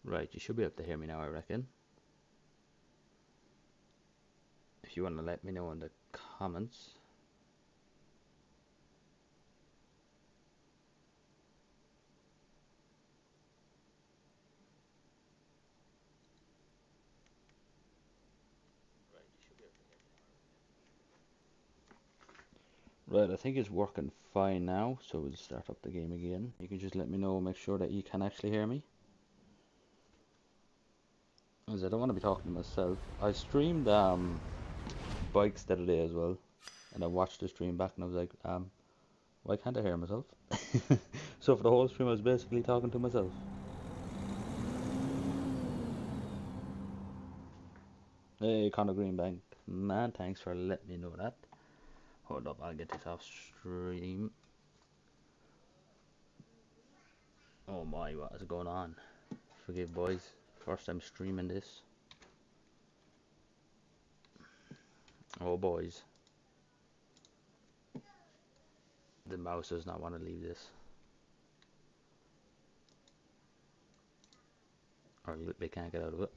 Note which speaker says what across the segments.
Speaker 1: Right, you should be able to hear me now, I reckon. If you want to let me know in the comments. Right, I think it's working fine now, so we'll start up the game again. You can just let me know, make sure that you can actually hear me. As I don't want to be talking to myself. I streamed bikes the other day as well, and I watched the stream back and I was like, why can't I hear myself? So for the whole stream I was basically talking to myself. Hey, Conor Greenbank. Man, thanks for letting me know that. Hold up, I'll get this off stream. Oh my, what is going on? Forgive boys, first time streaming this. Oh boys, the mouse does not want to leave this. Or they can't get out of it.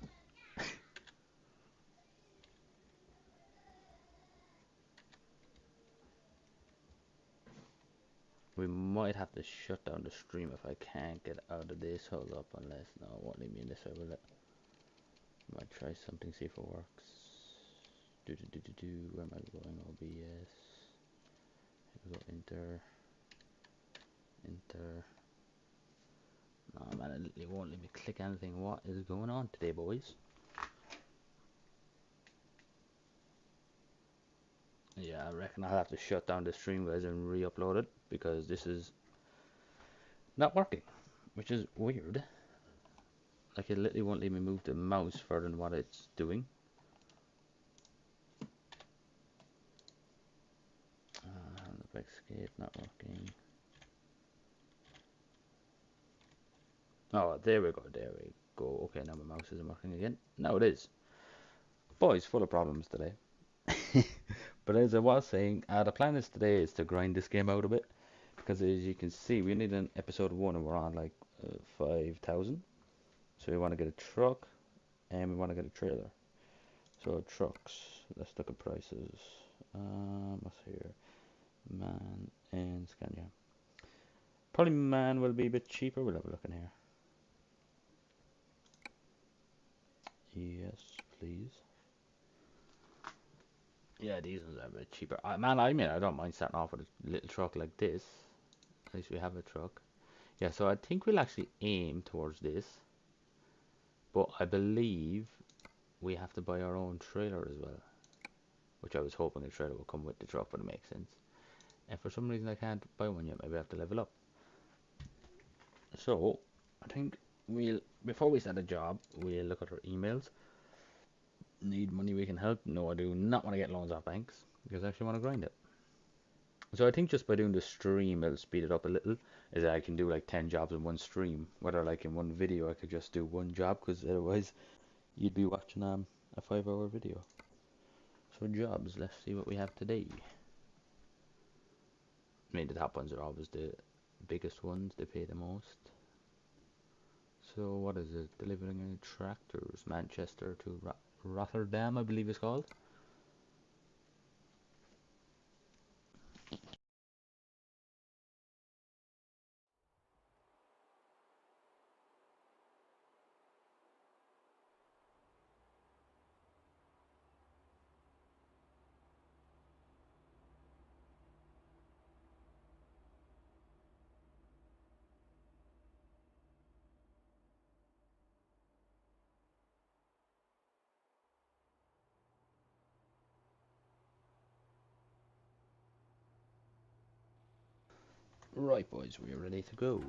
Speaker 1: We might have to shut down the stream if I can't get out of this. Hold up, unless, no, it won't leave me in this way, will it? Might try something, see if it works. Where am I going? OBS. Here we go, enter. No man, it won't let me click anything. What is going on today, boys? Yeah, I reckon I'll have to shut down the stream, guys, and re-upload it because this is not working, which is weird. Like, it literally won't let me move the mouse further than what it's doing. Escape not working. Oh, there we go, there we go. Okay, now my mouse isn't working again. Now it is. Boys, full of problems today. But as I was saying, the plan is today is to grind this game out a bit. Because as you can see, we need an episode 1 and we're on like 5,000. So we want to get a truck and we want to get a trailer. So trucks, let's look at prices. What's here? Man and Scania. Probably man will be a bit cheaper. We'll have a look in here. Yes, please. Yeah, these ones are a bit cheaper. Man, I mean, I don't mind starting off with a little truck like this. At least we have a truck. Yeah, so I think we'll actually aim towards this. But I believe we have to buy our own trailer as well. Which I was hoping a trailer would come with the truck, but it makes sense. And for some reason I can't buy one yet. Maybe I have to level up. So, I think before we start a job, we'll look at our emails. Need money we can help? No, I do not want to get loans off banks because I actually want to grind it. So I think just by doing the stream, it'll speed it up a little. Is that I can do like 10 jobs in one stream. Whether like in one video, I could just do one job because otherwise you'd be watching a 5-hour video. So jobs, let's see what we have today. I mean, the top ones are always the biggest ones. They pay the most. So what is it? Delivering tractors, Manchester to Rotterdam, I believe it's called. Right, boys, we are ready to go.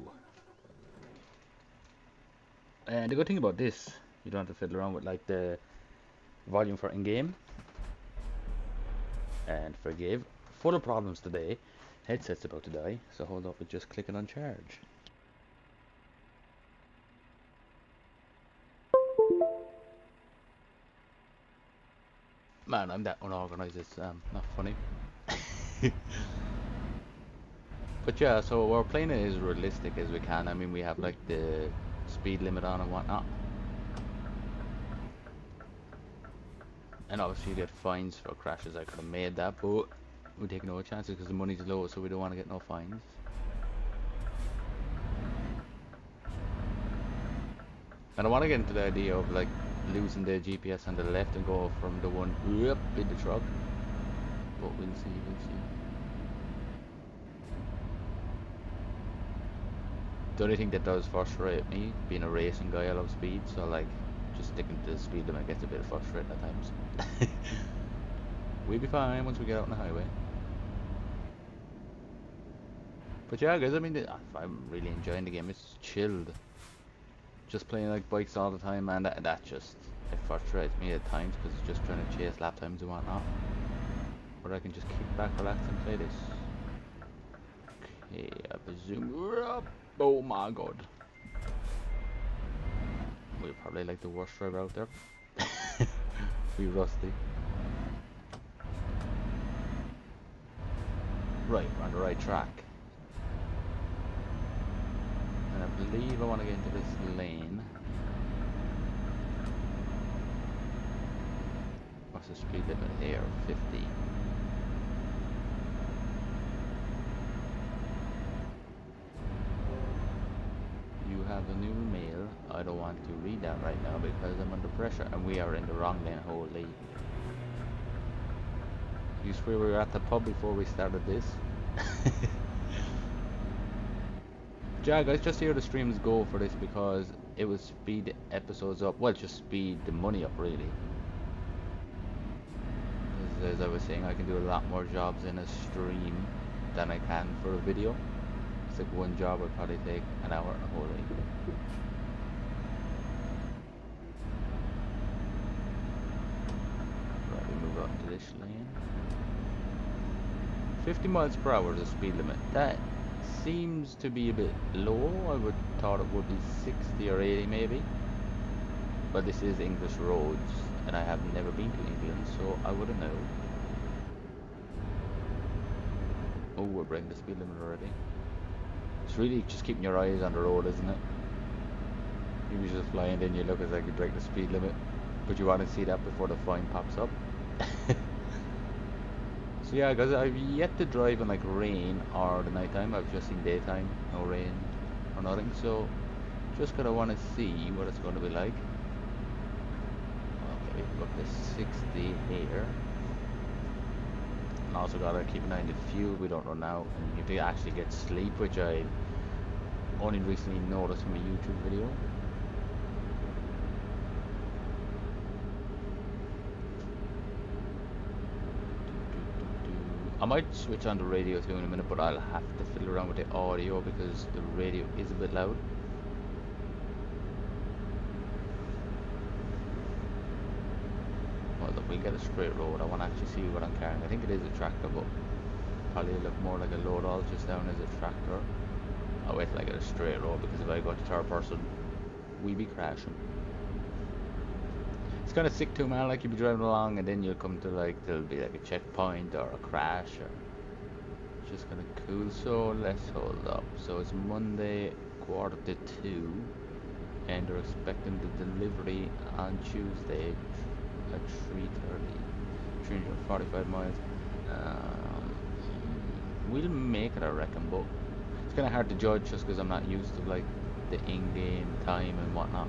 Speaker 1: And the good thing about this, you don't have to fiddle around with like the volume for in-game. And forgive, full of problems today. Headset's about to die, so hold up with just clicking on charge. Man, I'm that unorganized, it's not funny. But yeah, so we're playing it as realistic as we can. I mean, we have like the speed limit on and whatnot. And obviously you get fines for crashes. I could have made that, but we take no chances because the money's low, so we don't want to get no fines. And I want to get into the idea of like losing the GPS on the left and go from the one up in the truck. But we'll see, we'll see. The only thing that does frustrate me, being a racing guy, I love speed, so like just sticking to the speed limit gets a bit frustrating at times. We'll be fine once we get out on the highway. But yeah, guys, I mean, I'm really enjoying the game. It's chilled. Just playing like bikes all the time, and that just it frustrates me at times because it's just trying to chase lap times and whatnot. But I can just kick back, relax, and play this. Okay, I presume we're up. Oh my god. We're probably like the worst driver out there. We rusty. Right, we're on the right track. And I believe I want to get into this lane. What's the speed limit here? 50. You have a new mail. I don't want to read that right now because I'm under pressure and we are in the wrong lane. Holy. You swear we were at the pub before we started this? Yeah, guys, just hear the streams go for this because it will speed episodes up. Well, just speed the money up, really. As I was saying, I can do a lot more jobs in a stream than I can for a video. It's like one job would probably take an hour. Holy. Right, we move on to this lane. 50 miles per hour is the speed limit. That seems to be a bit low. I would thought it would be 60 or 80 maybe. But this is English roads and I have never been to England, so I wouldn't know. Oh, we're breaking the speed limit already. It's really just keeping your eyes on the road, isn't it? You're just flying in, you look as like you break the speed limit, but you want to see that before the fine pops up. So yeah, guys, I've yet to drive in like rain or the night time. I've just seen daytime, no rain or nothing. So just gonna want to see what it's going to be like. Okay, we've got this 60 here. And also gotta keep an eye on the fuel. We don't run out, and you have to actually get sleep, which I only recently noticed from a YouTube video. I might switch on the radio too in a minute, but I'll have to fiddle around with the audio because the radio is a bit loud. Well, look, we'll get a straight road. I want to actually see what I'm carrying. I think it is a tractor, but probably look more like a load all just down as a tractor. I'll wait till I get a straight road because if I go to third person, we be crashing. It's kind of sick too, man. Like you'll be driving along and then you'll come to like there'll be like a checkpoint or a crash, or it's just kind of cool. So let's hold up. So it's Monday, 1:45, and they're expecting the delivery on Tuesday at 3:30. 345 miles. We'll make it, I reckon, but it's kind of hard to judge just because I'm not used to like the in-game time and whatnot.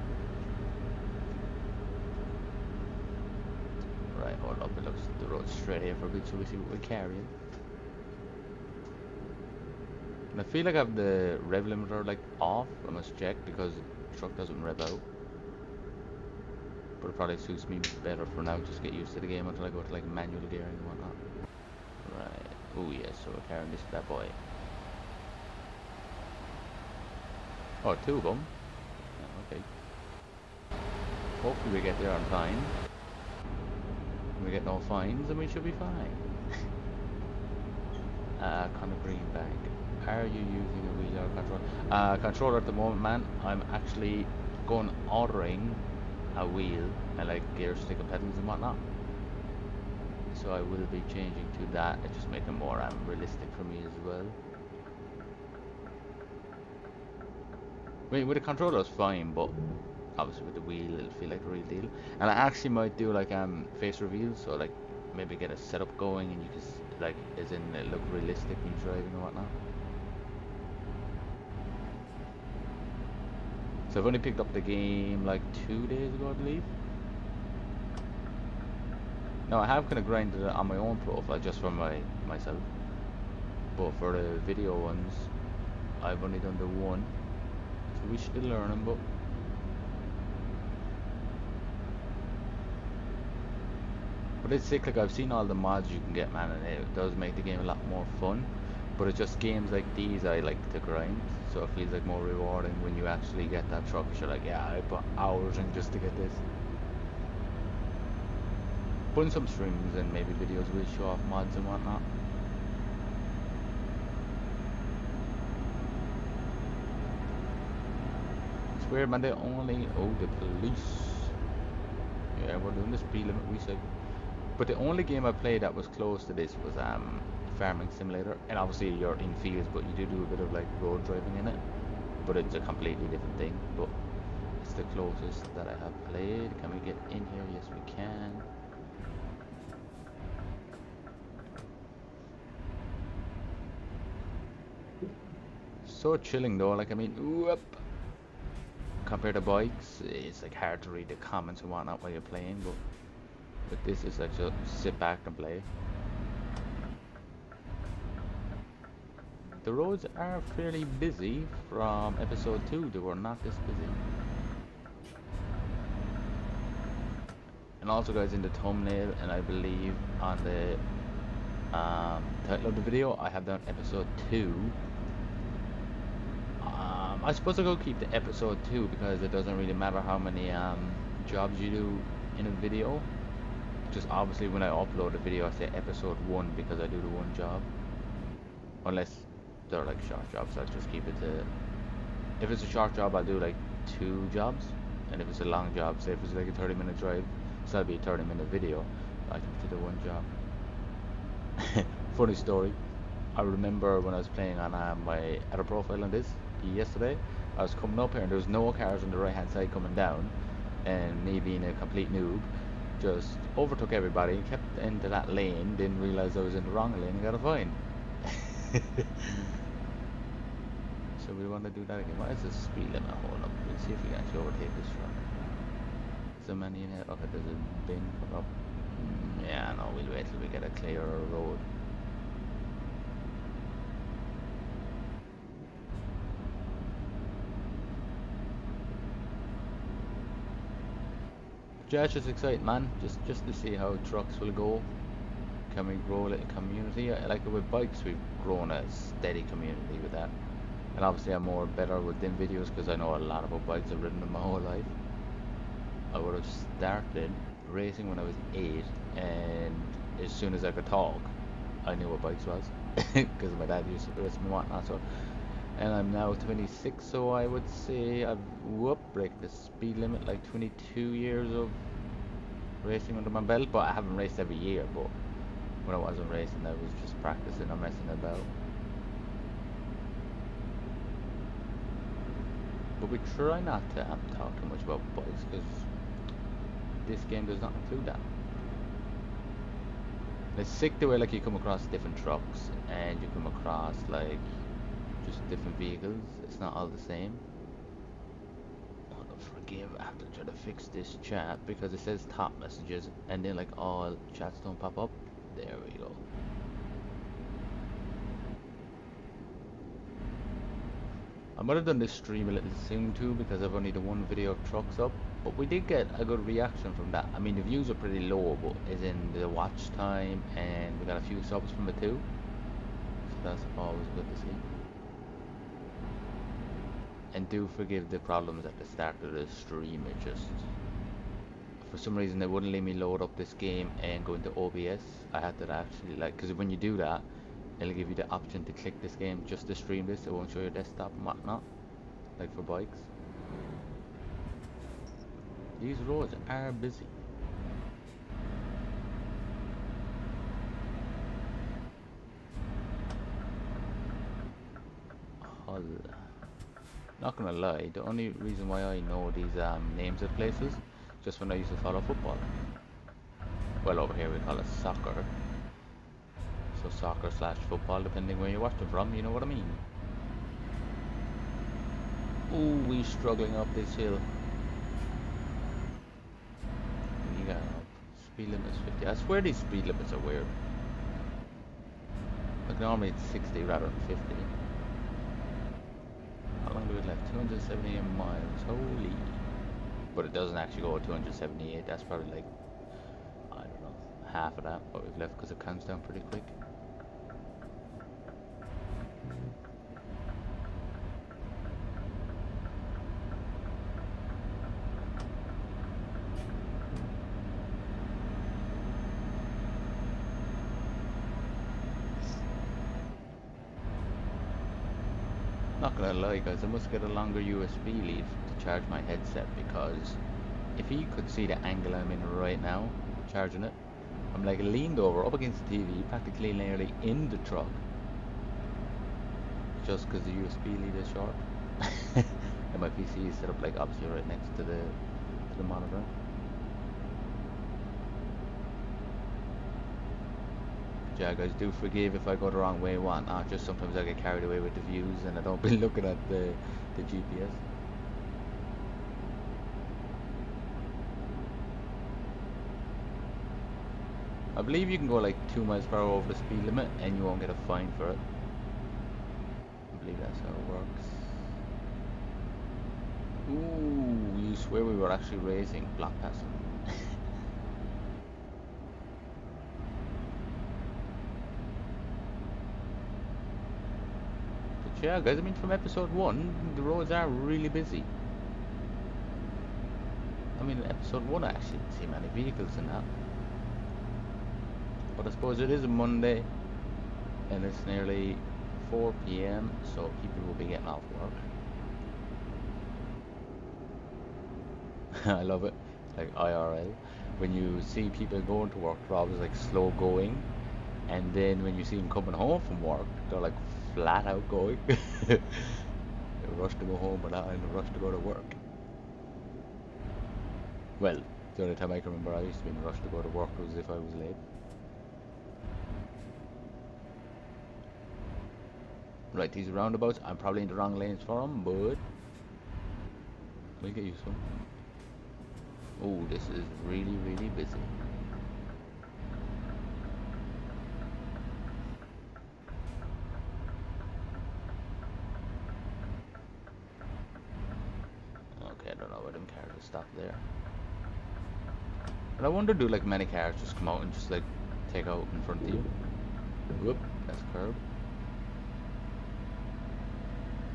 Speaker 1: Right, hold up, it looks the road's straight here for a bit, so we see what we're carrying. And I feel like I have the rev limiter like off. I must check because the truck doesn't rev out. But it probably suits me better for now, just get used to the game until I go to like manual gearing and whatnot. Right, oh yes, so we're carrying this bad boy. Oh, two of them. Yeah, okay. Hopefully we get there on time. We get no fines and we should be fine. Connor Greenbank, are you using a wheel or controller? Controller at the moment, man. I'm actually ordering a wheel and like gear stick and pedals and whatnot. So I will be changing to that. It just makes it more realistic for me as well. I mean, with the controller it's fine, but obviously with the wheel it'll feel like the real deal. And I actually might do like face reveals, so like maybe get a setup going and you just like as in it look realistic when you're driving and whatnot. So I've only picked up the game like 2 days ago, I believe. No, I have kind of grinded it on my own profile just for myself. But for the video ones, I've only done the one. So we still learning, but it's sick. Like I've seen all the mods you can get, man, and it does make the game a lot more fun. But it's just games like these I like to grind, so it feels like more rewarding when you actually get that truck. You're like, yeah, I put hours in just to get this. But in some streams and maybe videos will show off mods and whatnot. It's weird, man. They only the police. Yeah, we're doing the speed limit. We said. But the only game I played that was close to this was Farming Simulator, and obviously you're in fields, but you do a bit of like road driving in it. But it's a completely different thing. But it's the closest that I have played. Can we get in here? Yes, we can. So chilling though. Like I mean, whoop. Compared to bikes, it's like hard to read the comments and whatnot while you're playing, but with this it's like just sit back and play. The roads are fairly busy from episode 2, they were not this busy. And also guys, in the thumbnail and I believe on the title of the video, I have done episode 2. I suppose I'll go keep the episode 2 because it doesn't really matter how many jobs you do in a video. Just obviously when I upload a video I say episode 1 because I do the one job. Unless they're like short jobs, I'll just keep it to... If it's a short job I'll do like 2 jobs. And if it's a long job, say if it's like a 30-minute drive, so that'll be a 30-minute video, I keep it to the one job. Funny story. I remember when I was playing on my other profile on this yesterday, I was coming up here and there was no cars on the right hand side coming down, and me being a complete noob just overtook everybody, kept into that lane, didn't realise I was in the wrong lane and got a fine. So we want to do that again. What is the speed limit? Hold up, let's see if we can actually overtake this truck. Is there many in it? Okay, there's a bin coming up. Yeah, no, we'll wait till we get a clearer road. Yeah, it's just exciting, man. Just to see how trucks will go. Can we grow a little community? Like with bikes, we've grown a steady community with that. And obviously I'm more better with them videos because I know a lot about bikes. I've ridden them my whole life. I would have started racing when I was 8, and as soon as I could talk, I knew what bikes was because my dad used to race them and whatnot. So, and I'm now 26, so I would say I've break the speed limit, like 22 years of racing under my belt. But I haven't raced every year. But when I wasn't racing, I was just practicing or messing about. But we try not to talk too much about bikes because this game does not include that. It's sick the way like you come across different trucks and you come across like just different vehicles. It's not all the same. Oh, forgive, I have to try to fix this chat because it says top messages and then like all chats don't pop up. There we go. I might have done this stream a little soon too because I've only done one video of trucks up, but we did get a good reaction from that. I mean the views are pretty low, but as in the watch time, and we got a few subs from it too, so that's always good to see. And do forgive the problems at the start of the stream. It just, for some reason they wouldn't let me load up this game and go into OBS. I had to actually like, because when you do that it'll give you the option to click this game just to stream this. It won't show your desktop and whatnot, like for bikes. These roads are busy. Hull. Not gonna lie, the only reason why I know these names of places, just when I used to follow football. Well, over here we call it soccer. So soccer slash football, depending where you're watching from, you know what I mean. Ooh, we struggling up this hill. We got speed limit is 50. I swear these speed limits are weird. Like normally it's 60 rather than 50. How long do we left? 278 miles. Holy. But it doesn't actually go at 278. That's probably like, I don't know, half of that what we've left because it counts down pretty quick. Not gonna lie guys, I must get a longer USB lead to charge my headset, because if you could see the angle I'm in right now, charging it, I'm like leaned over up against the TV, practically nearly in the truck, just because the USB lead is short. And my PC is set up like obviously right next to the monitor. Yeah guys, do forgive if I go the wrong way, whatnot. Just sometimes I get carried away with the views and I don't be looking at the GPS. I believe you can go like 2 miles per hour over the speed limit and you won't get a fine for it. I believe that's how it works. Ooh, you swear we were actually racing, block passing. Yeah guys, I mean from episode 1, the roads are really busy. I mean in episode 1 I actually didn't see many vehicles in that. But I suppose it is a Monday and it's nearly 4 PM, so people will be getting off work. I love it, like IRL. When you see people going to work, they're always like slow going, and then when you see them coming home from work, they're like flat out going. They rush to go home, but not in a rush to go to work. Well, the only time I can remember I used to be in a rush to go to work was if I was late. Right, these roundabouts, I'm probably in the wrong lanes for them, but we'll get used to them. Oh, this is really, really busy. Okay, I don't know why them cars will stop there. But I wonder, do like many cars just come out and just like take out in front of you? Whoop, that's a curb.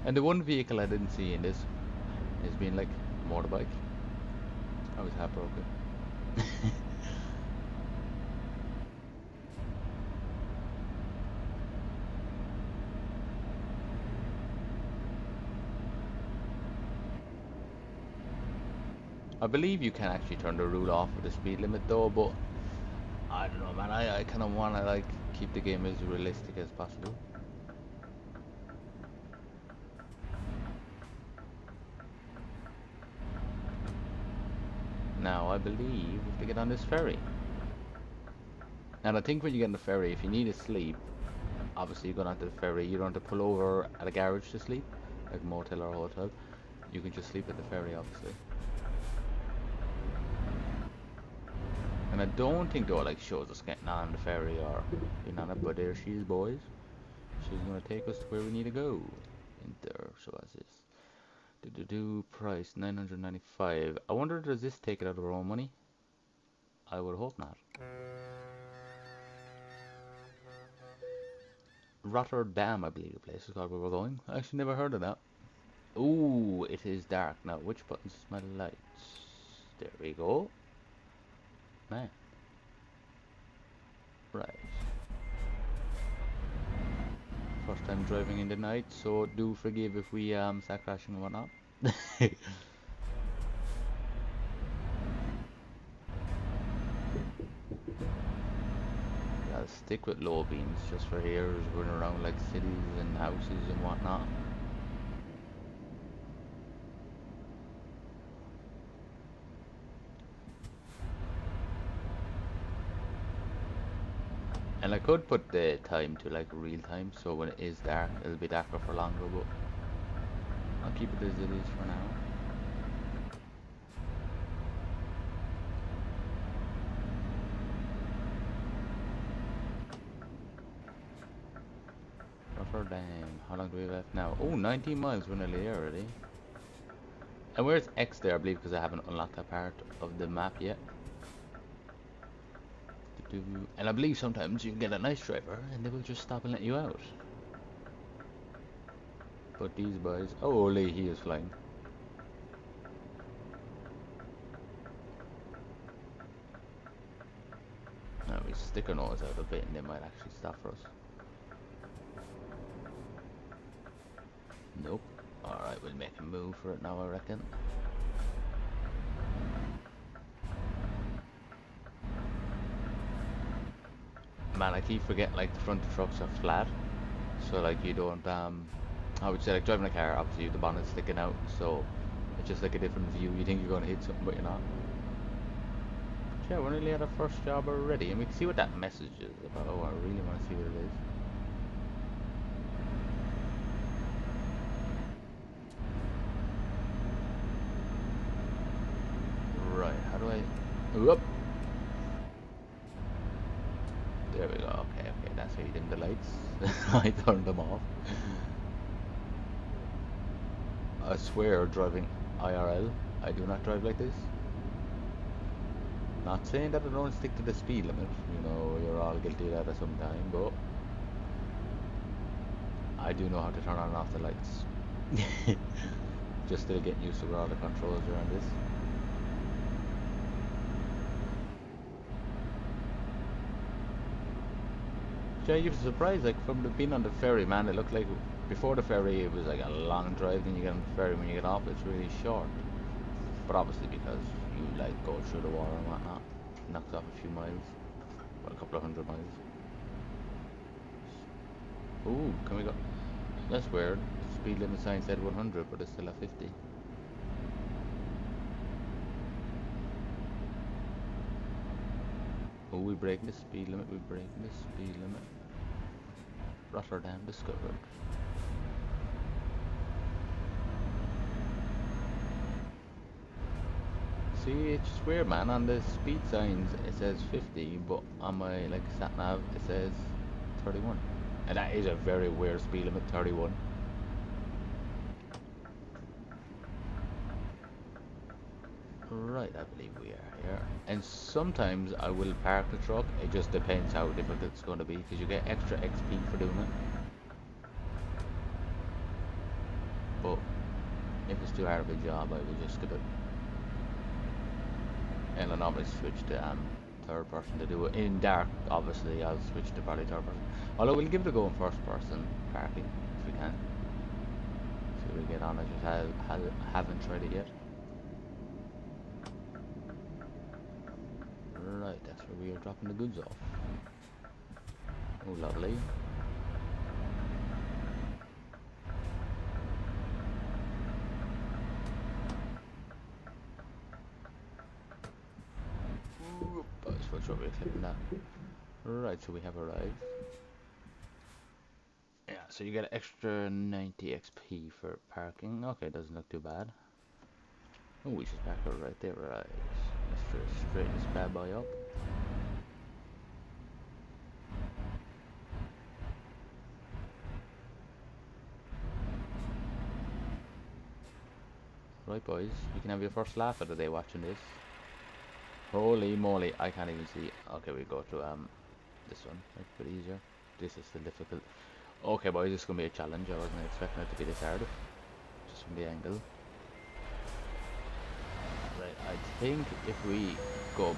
Speaker 1: And the one vehicle I didn't see in this is being like a motorbike. I was heartbroken. I believe you can actually turn the rule off with the speed limit though, but I don't know man, I kind of want to like keep the game as realistic as possible. Now I believe we have to get on this ferry. And I think when you get on the ferry, if you need to sleep, obviously you go onto the ferry, you don't have to pull over at a garage to sleep, like a motel or a hotel. You can just sleep at the ferry, obviously. And I don't think though like shows us getting on the ferry or being on it, but there she is boys. She's gonna take us to where we need to go. Enter, so as this. Price 995. I wonder, does this take it out of our own money? I would hope not. Rotterdam, I believe the place is called where we're going. I actually never heard of that. Ooh, it is dark. Now, which buttons is my lights? There we go. Man. Right. First time driving in the night, so do forgive if we start crashing and whatnot. Gotta stick with low beams just for here, running around like cities and houses and whatnot. I could put the time to like real time, so when it is dark, it'll be darker for longer, but I'll keep it as it is for now. Rotterdam. How long do we have left now? Oh, 19 miles. We're nearly there already. And where's X there, I believe, because I haven't unlocked that part of the map yet. And I believe sometimes you can get a nice driver and they will just stop and let you out. But these boys... Oh, Lee, he is flying. Now we stick our nose out a bit and they might actually stop for us. Nope. Alright, we'll make a move for it now, I reckon. Man, I keep forgetting like the front of the trucks are flat. So like you don't, I would say like driving a car, obviously the bonnet's sticking out. So it's just like a different view. You think you're going to hit something, but you're not. Yeah, we're nearly at our first job already. And we can see what that message is about. Oh, I really want to see what it is. Right, how do I... Whoop! There we go, okay, that's how you dim the lights. I turned them off. I swear, driving IRL, I do not drive like this. Not saying that I don't stick to the speed limit, you know, you're all guilty of that at some time, but I do know how to turn on and off the lights. Just still getting used to where all the controls around this. Yeah, you're surprised, like from being on the ferry, man, it looked like before the ferry it was like a long drive, then you get on the ferry, when you get off it's really short. But obviously because you like go through the water and whatnot, it knocks off a few miles, well, a couple of 100 miles. Ooh, can we go? That's weird. Speed limit sign said 100, but it's still at 50. Oh, we breaking the speed limit, we breaking the speed limit. Rotterdam discovered. See, it's just weird, man. On the speed signs it says 50, but on my like sat nav it says 31. And that is a very weird speed limit, 31. Right, I believe we are here. And sometimes I will park the truck. It just depends how difficult it's going to be, because you get extra XP for doing it. But if it's too hard of a job, I will just skip it. And I normally switch to third person to do it. In dark, obviously, I'll switch to probably third person. Although we'll give it a go in first person parking if we can. So we'll get on. I just haven't tried it yet. Right, that's where we are dropping the goods off. Oh, lovely. That's what's over clipping that. Right, so we have arrived. Yeah, so you get an extra 90 XP for parking. Okay, doesn't look too bad. Oh, we should back her right there, right. Let's straighten this bad boy up. Right, boys, you can have your first laugh of the day watching this. Holy moly, I can't even see. Okay, we go to this one. It's a bit easier. This is still difficult. Okay, boys, this is gonna be a challenge. I wasn't expecting it to be this hard, just from the angle. Right, I think if we go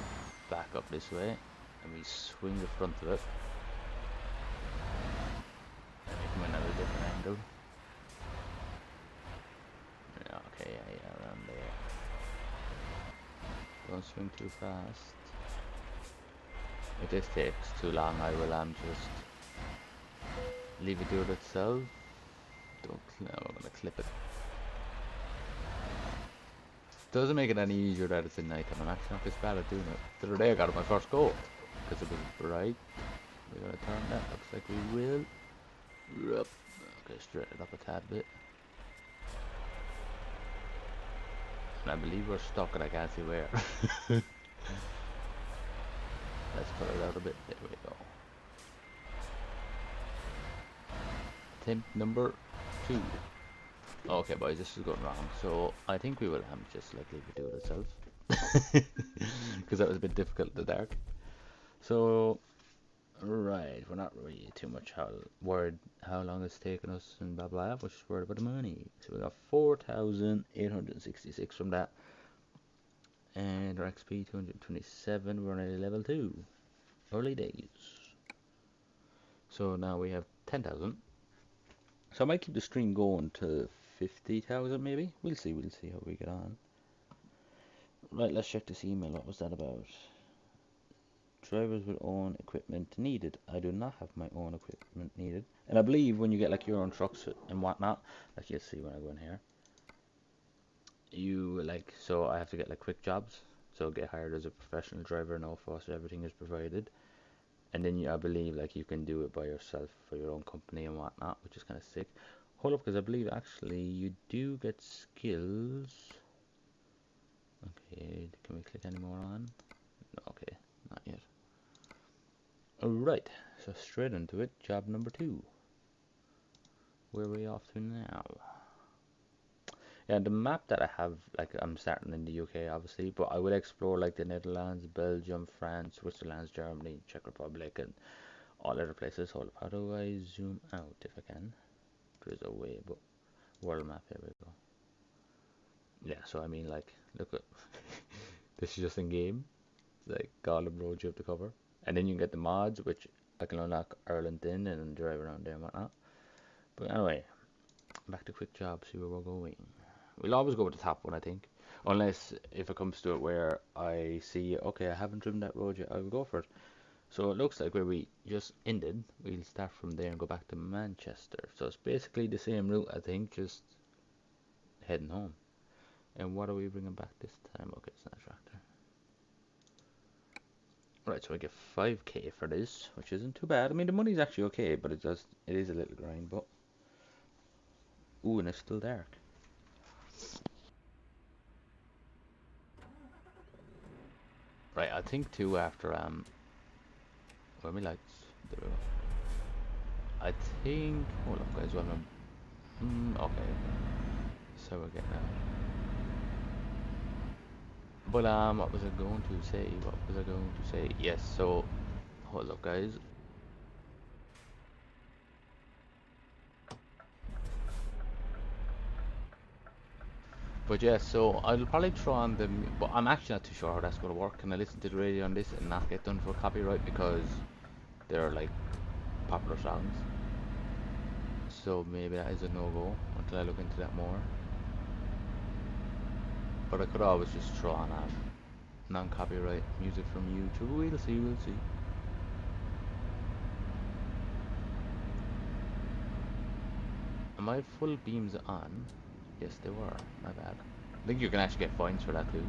Speaker 1: back up this way and we swing the front of it, and we come in at a different angle. Yeah, okay, yeah, around there. Don't swing too fast. If this takes too long, I will just leave it do it itself. No, I'm gonna clip it. Doesn't make it any easier that it's in night time. I'm actually not this bad at doing it. The other day I got my first goal because it was bright. We're gonna turn that. Looks like we will. Yup. Okay, straighten it up a tad bit. And I believe we're stuck and I can't see where. Let's cut it out a bit. There we go. Attempt number 2. Okay, boys, this is going wrong. So I think we will just like leave it do it itself. Because that was a bit difficult in the dark. So, right, we're not really too much worried how long it's taken us and blah blah. We're just worried about the money. So we got 4,866 from that. And our XP 227, we're on level 2. Early days. So now we have 10,000. So I might keep the stream going to 50,000 maybe. We'll see how we get on. Right, let's check this email. What was that about? Drivers with own equipment needed. I do not have my own equipment needed. And I believe when you get like your own trucks and whatnot, like you'll see when I go in here, you like, so I have to get like quick jobs. So get hired as a professional driver, no fuss, everything is provided. And then I believe like you can do it by yourself for your own company and whatnot, which is kind of sick. Hold up, because I believe actually you do get skills. Okay, can we click any more on? No, okay, not yet. Alright, so straight into it, job number 2. Where are we off to now? Yeah, the map that I have, like I'm starting in the UK obviously, but I will explore like the Netherlands, Belgium, France, Switzerland, Germany, Czech Republic, and all other places. Hold up, how do I zoom out if I can? There's a way, but world map, here we go. Yeah, so I mean like, look at, this is just in game, like Gollum Road you have to cover. And then you can get the mods, which I can unlock Ireland in and drive around there and whatnot. But anyway, back to quick jobs, see where we're going. We'll always go with the top one, I think. Unless if it comes to it where I see, okay, I haven't driven that road yet, I will go for it. So it looks like where we just ended, we'll start from there and go back to Manchester. So it's basically the same route, I think, just heading home. And what are we bringing back this time? Okay, it's not a tractor. Right, so I get 5k for this, which isn't too bad. I mean, the money's actually okay, but it is a little grind, but... Ooh, and it's still dark. Right, I think too after, where are my lights? There we go. I think, hold up guys, well, okay. So we're getting out. But, what was I going to say? Yes, so, hold up guys. But yeah, so I'll probably throw on the, but I'm actually not too sure how that's going to work. Can I listen to the radio on this and not get done for copyright because they're like popular songs? So maybe that is a no-go until I look into that more. But I could always just throw on non-copyright music from YouTube. We'll see. Am my full beams on? Yes, they were. My bad. I think you can actually get fines for that too.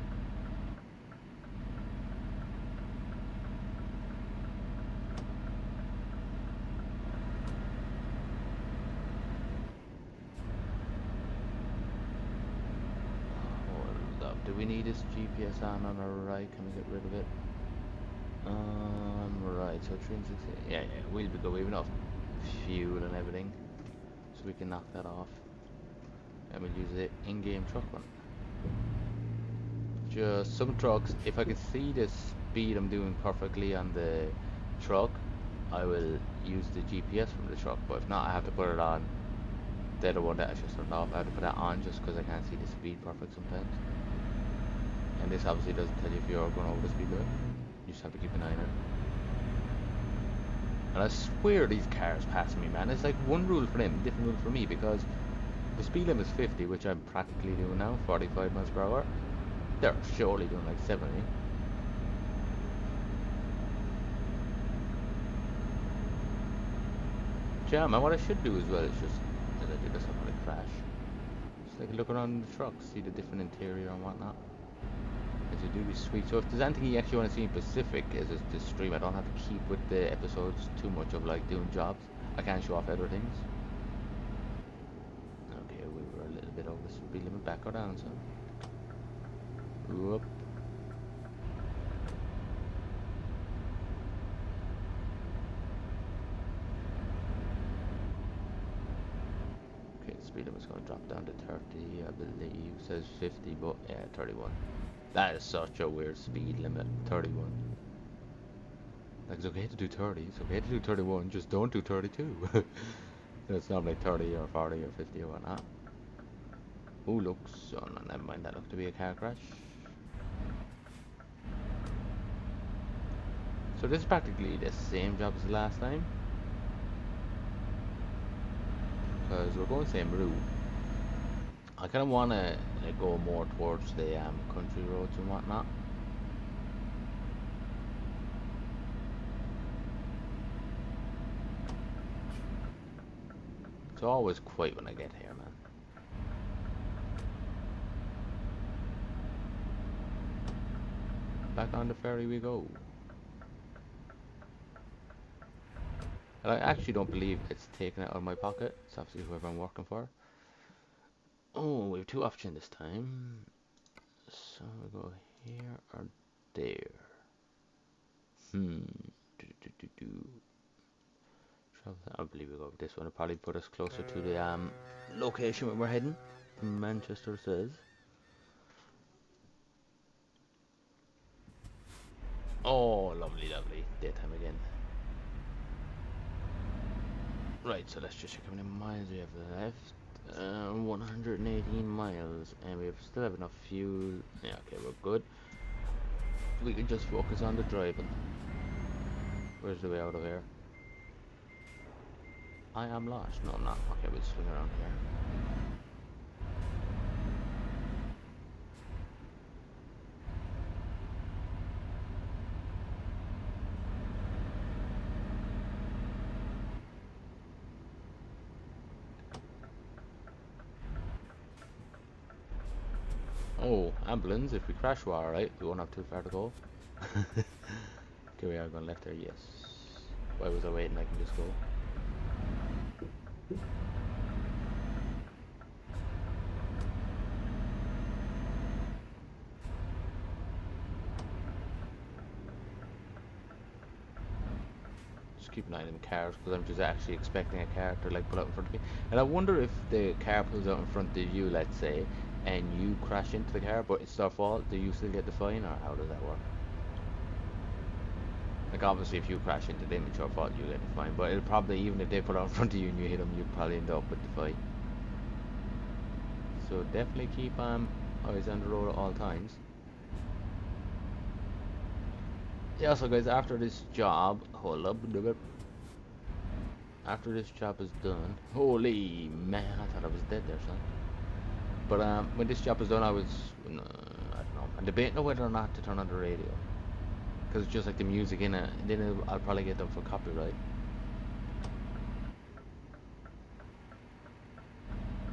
Speaker 1: Hold up. Do we need this GPS on our right? Can we get rid of it? Right. So 360. Yeah. We'll be good. We have enough fuel and everything, so we can knock that off. And we'll use the in-game truck one. Just some trucks, if I can see the speed I'm doing perfectly on the truck, I will use the GPS from the truck, but if not, I have to put it on the other one that I just turned off. I have to put that on just because I can't see the speed perfect sometimes. And this obviously doesn't tell you if you're going over the speed limit. You just have to keep an eye on it. And I swear these cars pass me, man. It's like one rule for them, different rule for me, because the speed limit is 50, which I'm practically doing now, 45 miles per hour. They're surely doing like 70. Yeah, man, what I should do as well is just, as I did this, I'm gonna crash. Just like look around the truck, see the different interior and whatnot. to do this sweet. So if there's anything you actually want to see in Pacific as this stream, I don't have to keep with the episodes too much of like doing jobs. I can show off other things. Okay, we were a little bit over the speed limit. Back or down, son. Whoop. Okay, the speed limit's going to drop down to 30, I believe. It says 50, but yeah, 31. That is such a weird speed limit, 31. Like, it's okay to do 30, it's okay to do 31, just don't do 32. It's not like 30 or 40 or 50 or whatnot. Oh, looks, oh no, never mind, that looked to be a car crash. So this is practically the same job as the last time. Because we're going the same route. I kind of want to go more towards the country roads and whatnot. It's always quiet when I get here, man. Back on the ferry we go. And I actually don't believe it's taken it out of my pocket. It's obviously whoever I'm working for. Oh, we have two options this time. So we go here or there. I believe we go with this one. It'll probably put us closer to the location where we're heading. Manchester says. Oh, lovely, lovely. Daytime again. Right, so let's just check how many miles we have left. 118 miles, and we still have enough fuel. Yeah, okay, we're good. We can just focus on the driving. Where's the way out of here? I am lost. No, I'm not. Okay, we'll swing around here. Oh, ambulance. If we crash, we're alright. We won't have too far to go. Okay, we are going left there, yes. Why was I waiting? I can just go. Just keep an eye on them cars, because I'm just actually expecting a car to like pull out in front of me. And I wonder if the car pulls out in front of you, let's say, and you crash into the car, but it's their fault, do you still get the fine, or how does that work? Like, obviously, if you crash into them, it's your fault, you get the fine. But it'll probably, even if they pull out in front of you and you hit them, you'll probably end up with the fine. So definitely keep eyes on the road at all times. Yeah, so guys, after this job, hold up, after this job is done, holy man, I thought I was dead there, son. But when this job is done, I don't know, I'm debating whether or not to turn on the radio. Because it's just like the music in it, and then I'll probably get them for copyright.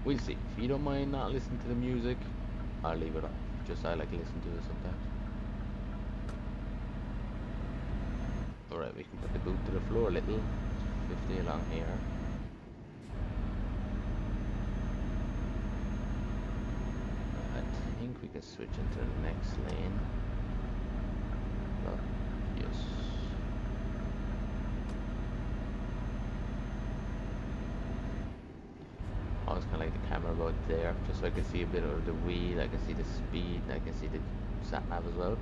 Speaker 1: We'll see. If you don't mind not listening to the music, I'll leave it off. Just I like to listen to it sometimes. Alright, we can put the boot to the floor a little. 50 along here. I think we can switch into the next lane. Yes. I always kind of like the camera about there, just so I can see a bit of the wheel, I can see the speed, I can see the sat nav as well.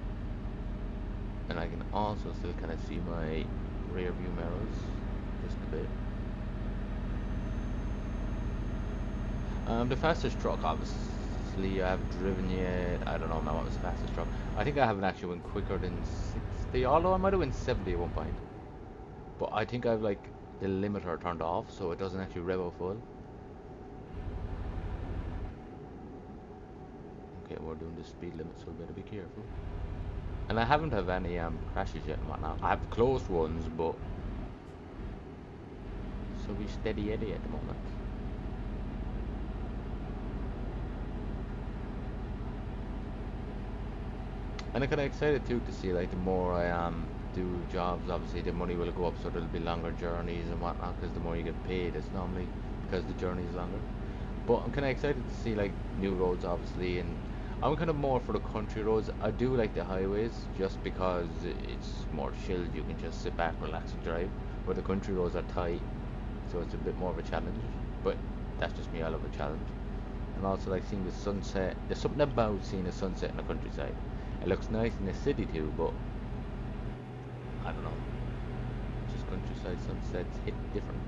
Speaker 1: And I can also still kind of see my rear view mirrors, just a bit. The fastest truck, obviously, I haven't driven yet. I don't know now what was the fastest truck. I think I haven't actually went quicker than 60, although I might have went 70 at one point. But I think I've like the limiter turned off, so it doesn't actually rev out full. Okay, we're doing the speed limit, so we better be careful. And I haven't had any crashes yet and whatnot. I have close ones, but so we steady Eddie at the moment. And I'm kind of excited too to see like the more I do jobs, obviously the money will go up, so there'll be longer journeys and whatnot. Because the more you get paid, it's normally because the journey is longer. But I'm kind of excited to see like new roads, obviously, and I'm kind of more for the country roads. I do like the highways just because it's more chilled. You can just sit back, relax, and drive. Where the country roads are tight, so it's a bit more of a challenge. But that's just me. I love a challenge, and also like seeing the sunset. There's something about seeing the sunset in the countryside. It looks nice in the city too, but I don't know. Just countryside sunsets hit different.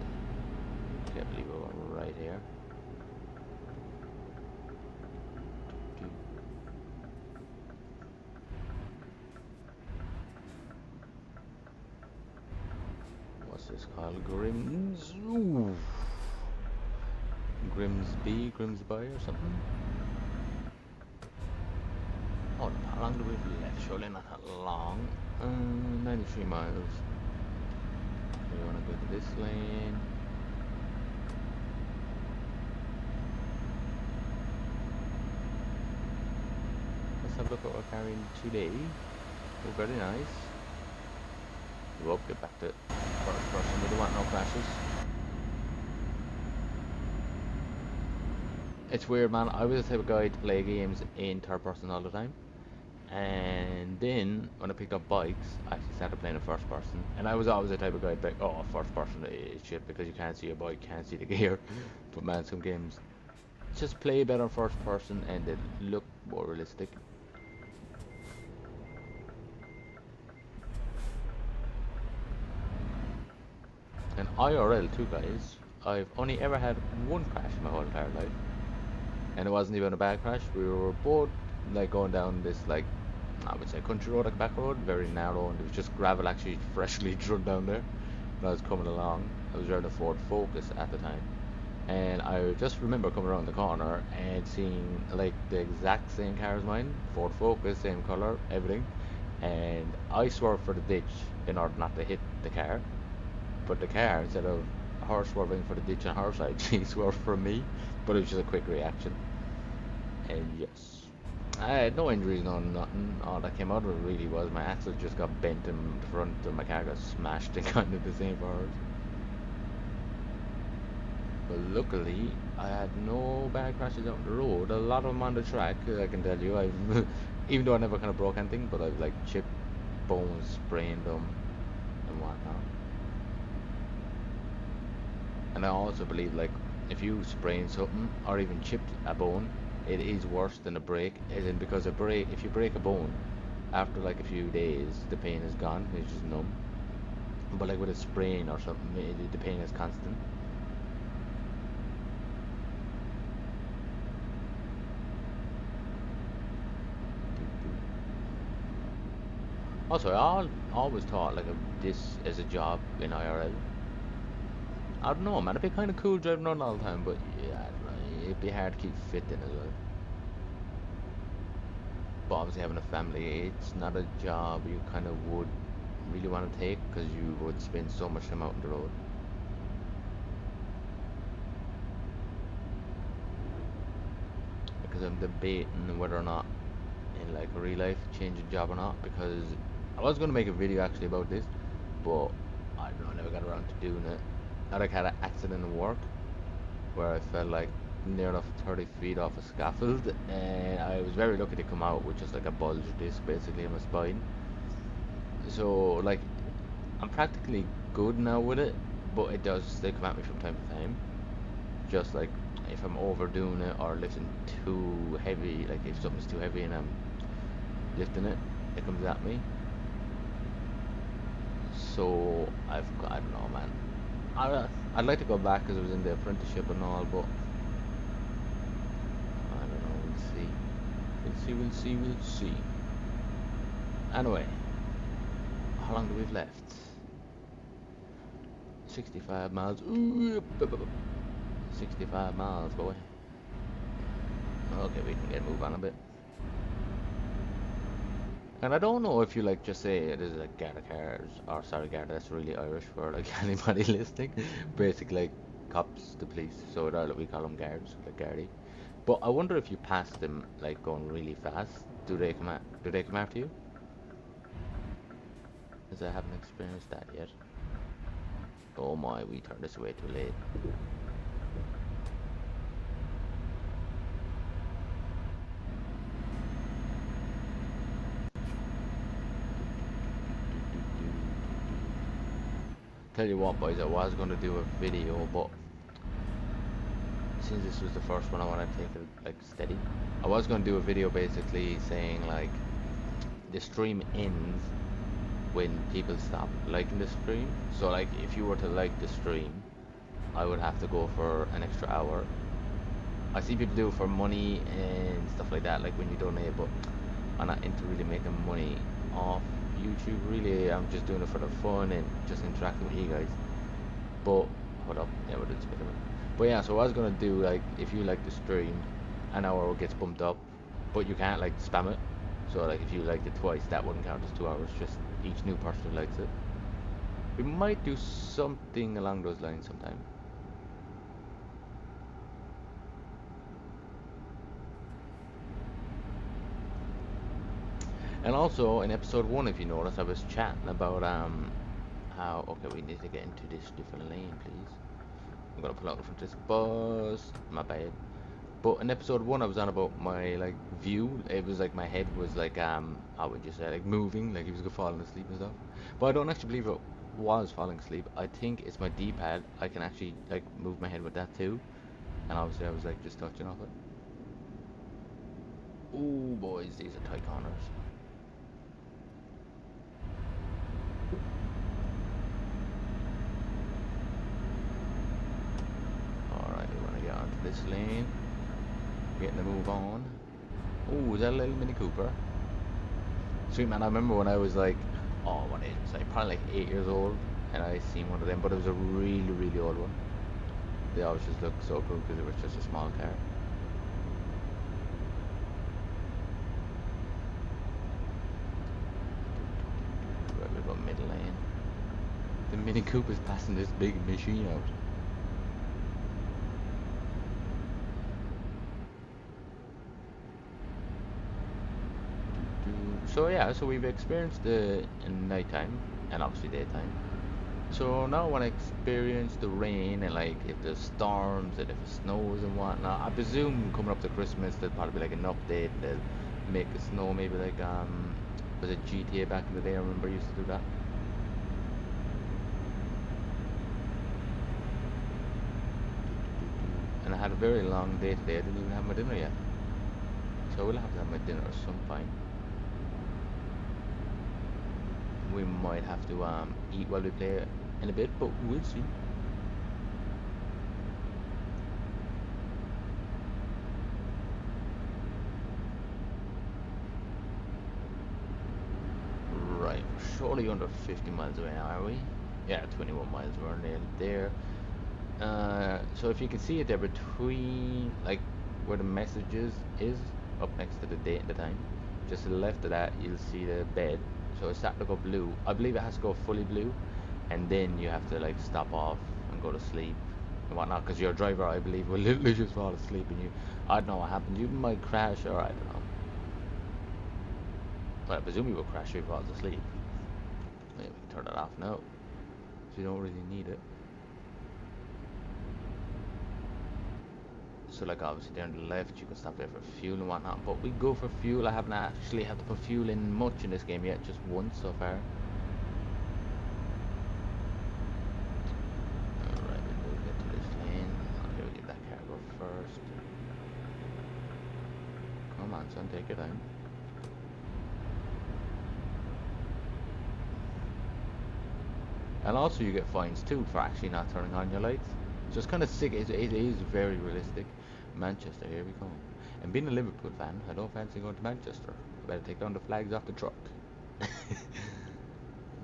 Speaker 1: Can't believe we're right here. What's this called? Grims? Ooh. Grimsby or something? Oh, how long do we have left? Surely not that long. 93 miles. We want to go to this lane. Let's have a look at what we're carrying today. Oh, very nice. We'll get back to first person. We don't want no crashes. It's weird, man. I was the type of guy to play games in third person all the time. And then when I picked up bikes, I actually started playing in first person. And I was always the type of guy to be like, oh, first person is shit because you can't see your bike, can't see the gear. But man, some games just play better first person and they look more realistic. And IRL too, guys. I've only ever had one crash in my whole entire life. And it wasn't even a bad crash. We were both like going down this like I would say country road, like back road, very narrow, and there was just gravel actually freshly run down there. When I was coming along, I was driving a Ford Focus at the time, and I just remember coming around the corner and seeing like the exact same car as mine, Ford Focus, same color, everything, and I swerved for the ditch in order not to hit the car, but the car, instead of her swerving for the ditch on her side, she swerved for me, but it was just a quick reaction, and yes. I had no injuries, no nothing. All that came out of it really was my axle just got bent in the front and my car got smashed and kind of the same for hers. But luckily, I had no bad crashes out on the road. A lot of them on the track, I can tell you. I've, even though I never kind of broke anything, but I've like chipped bones, sprained them, and whatnot. And I also believe like if you sprain something or even chipped a bone, it is worse than a break. As in because a break, if you break a bone, after like a few days, the pain is gone. It's just numb. But like with a sprain or something, the pain is constant. Also, I always thought like of this as a job in IRL. I don't know, man. It'd be kind of cool driving around all the time, but yeah, I don't know, it'd be hard to keep fit in as well. But obviously, having a family, it's not a job you kind of would really want to take because you would spend so much time out on the road. Because I'm debating whether or not in like real life change a job or not. Because I was going to make a video actually about this, but I don't know, I never got around to doing it. I like had an accident at work where I fell like near enough 30 feet off a scaffold, and I was very lucky to come out with just like a bulged disc basically in my spine. So like I'm practically good now with it, but it does still come at me from time to time. Just like if I'm overdoing it or lifting too heavy, like if something's too heavy and I'm lifting it, it comes at me. So I don't know, man. I'd like to go back because I was in the apprenticeship and all, but I don't know. We'll see. We'll see. Anyway, how long do we have left? 65 miles. Ooh, 65 miles, boy. Okay, we can get a move on a bit. And I don't know if you like just say it is like Garda cars, or sorry, Garda, that's really Irish for like anybody listening. Basically, like cops, the police. So in Ireland we call them guards, like Gardaí. But I wonder if you pass them like going really fast, Do they come after you? As I haven't experienced that yet. Oh my, we turned this way too late. Tell you what, boys, I was going to do a video, but since this was the first one, I want to take it like steady. I was going to do a video basically saying like the stream ends when people stop liking the stream. So like if you were to like the stream, I would have to go for an extra hour. I see people do it for money and stuff like that, like when you donate, but I'm not into really making money off YouTube. Really, I'm just doing it for the fun and just interacting with you guys. But hold up, yeah, we're doing Spider-Man. But yeah, so I was gonna do like if you like the stream, an hour gets bumped up, but you can't like spam it. So like if you liked it twice, that wouldn't count as 2 hours. Just each new person who likes it. We might do something along those lines sometime. And also in episode 1, if you notice, I was chatting about how okay, we need to get into this different lane, please. I'm gonna pull out in front of this bus. My bad. But in episode 1, I was on about my like view. It was like my head was like how would you say, like moving, like he was falling asleep and stuff. But I don't actually believe it was falling asleep. I think it's my D-pad. I can actually like move my head with that too. And obviously I was like just touching off it. Ooh, boys, these are tight corners. Alright, we want to get onto this lane. Getting the move on. Ooh, is that a little Mini Cooper? Sweet man, I remember when I was like, oh, what age was I? Probably like 8 years old, and I seen one of them, but it was a really, really old one. They always just looked so cool because it was just a small car. Right, we've got middle lane. The Mini Cooper's passing this big machine out. So yeah, so we've experienced the nighttime and obviously daytime. So now when I experience the rain and like if there's storms and if it snows and whatnot, I presume coming up to Christmas there'll probably be like an update that'll make the snow maybe like was it GTA back in the day? I remember I used to do that. And I had a very long day today. I didn't even have my dinner yet. So I will have to have my dinner at some point. We might have to eat while we play in a bit, but we'll see. Right, we're surely under 50 miles away now, are we? Yeah, 21 miles, we're nearly there. So if you can see it there between, like, where the messages is, up next to the date and the time, just to the left of that, you'll see the bed. So it's starting to go blue. I believe it has to go fully blue, and then you have to like stop off and go to sleep and whatnot. Because your driver, I believe, will literally just fall asleep, and you, I don't know what happens. You might crash, or I don't know. But I presume you will crash if you fall asleep. Maybe we can turn it off now, so you don't really need it. So like obviously there on the left you can stop there for fuel and whatnot, but we go for fuel. I haven't actually had to put fuel in much in this game yet, just once so far. Alright, we'll get to this lane. Okay, we'll get that car go first. Come on son, take your time. And also you get fines too for actually not turning on your lights. So it's kind of sick. It is very realistic. Manchester, here we come. And being a Liverpool fan, I don't fancy going to Manchester. I better take down the flags off the truck.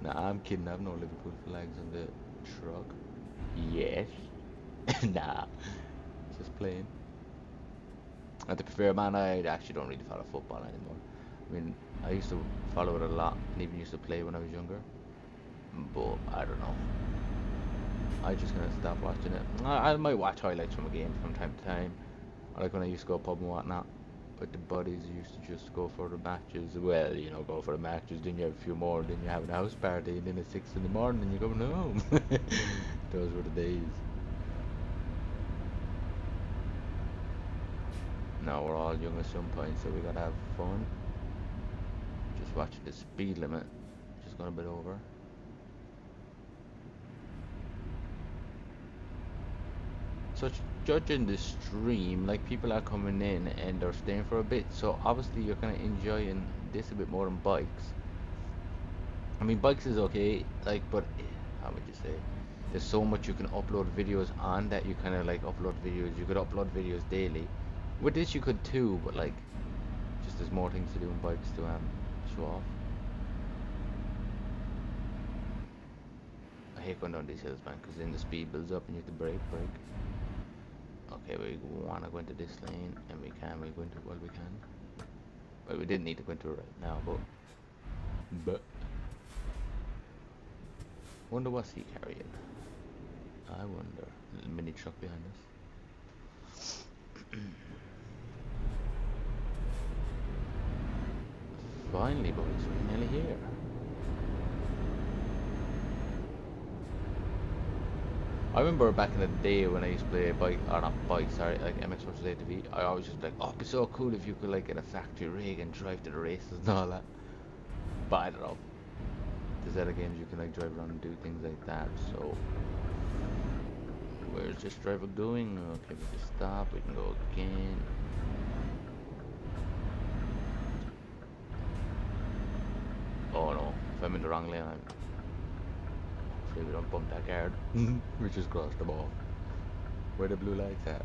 Speaker 1: Nah, I'm kidding. I have no Liverpool flags on the truck. Yes. Nah, just playing. And to be fair, man, I actually don't really follow football anymore. I mean, I used to follow it a lot, and even used to play when I was younger. But I don't know. I just gonna stop watching it. I might watch highlights from a game from time to time. I like when I used to go pub and whatnot. But the buddies used to just go for the matches. Well, you know, go for the matches, then you have a few more, then you're having a house party, and then it's 6 in the morning and you're going home. Those were the days. Now we're all young at some point, so we gotta have fun. Just watching the speed limit. Just gone a bit over. So judging the stream, like people are coming in and they're staying for a bit, so obviously you're kind of enjoying this a bit more than bikes. I mean, bikes is okay, like, but how would you say? There's so much you can upload videos on that you kind of like upload videos. You could upload videos daily. With this, you could too, but like, just there's more things to do in bikes to show off. I hate going down these hills, man, because then the speed builds up and you have to brake. Okay, we want to go into this lane, and we go into it while we can. Well, we didn't need to go into it right now, but wonder what's he carrying? I wonder. Little mini truck behind us. Finally, boys, we're nearly here. I remember back in the day when I used to play bike, or not bike, sorry, like MX vs ATV, I always just like, oh, it'd be so cool if you could like get a factory rig and drive to the races and all that. But I don't know. There's other games you can like drive around and do things like that, so where's this driver going? Okay, we can stop, we can go again. Oh no, if I'm in the wrong lane, hopefully we don't bump that guard. We just crossed the ball. Where the blue lights at?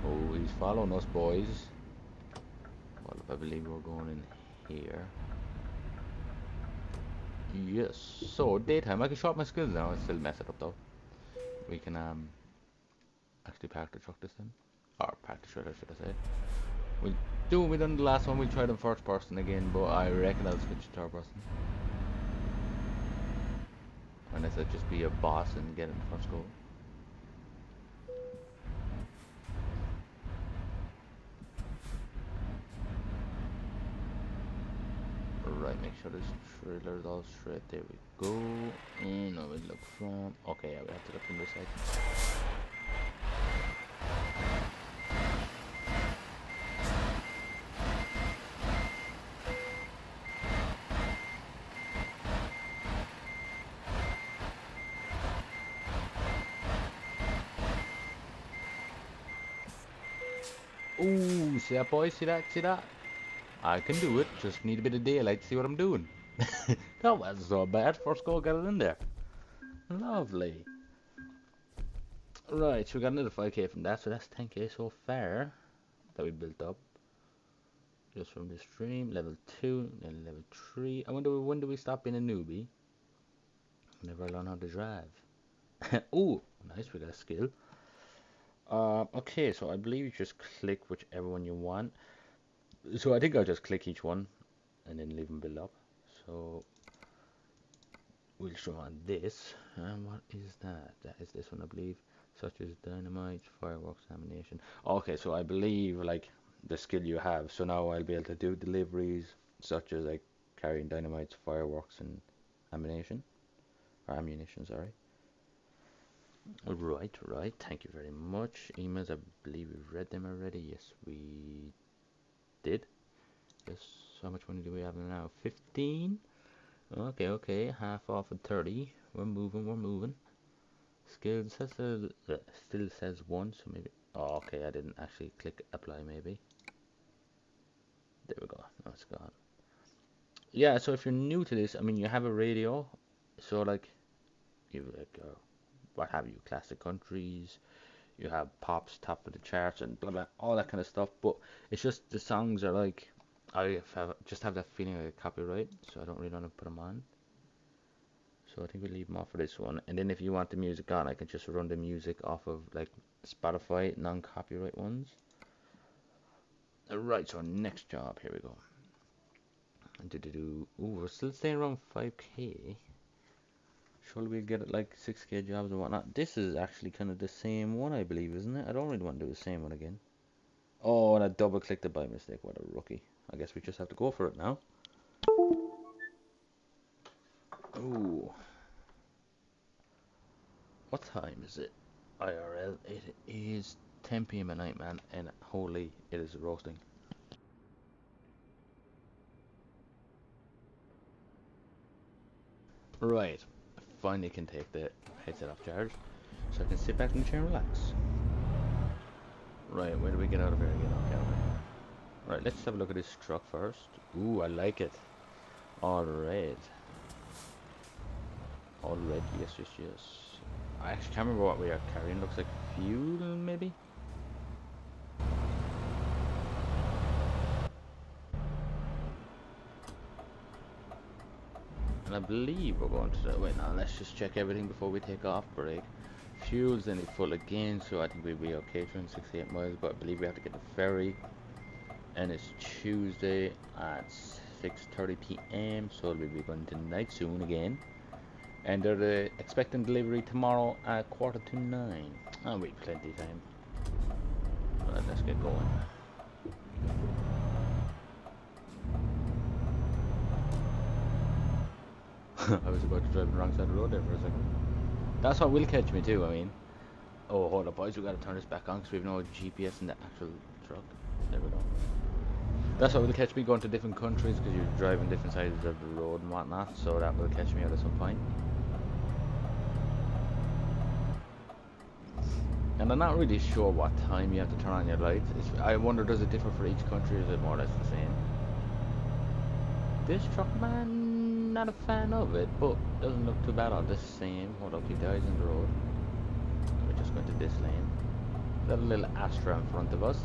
Speaker 1: Oh, he's following us, boys. Well, I believe we're going in here. Yes, so daytime, I can show off my skills now, I still mess it up though. We can actually park the truck this time. Or park the trailer, should I say. We'll do what we done the last one, we'll try them first person again, but I reckon I'll switch to third person. Unless I just be a boss and get in the first goal. Right, make sure this trailer's all straight. There we go. And now we look from. Okay, yeah, we have to look from this side. Ooh, see that, boy? See that? See that? I can do it. Just need a bit of daylight to see what I'm doing. That wasn't so bad. First goal got it in there. Lovely. Right, so we got another 5k from that, so that's 10k so far that we built up. Just from this stream, level 2, then level 3. I wonder when do we stop being a newbie? Whenever I learn how to drive. Ooh, nice, we got a skill. Okay, so I believe you just click whichever one you want. So I think I'll just click each one and then leave them build up. So we'll show on this. And what is that? That is this one, I believe. Such as dynamite, fireworks, ammunition. Okay, so I believe like the skill you have. So now I'll be able to do deliveries such as like carrying dynamites, fireworks, and ammunition. Or ammunition, sorry. Right. Thank you very much. Emails, I believe we've read them already. Yes, we did. Yes. So how much money do we have now? 15. Okay. Half off of 30. We're moving. Skills still says 1, so maybe. Oh, okay. I didn't actually click apply. Maybe. There we go. Now it's gone. Yeah. So if you're new to this, I mean, you have a radio. So like, you like what have you? Classic countries. You have pops top of the charts and blah blah, all that kind of stuff. But it's just the songs are like, just have that feeling like a copyright, so I don't really want to put them on. So I think we leave them off for this one. And then if you want the music on, I can just run the music off of like Spotify non-copyright ones. Right. So next job. Here we go. Ooh, we're still staying around 5k. Surely we'll get it like 6k jobs or whatnot. This is actually kind of the same one, I believe, isn't it? I don't really want to do the same one again. Oh, and I double clicked it by mistake. What a rookie. I guess we just have to go for it now. Ooh. What time is it? IRL. It is 10 p.m. at night, man, and holy, it is roasting. Right. I finally can take the headset off charge, so I can sit back in the chair and relax. Right, where do we get out of here again? Okay, right, let's have a look at this truck first. Ooh, I like it. All red. All red, yes, yes, yes. I actually can't remember what we are carrying. Looks like fuel, maybe? And I believe we're going to the... Wait, now let's just check everything before we take off break. Fuel's nearly full again, so I think we'll be okay, 268 miles, but I believe we have to get the ferry. And it's Tuesday at 6:30 p.m, so we'll be going tonight soon again. And they're expecting delivery tomorrow at 9:15. Oh, wait, plenty of time. Right, let's get going. I was about to drive on the wrong side of the road there for a second. That's what will catch me too, I mean. Oh, hold up, boys, we gotta turn this back on because we have no GPS in the actual truck. There we go. That's what will catch me going to different countries because you're driving different sides of the road and whatnot, so that will catch me out at some point. And I'm not really sure what time you have to turn on your lights. I wonder, does it differ for each country, or is it more or less the same? This truck, man, not a fan of it, but doesn't look too bad on this same. Hold up, you guys in the road. We're just going to this lane. Got a little Astra in front of us.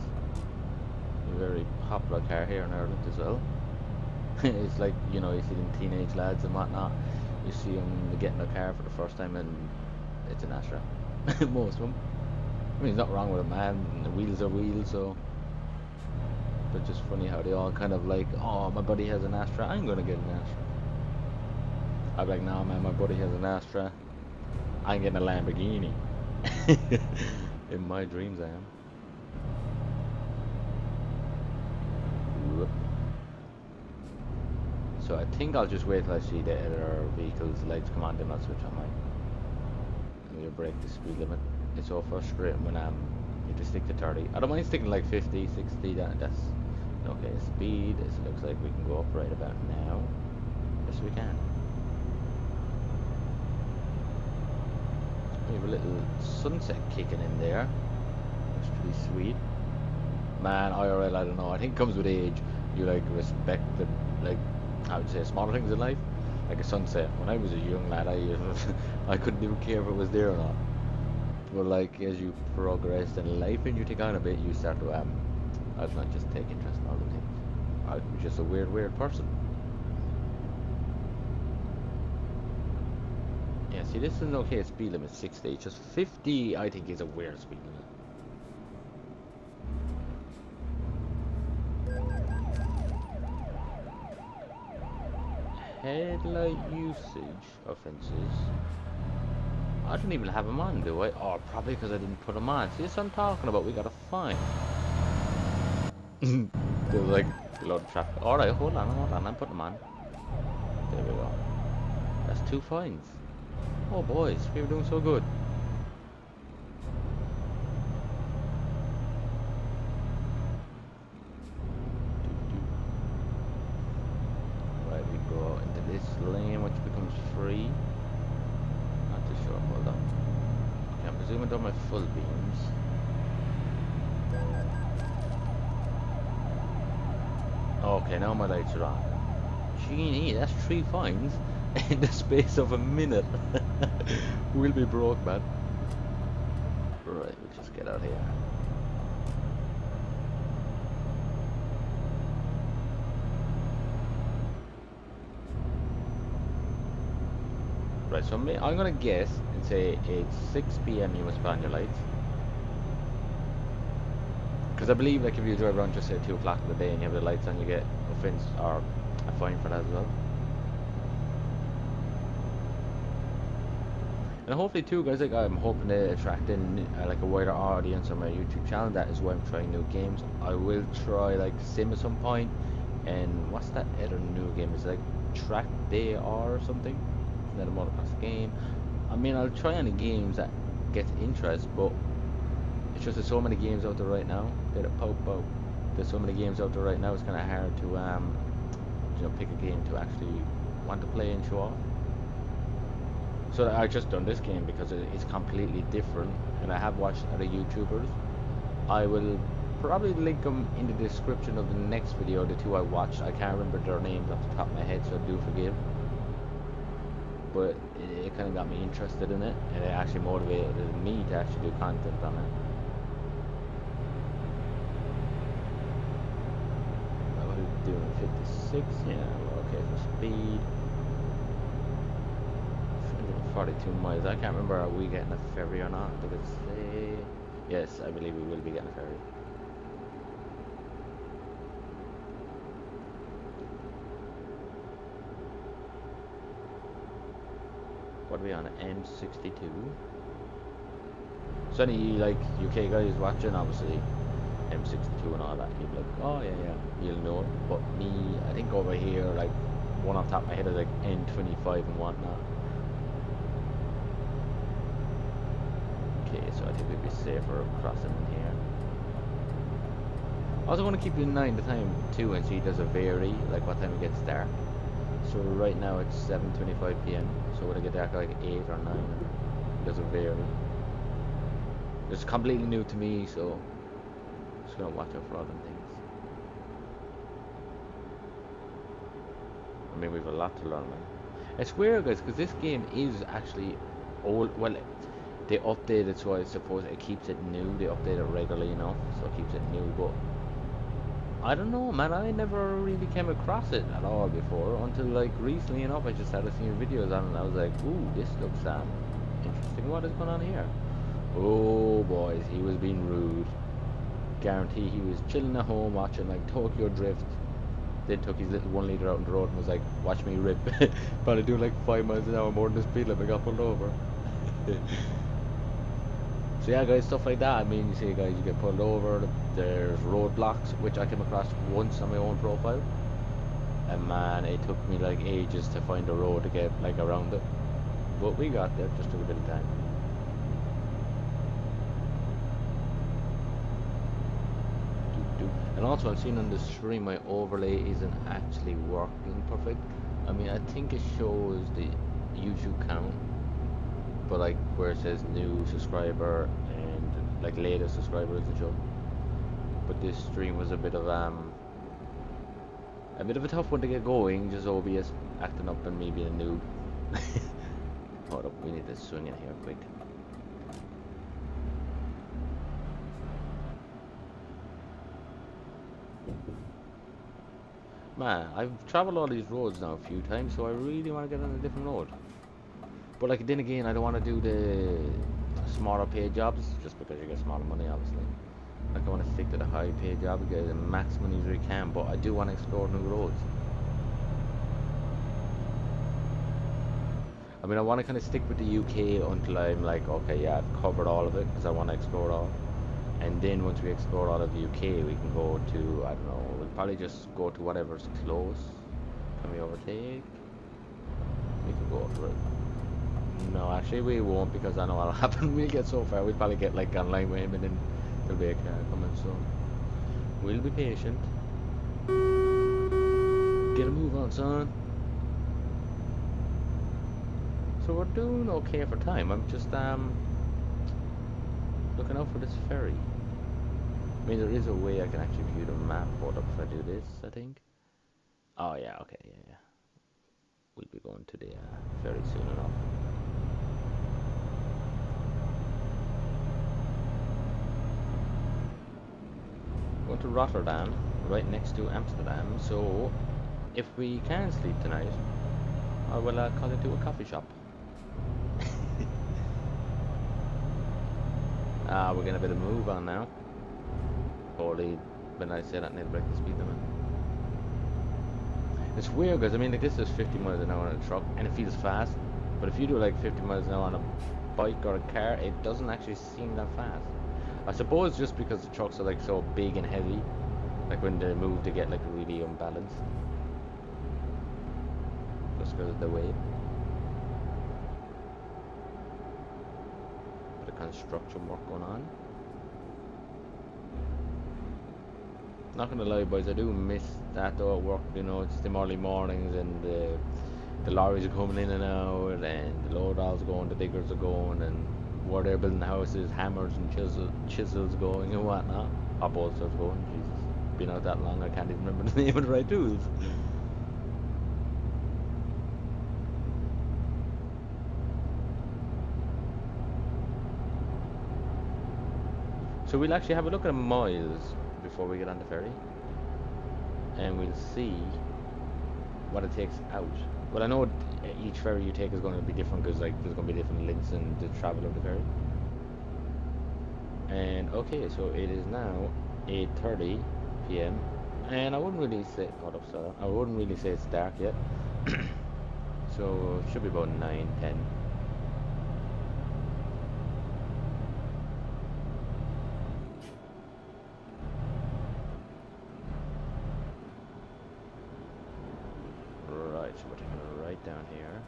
Speaker 1: A very popular car here in Ireland as well. It's like, you know, you see them teenage lads and whatnot. You see them getting a car for the first time and it's an Astra. Most of them. I mean, there's nothing wrong with it, man. The wheels are wheels, so. But just funny how they all kind of like, oh, my buddy has an Astra, I'm gonna get an Astra. I'm like, nah, man, my buddy has an Astra, I'm getting a Lamborghini. In my dreams, I am. Whoop. So I think I'll just wait till I see the other vehicles' lights come on, then I'll switch on mine. And we'll break the speed limit. It's so frustrating when you just stick to 30. I don't mind sticking like 50, 60, that's okay. Speed, it looks like we can go up right about now. Yes, we can. We have a little sunset kicking in there. Looks pretty sweet. Man, IRL, I don't know. I think it comes with age. You like respect the, like, I would say, smaller things in life. Like a sunset. When I was a young lad, I couldn't even care if it was there or not. But like as you progress in life and you take on a bit, you start to I was not just take interest in all the things. I was just a weird person. Yeah, see, this is an okay speed limit, 60. Just 50, I think, is a weird speed limit. Headlight usage offences. I don't even have them on, do I? Oh, probably because I didn't put them on. See, this is what I'm talking about. We got a fine. There's like a lot of traffic. Alright, hold on. I'm putting them on. There we go. That's 2 fines. Oh, boys, we were doing so good. Right, we go into this lane, which becomes free. Not too sure. Hold on. Okay, I'm presuming they're my full beams. Okay, now my lights are on. Genie, that's 3 fines in the space of a minute. We'll be broke, man. Right, we'll just get out here. Right, so I'm gonna guess and say it's 6 p.m. you must put on your lights. Because I believe, like, if you drive around just say 2 o'clock in the day and you have the lights on, you get offense or a fine for that as well. And hopefully too, guys, like I'm hoping to attract in like a wider audience on my YouTube channel. That is why I'm trying new games. I will try like Sim at some point, and what's that other new game? It's like Track Day or something. Is that a motocross game? I mean, I'll try any games that get interest, but it's just there's so many games out there right now. Get it, poke. There's so many games out there right now. It's kind of hard to pick a game to actually want to play and show off. So I just done this game because it's completely different, and I have watched other YouTubers. I will probably link them in the description of the next video, the two I watched. I can't remember their names off the top of my head, so I do forgive. But it kind of got me interested in it, and it actually motivated me to actually do content on it. What are we doing? 56? Yeah, we're okay for speed. 42 miles. I can't remember, are we getting a ferry or not? Did it say? Yes, I believe we will be getting a ferry. What are we on? M62? So any like UK guys watching, obviously M62 and all that, you'll be like, oh yeah, you'll know it. But me, I think over here, like one off the top of my head is like N25 and whatnot. Okay, so I think we'd be safer crossing in here. I also want to keep in mind the time too and see does it vary, like what time it gets dark. So right now it's 7:25 PM. So would it get dark like 8 or 9? Does it vary? It's completely new to me, so just gonna watch out for all them things. I mean, we've a lot to learn, man. It's weird, guys, because this game is actually old. Well, they update it, so I suppose it keeps it new. They update it regularly, you know, so it keeps it new. But I don't know, man. I never really came across it at all before until like recently enough. I just started seeing videos on it, and I was like, "Ooh, this looks interesting. What is going on here?" Oh, boys, he was being rude. Guarantee he was chilling at home watching like Tokyo Drift. Then took his little 1 liter out on the road and was like, "Watch me rip." Probably doing like 5 miles an hour more than the speed limit. Got pulled over. So yeah, guys, stuff like that. I mean, you see, guys, you get pulled over. There's roadblocks, which I came across once on my own profile, and man, it took me like ages to find a road to get like around it, but we got there. Just took a bit of time. And also, I'm seeing on the stream my overlay isn't actually working perfect. I mean, I think it shows the YouTube count, but like where it says new subscriber and like latest subscriber isn't shown. But this stream was a bit of a tough one to get going, just OBS acting up and me being a noob. Hold up, we need to swing in here quick. Man, I've traveled all these roads now a few times, so I really want to get on a different road. But like then again, I don't want to do the smaller paid jobs just because you get smaller money, obviously. Like I want to stick to the high paid job, get the max money as we can, but I do want to explore new roads. I mean, I want to kind of stick with the UK until I'm like, okay, yeah, I've covered all of it because I want to explore it all. And then once we explore all of the UK, we can go to, I don't know, we'll probably just go to whatever's close. Can we overtake? We can go over it. No, actually we won't, because I know what'll happen. We'll get so far, we'll probably get like online with him and then there'll be a car coming, so we'll be patient. Get a move on, son. So we're doing okay for time. I'm just looking out for this ferry. I mean, there is a way I can actually view the map. Hold up, if I do this, I think. Oh yeah, okay, yeah. We'll be going to the ferry soon enough. Going to Rotterdam, right next to Amsterdam. So if we can sleep tonight, I will call it to a coffee shop. We're getting a bit of move on now. Holy, when I say that, need to break the speed limit. It's weird because I mean, like this is 50 miles an hour on a truck and it feels fast, but if you do like 50 miles an hour on a bike or a car, it doesn't actually seem that fast. I suppose just because the trucks are like so big and heavy, like when they move they get like really unbalanced. Just because of the weight. Bit of construction work going on. Not gonna lie, boys, I do miss that though at work. You know, it's the early mornings and the lorries are coming in and out, and the load alls are going, the diggers are going, and where they're building houses, hammers and chisels going and whatnot. Hot bolsters going. Jesus, been out that long, I can't even remember the name of the right tools. So we'll actually have a look at miles before we get on the ferry, and we'll see what it takes out. Well, I know each ferry you take is going to be different because like there's going to be different lengths in the travel of the ferry. And okay, so it is now 8:30 p.m. and I wouldn't really say I wouldn't really say it's dark yet. So it should be about 9:10. Right, so we're taking it right down here.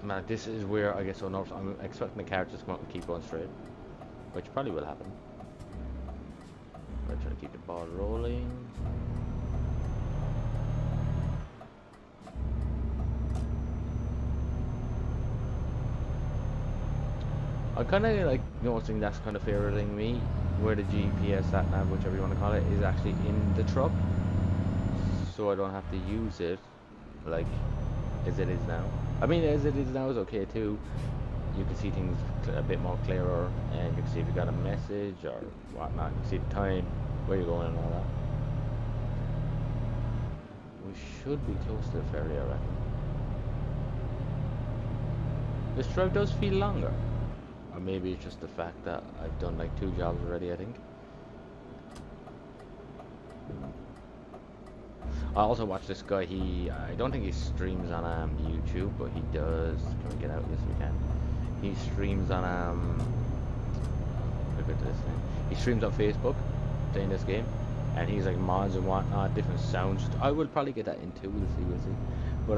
Speaker 1: Man, this is where I get so nervous. I'm expecting the car to just come out and keep going straight, which probably will happen. We're trying to keep the ball rolling. I'm kind of like noticing that's kind of favoriting me, where the GPS, sat nav, whichever you want to call it, is actually in the truck, so I don't have to use it like as it is now. I mean, as it is now is okay too. You can see things a bit more clearer, and you can see if you got a message or whatnot. You can see the time, where you're going, and all that. We should be close to the ferry, I reckon. This drive does feel longer. Or maybe it's just the fact that I've done like 2 jobs already, I think. I also watch this guy, I don't think he streams on YouTube, but he does. Can we get out? Yes, we can. He streams on, look at this thing. He streams on Facebook, playing this game. And he's like mods and whatnot, different sounds. I will probably get that in too, we'll see. But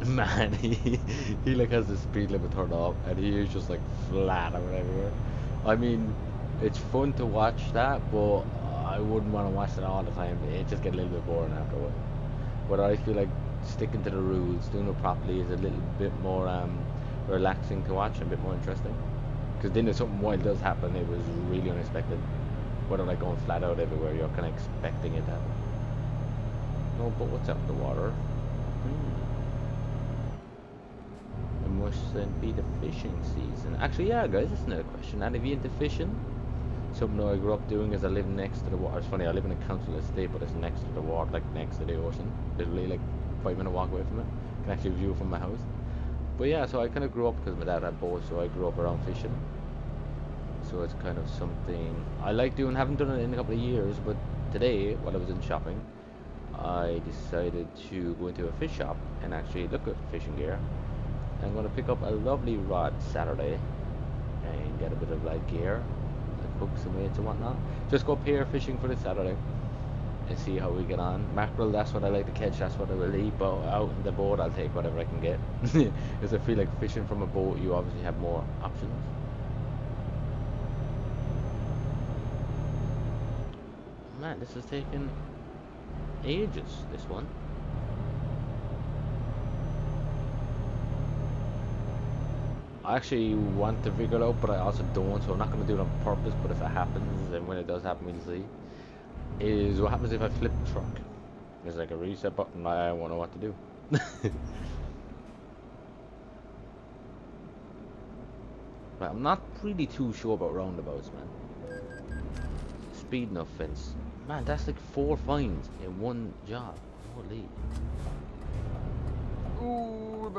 Speaker 1: man, he like has the speed limit turned off, and he is just like flat or whatever. I mean, it's fun to watch that, but I wouldn't want to watch it all the time. It just get a little bit boring after a while. But I feel like sticking to the rules, doing it properly, is a little bit more relaxing to watch and a bit more interesting. Because then if something wild does happen, it was really unexpected. Whether like going flat out everywhere, you're kind of expecting it to happen. No, but what's up with the water? It must then be the fishing season. Actually, yeah, guys, that's another question. Any of you into fishing? Something I grew up doing is I live next to the water. It's funny, I live in a council estate, but it's next to the water, like next to the ocean. Literally like 5-minute walk away from it. Can actually view it from my house. But yeah, so I kind of grew up because my dad had boats, so I grew up around fishing. So it's kind of something I like doing. Haven't done it in a couple of years, but today, while I was in shopping, I decided to go into a fish shop and actually look at fishing gear. I'm going to pick up a lovely rod Saturday and get a bit of like gear, like hooks and weights and whatnot. Just go pair fishing for this Saturday and see how we get on. Mackerel, that's what I like to catch, that's what I will eat, but out in the boat I'll take whatever I can get. Because I feel like fishing from a boat, you obviously have more options. Man, this is taking ages, this one. I actually want to figure it out, but I also don't, so I'm not going to do it on purpose. But if it happens, and when it does happen, we'll see. Is what happens if I flip the truck. There's like a reset button, I won't know what to do. But I'm not really too sure about roundabouts, man. Speeding offense. Man, that's like 4 fines in one job. Holy. Ooh.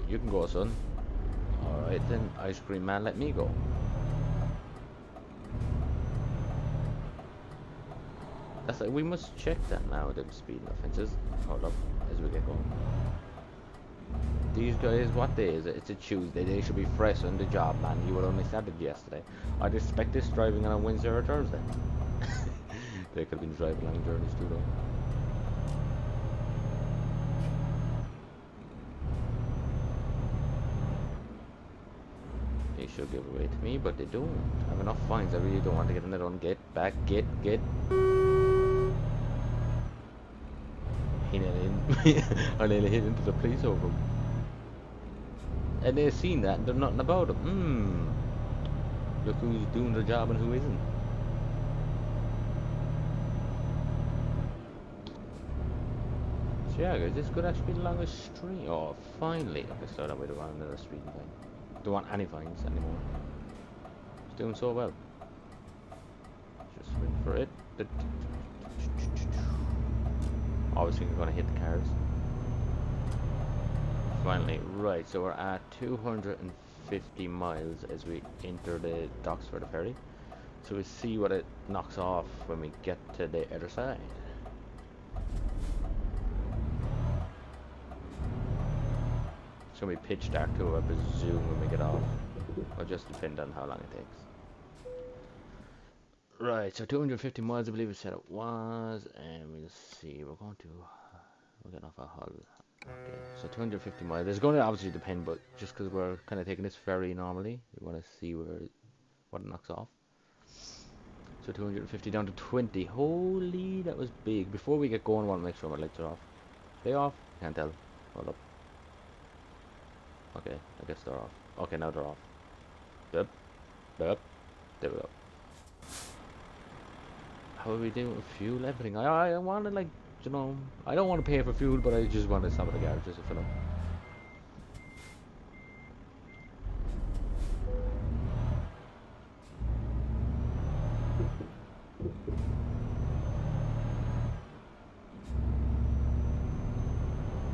Speaker 1: You can go, son. Alright then, ice cream man, let me go. That's like, we must check that now, them speeding offences. Hold up, as we get going. These guys, what day is it? It's a Tuesday. They should be fresh on the job, man. You were only started yesterday. I'd expect this driving on a Wednesday or Thursday. They could have been driving long journeys too, though. They should give away to me, but they don't. I have enough fines. I really don't want to get another one. Get back, get. He nearly I nearly hit into the police over him. And they've seen that and they're nothing about him. Look who's doing the job and who isn't. So yeah guys, this could actually be the longest stream. Oh, finally. Okay, so that way to run another speeding thing. Don't want any fines anymore. It's doing so well. Just wait for it. Always think I'm gonna hit the cars. Finally, right, so we're at 250 miles as we enter the docks for the ferry. So we'll see what it knocks off when we get to the other side. It's gonna be pitch dark too, I presume, when we get off. It'll just depend on how long it takes. Right, so 250 miles I believe we said it was, and we'll see, we're getting off our hull. Okay, so 250 miles. It's going to obviously depend, but just because we're kind of taking this ferry normally, we want to see what it knocks off. So 250 down to 20. Holy, that was big. Before we get going, I want to make sure my lights are off. They off? Can't tell. Hold up. Okay, I guess they're off. Okay, now they're off. Yep. There we go. How are we doing with fuel? Everything. I want to, like, you know, I don't want to pay for fuel, but I just want to stop at the garage just to fill up.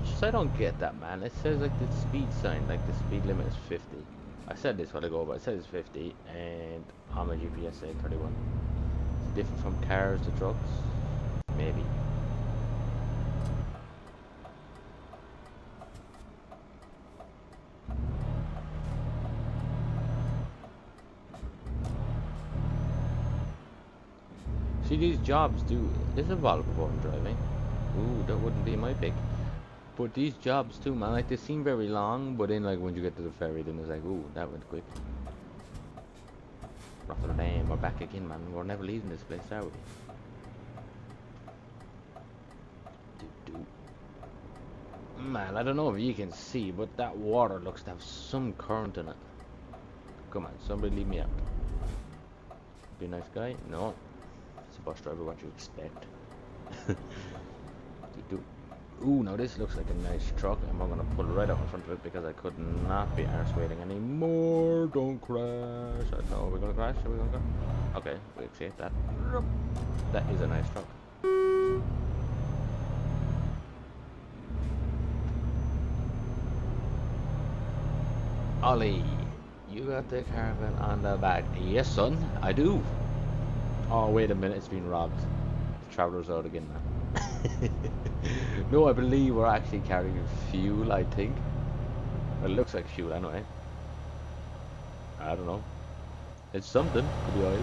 Speaker 1: Just I don't get that, man. It says like the speed sign, like the speed limit is 50. I said this while ago, but it says it's 50, and on my GPS saying 31. It's different from cars to trucks, maybe. See, these jobs do. This involves important driving. Ooh, that wouldn't be my pick. But these jobs too, man, like they seem very long, but then like when you get to the ferry, then it's like, ooh, that went quick. Rotterdam, we're back again, man. We're never leaving this place, are we? Man, I don't know if you can see, but that water looks to have some current in it. Come on, somebody leave me out. Be a nice guy? No. It's a bus driver, what you expect. Ooh, now this looks like a nice truck, and we're gonna pull right up in front of it because I could not be arse waiting anymore. Don't crash. I don't know, are we gonna crash? Are we gonna crash? Okay, we accept that. That is a nice truck. Ollie, you got the caravan on the back. Yes, son, I do. Oh, wait a minute, it's been robbed. The traveler's out again now. No, I believe we're actually carrying fuel, I think. Well, it looks like fuel anyway. I don't know. It's something, could be oil.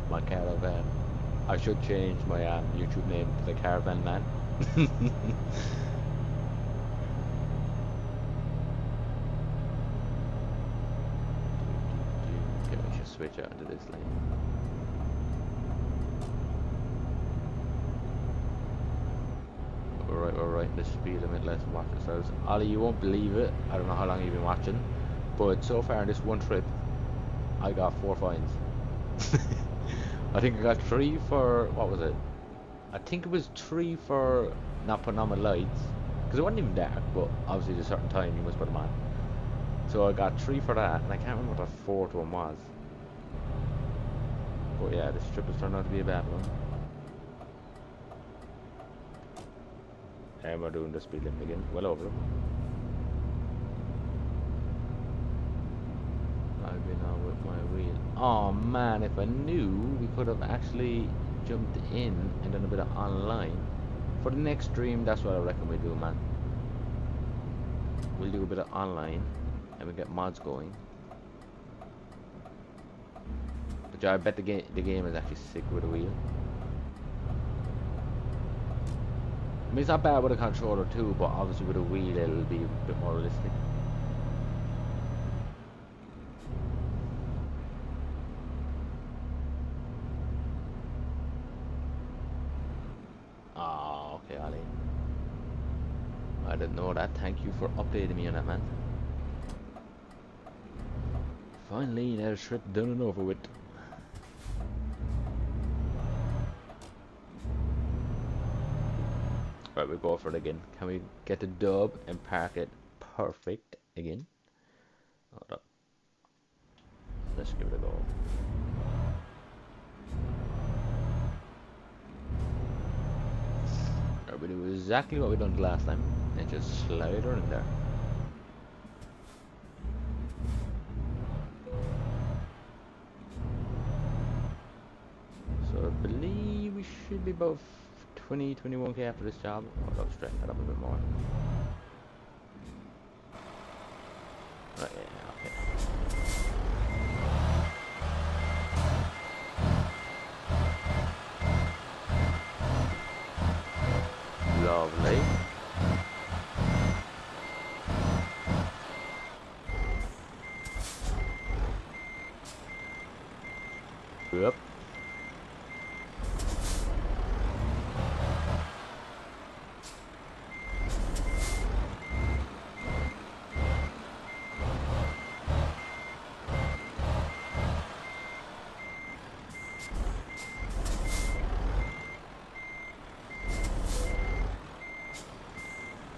Speaker 1: My caravan. I should change my YouTube name to the Caravan Man. Okay, we should switch out into this lane. We're right in the speed limit. Let's watch ourselves. Ollie, you won't believe it. I don't know how long you've been watching, but so far in this one trip, I got 4 fines. I think I got 3 for, what was it? I think it was 3 for not putting on my lights, because it wasn't even dark, but obviously at a certain time you must put them on. So I got 3 for that, and I can't remember what the 4th one was. But yeah, this trip has turned out to be a bad one. And we're doing the speed limit again, well over them. My wheel. Oh man, if I knew, we could have actually jumped in and done a bit of online. For the next stream, that's what I reckon we do, man. We'll do a bit of online and we get mods going. But yeah, I bet the game is actually sick with a wheel. I mean, it's not bad with a controller too, but obviously with a wheel it'll be a bit more realistic. Oh, okay, Ali. I didn't know that. Thank you for updating me on that, man. Finally, that shit done and over with. Right, we'll go for it again. Can we get the dub and park it perfect again? Hold up. Let's give it a go. Right, we do exactly what we done last time and just slide her in there. So I believe we should be about 21k after this job. Hold up, straighten that up a bit more. Right, yeah, okay. Lovely. Yep.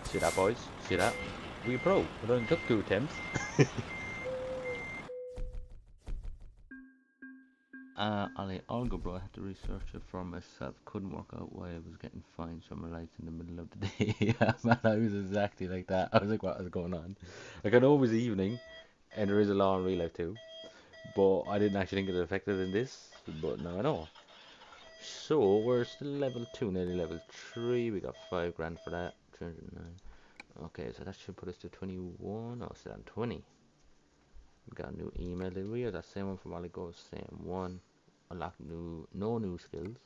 Speaker 1: See that, boys? See that? We pro. It only took 2 attempts. Ali, all good, bro. I had to research it for myself. Couldn't work out why I was getting fined summer lights in the middle of the day. Yeah, man, I was exactly like that. I was like, what is going on? Like, I know it was evening, and there is a law in real life too, but I didn't actually think it affected in this. But now I know. So we're still level 2, nearly level 3. We got 5 grand for that. 309. Okay, so that should put us to 21. Oh, still on 20. We got a new email. Did we? Or that same one from while ago? Same one. Unlock no new skills.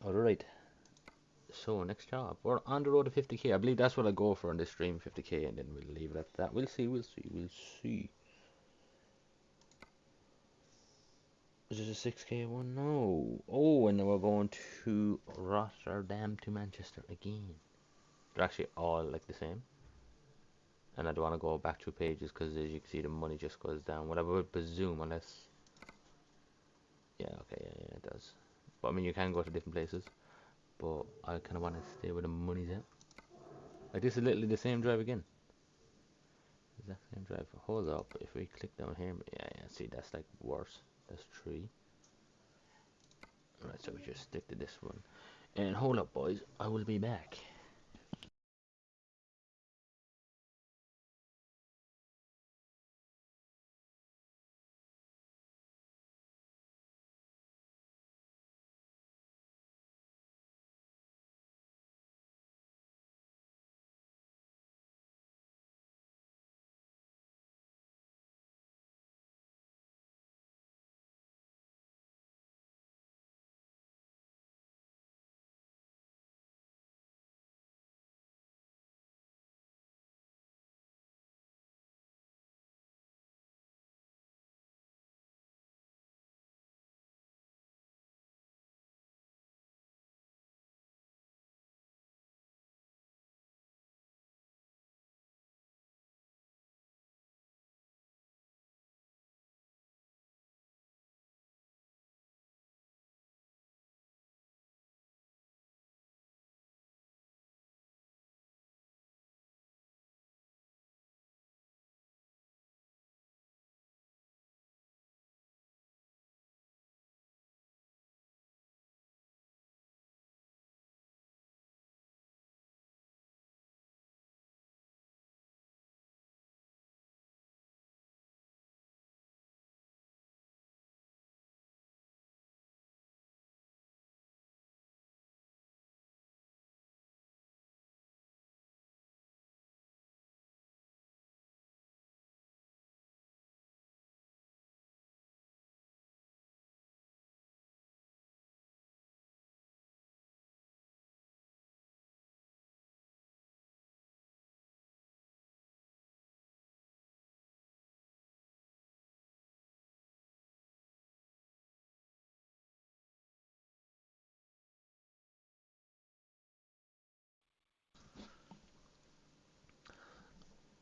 Speaker 1: Alright. So next job. We're on the road to 50k. I believe that's what I go for on this stream, 50k, and then we'll leave it at that. We'll see, we'll see, we'll see. Is this a 6k one? No. Oh, and then we're going to Rotterdam to Manchester again. They're actually all like the same. And I don't want to go back 2 pages because as you can see the money just goes down. Whatever would presume unless... Yeah, okay, yeah, it does. But I mean you can go to different places. But I kind of want to stay where the money's at. Like this is literally the same drive again. Exact same drive. Hold up. If we click down here, yeah, see that's like worse. That's 3. Alright, so we just stick to this one. And hold up, boys. I will be back.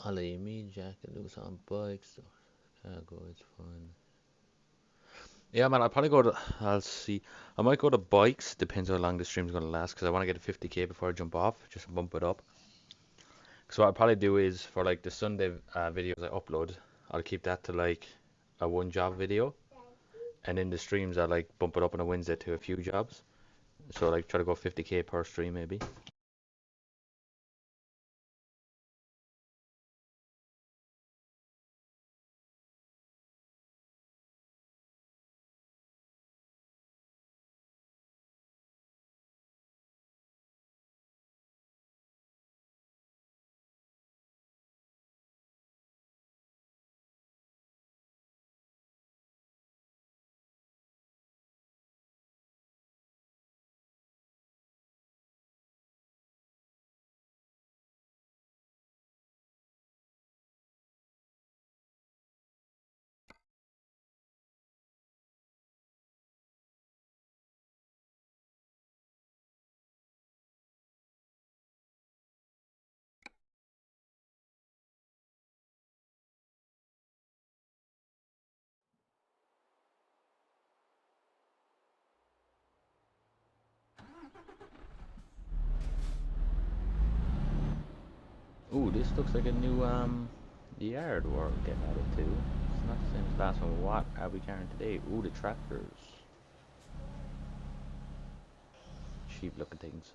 Speaker 1: Ollie, me, Jack, and Luke's on bikes. Cargo, it's fun. Yeah, man, I'll probably go to. I'll see. I might go to bikes. Depends how long the stream's gonna last, because I want to get to 50K before I jump off, just to bump it up. So what I'll probably do is for like the Sunday videos I upload, I'll keep that to like a one job video, and in the streams I like bump it up on a Wednesday to a few jobs. So like try to go 50K per stream maybe. Ooh, this looks like a new yard we're getting added to. It's not the same as last one. What are we carrying today? Ooh, the tractors. Cheap looking things.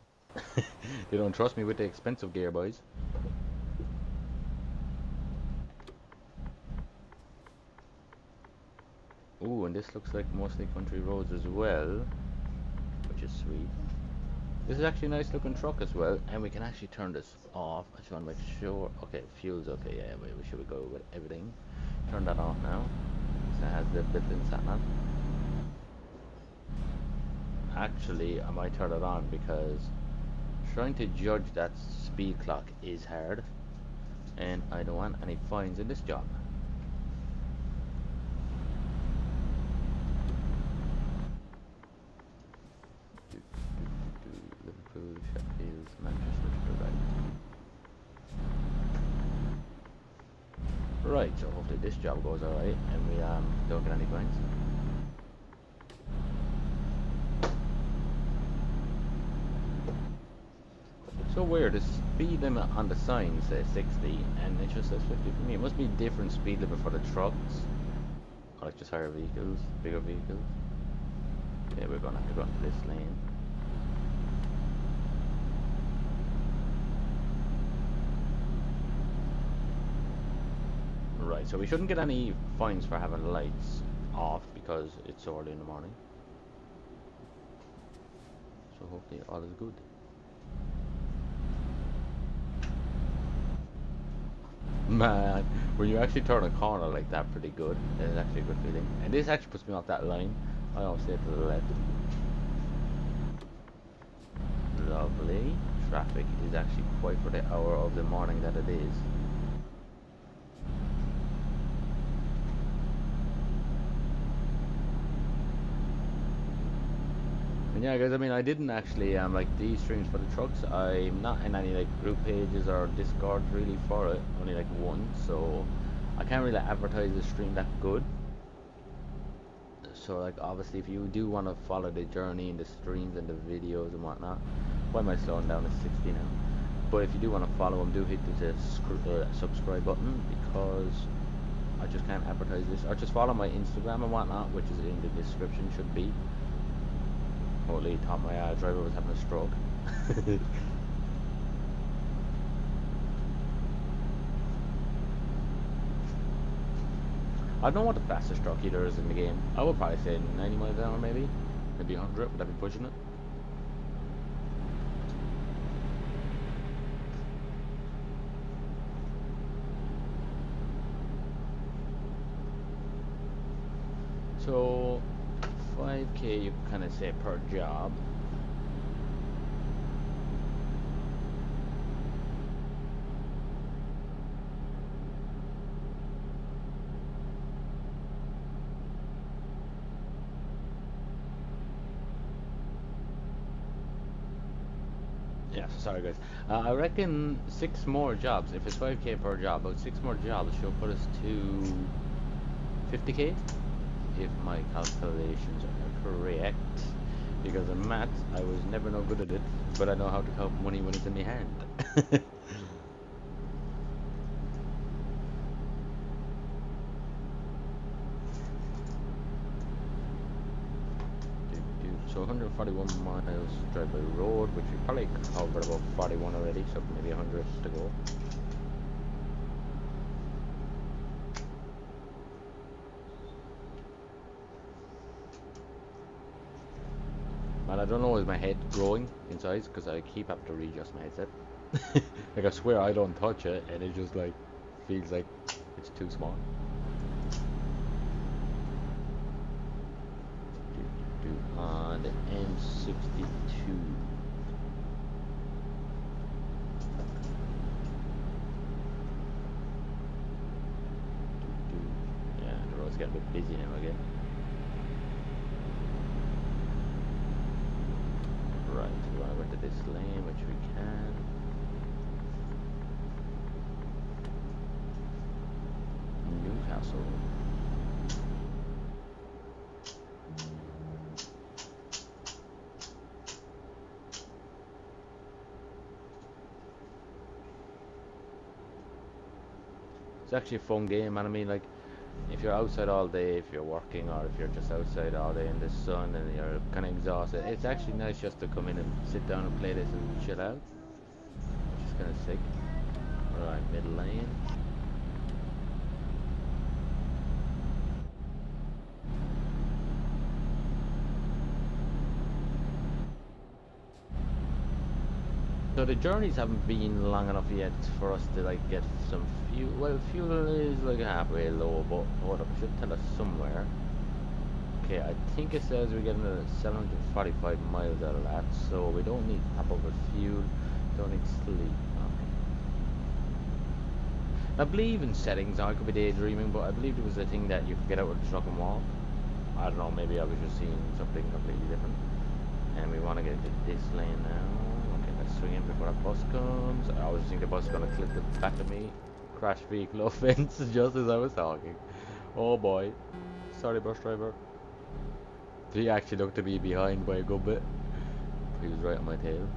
Speaker 1: They don't trust me with the expensive gear, boys. Ooh, and this looks like mostly country roads as well, which is sweet. This is actually a nice looking truck as well, and we can actually turn this off. I just want to make sure. Okay, fuel's okay. Yeah, we should we go with everything. Turn that off now. So it has the built-in sat nav. Actually, I might turn it on because trying to judge that speed clock is hard, and I don't want any fines in this job. Liverpool, Sheffield, Manchester to the right. Right, so hopefully this job goes alright and we don't get any fines. So weird, the speed limit on the sign says 60 and it just says 50 for me. It must be different speed limit for the trucks. Or like just higher vehicles, bigger vehicles. Yeah, we're gonna have to go into this lane. Right, so we shouldn't get any fines for having lights off because it's so early in the morning. So hopefully all is good. Man, when you actually turn a corner like that pretty good, it's actually a good feeling. And this actually puts me off that line. I always say to the left. Lovely. Traffic is actually quite for the hour of the morning that it is. And yeah, guys, I mean, I didn't actually like these streams for the trucks. I'm not in any like group pages or Discord really for it. Only like one, so I can't really advertise the stream that good. So like obviously, if you do want to follow the journey and the streams and the videos and whatnot, why am I slowing down to 60 now? But if you do want to follow them, do hit the subscribe button because I just can't advertise this. Or just follow my Instagram and whatnot, which is in the description, should be. Holy, thought my driver was having a stroke. I don't know what the fastest truck either is in the game. I would probably say 90 miles an hour maybe. Maybe 100, would that be pushing it? So 5K you can kind of say per job. Yeah, Yeah, so sorry guys. I reckon 6 more jobs. If it's 5k per job, about 6 more jobs should put us to 50k, if my calculations are correct. Because in maths, I was never no good at it, but I know how to count money when it's in my hand. So 141 miles drive by road, which we probably covered about 41 already, so maybe 100 to go. And I don't know, is my head growing in size? Because I keep having to readjust my headset. Like I swear I don't touch it, and it just like feels like it's too small. On the M62. Yeah, the road's getting a bit busy now again. Right, we want to go into this lane, which we can. Newcastle. It's actually a fun game, man. I mean, like, if you're outside all day, if you're working, or if you're just outside all day in the sun and you're kind of exhausted, it's actually nice just to come in and sit down and play this and chill out, which is kind of sick. Right, mid lane. So the journeys haven't been long enough yet for us to like get some fuel. Well, fuel is like halfway low, but hold up, it should tell us somewhere. Okay, I think it says we're getting 745 miles out of that, so we don't need to top up with fuel, don't need sleep. Okay. I believe in settings, now I could be daydreaming, but I believe there was a thing that you could get out of the truck and walk. I don't know, maybe I was just seeing something completely different. And we want to get into this lane now. Swing in before that bus comes. I always think the bus is gonna clip the back of me. Crash vehicle offense just as I was talking. Oh boy. Sorry, bus driver. He actually looked to be behind by a good bit. He was right on my tail.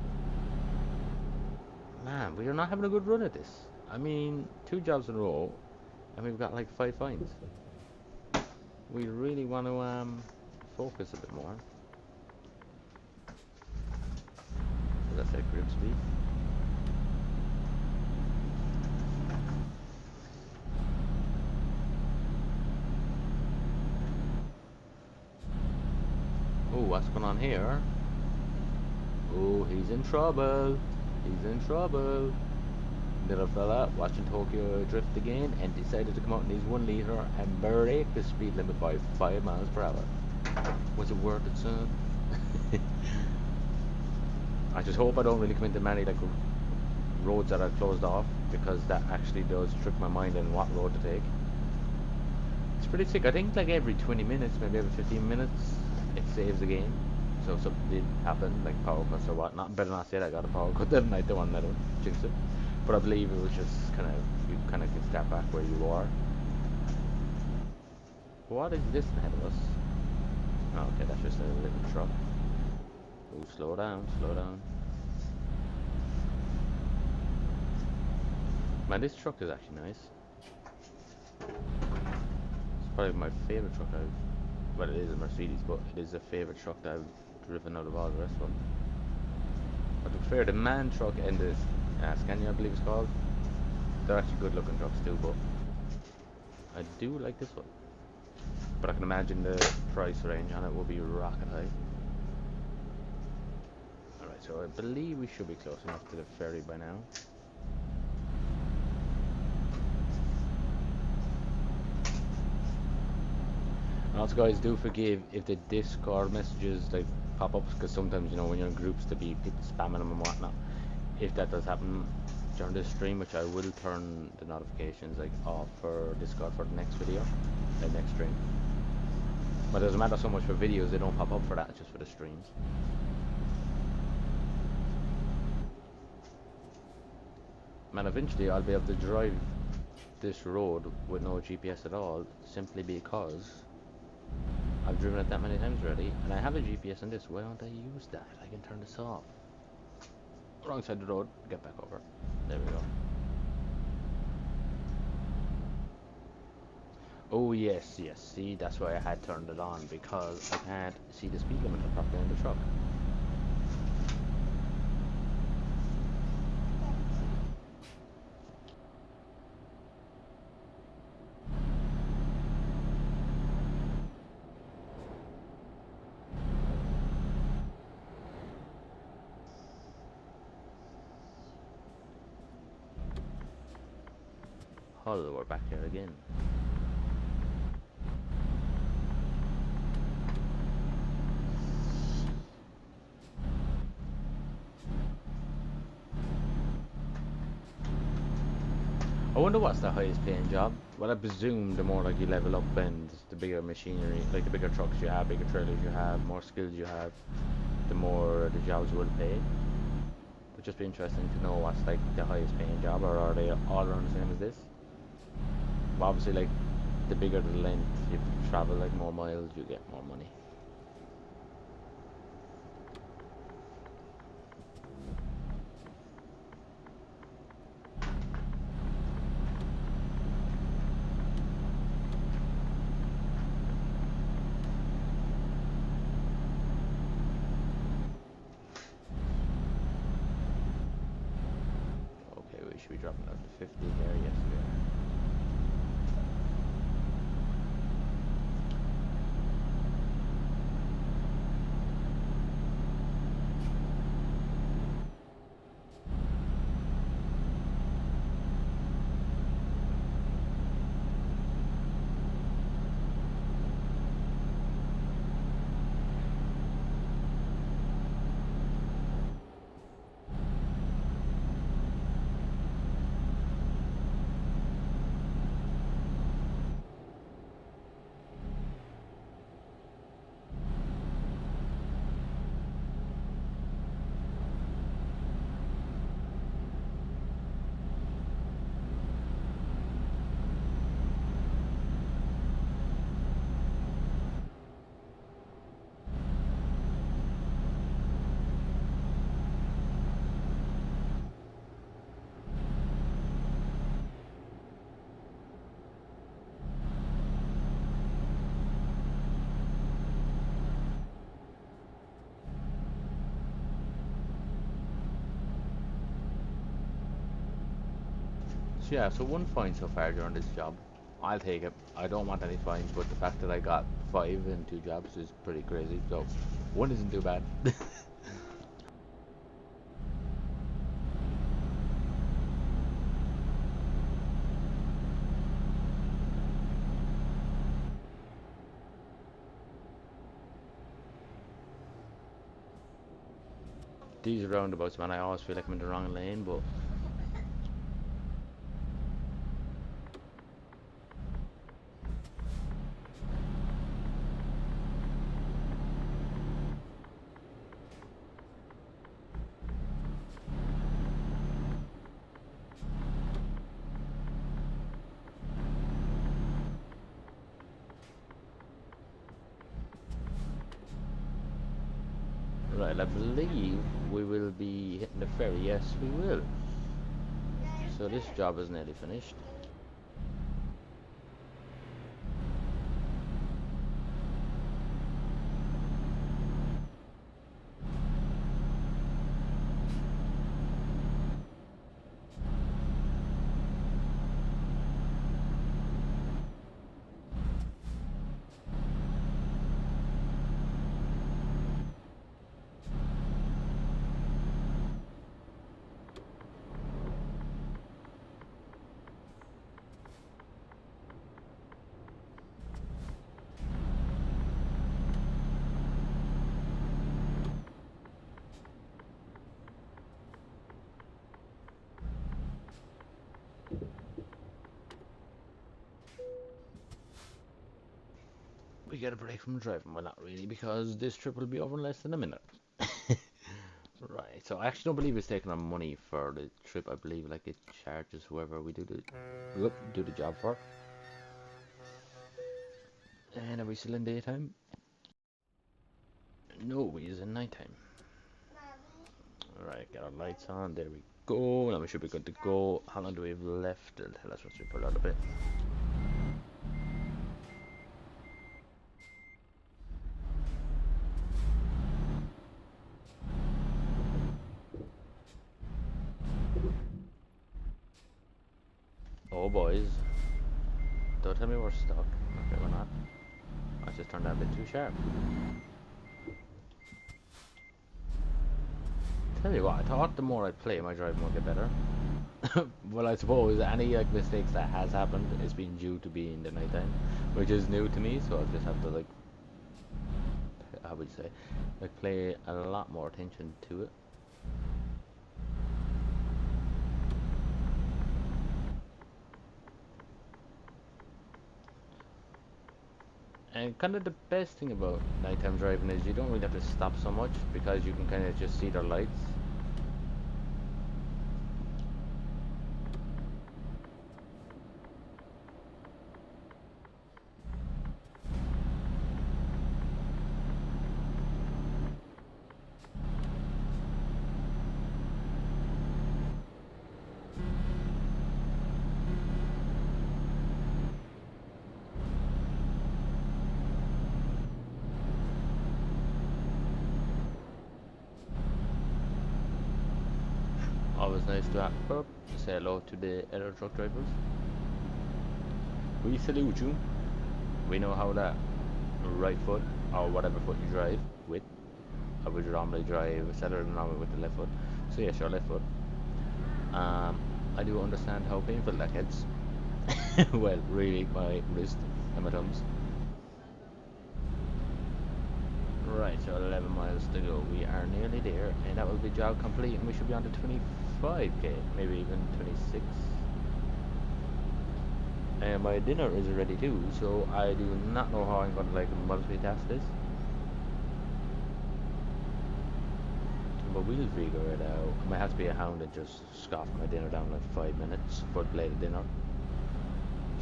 Speaker 1: Man, we are not having a good run at this. I mean, 2 jobs in a row, and we've got like 5 fines. We really want to focus a bit more. That's at Grimsby. Oh, what's going on here? Oh, he's in trouble. He's in trouble. Little fella watching Tokyo Drift again and decided to come out in his 1 litre and break the speed limit by 5 miles per hour. Was it worth it, son? I just hope I don't really come into many like roads that are closed off, because that actually does trick my mind on what road to take. It's pretty sick. I think like every 20 minutes, maybe every 15 minutes, it saves the game. So if something did happen, like power cuts or whatnot, better not say I got a power cut that night, the one that jinx it. But I believe it was just kind of, you kind of can step back where you are. What is this ahead of us? Oh, okay, that's just a little truck. Oh, slow down, slow down. Man, this truck is actually nice. It's probably my favorite truck I've... Well, it is a Mercedes, but it is a favorite truck that I've driven out of all the rest of them. But to be fair, the MAN truck and the Scania, I believe it's called, they're actually good looking trucks too, but I do like this one. But I can imagine the price range on it will be rocket high. Alright, so I believe we should be close enough to the ferry by now. And also guys, do forgive if the Discord messages like pop up, because sometimes, you know, when you're in groups, to be people spamming them and whatnot. If that does happen during this stream, which I will turn the notifications like off for Discord for the next video, the next stream. But it doesn't matter so much for videos, they don't pop up for that, it's just for the streams. And eventually I'll be able to drive this road with no GPS at all, simply because I've driven it that many times already, and I have a GPS on this. Why don't I use that? I can turn this off. Wrong side of the road, get back over. There we go. Oh yes, yes, see, that's why I had turned it on, because I can't see the speed limiter properly in the truck. Oh, we're back here again. I wonder what's the highest paying job? Well, I presume the more like you level up and the bigger machinery, like the bigger trucks you have, bigger trailers you have, more skills you have, the more the jobs will pay. Would just be interesting to know what's like the highest paying job, or are they all around the same as this? Well, obviously, like the bigger the length, if you travel like more miles, you get more money. Okay, we should be dropping out to 50 here. Yes, we are. So yeah, so 1 point so far during this job. I'll take it. I don't want any fines, but the fact that I got 5 in 2 jobs is pretty crazy. So 1 isn't too bad. These roundabouts, man, I always feel like I'm in the wrong lane, but right, I believe we will be hitting the ferry. Yes, we will. So this job is nearly finished. We get a break from driving. Well, not really, because this trip will be over in less than a minute. Right, so I actually don't believe it's taking on money for the trip. I believe like it charges whoever we do the job for. And are we still in daytime? No, we is in nighttime. Alright, get our lights on. There we go. Now we should be good to go. How long do we have left? It'll tell us once we pull out a bit. Oh, boys. Don't tell me we're stuck. Okay, we're not. I just turned that a bit too sharp. Tell you what, I thought the more I play, my driving will get better. Well, I suppose any like mistakes that has happened is being due to being the nighttime, which is new to me. So I'll just have to like, how would you say, like play a lot more attention to it. And kind of the best thing about nighttime driving is you don't really have to stop so much because you can kind of just see their lights. Always nice to say hello to the other truck drivers. We salute you. We know how that right foot or whatever foot you drive with. I would normally drive center normally with the left foot. So yes, your left foot. I do understand how painful that gets. Well, really, my wrist and my thumbs. Right, so 11 miles to go. We are nearly there, and that will be job complete, and we should be on to 25k, maybe even 26. And my dinner is ready too, so I do not know how I'm gonna like multitask this. But we'll figure it out. I might have to be a hound and just scoff my dinner down like 5 minutes for the plate of dinner.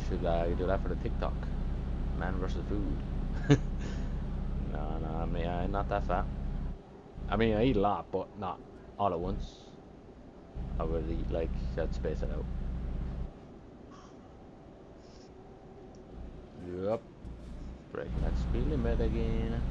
Speaker 1: Should I do that for the TikTok? Man versus food. No, I mean, I'm not that fat. I mean, I eat a lot, but not all at once. I would eat like, I'd space it out. Yup. Breaking that speed limit again.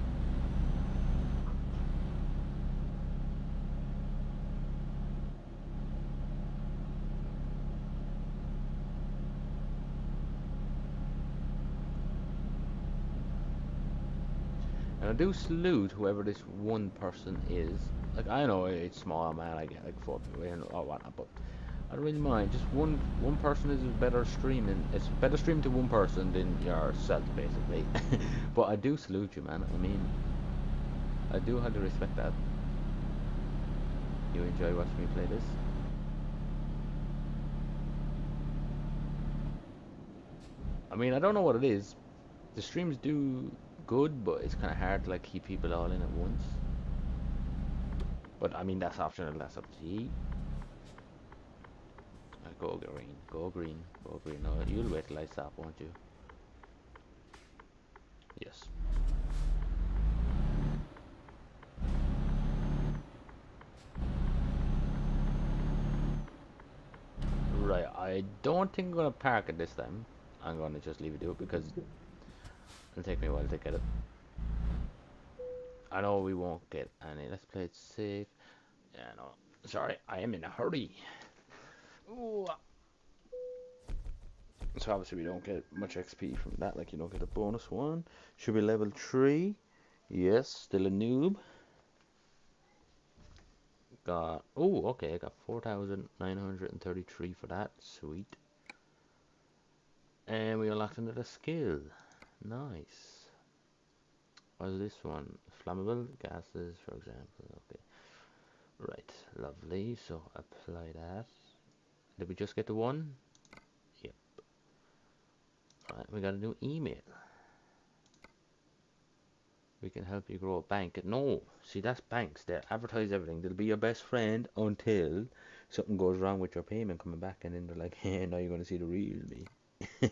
Speaker 1: And I do salute whoever this one person is. Like, I know it's small, man, I get like 4 people in or whatnot, but I don't really mind. Just one person is better streaming. It's better streaming to one person than yourself, basically. But I do salute you, man. I mean, I do have to respect that. You enjoy watching me play this? I mean, I don't know what it is. The streams do good, but it's kind of hard to like keep people all in at once. But I mean, that's optional. That's up to you. Go green, go green, go green. No, you'll wait till I stop, won't you? Yes. Right. I don't think I'm gonna park it this time. I'm gonna just leave it to it because it'll take me a while to get it. I know we won't get any. Let's play it safe. Yeah, no. Sorry, I am in a hurry. Ooh. So obviously we don't get much XP from that. Like you don't get a bonus one. Should be level 3. Yes, still a noob. Got okay. I got 4,933 for that. Sweet. And we unlocked another skill. Nice. What's this one? Flammable gases, for example. Okay. Right. Lovely. So apply that. Did we just get the one? Yep. Right. We got a new email. We can help you grow a bank. No, see, that's banks. They advertise everything. They'll be your best friend until something goes wrong with your payment coming back, and then they're like, hey, now you're going to see the real me.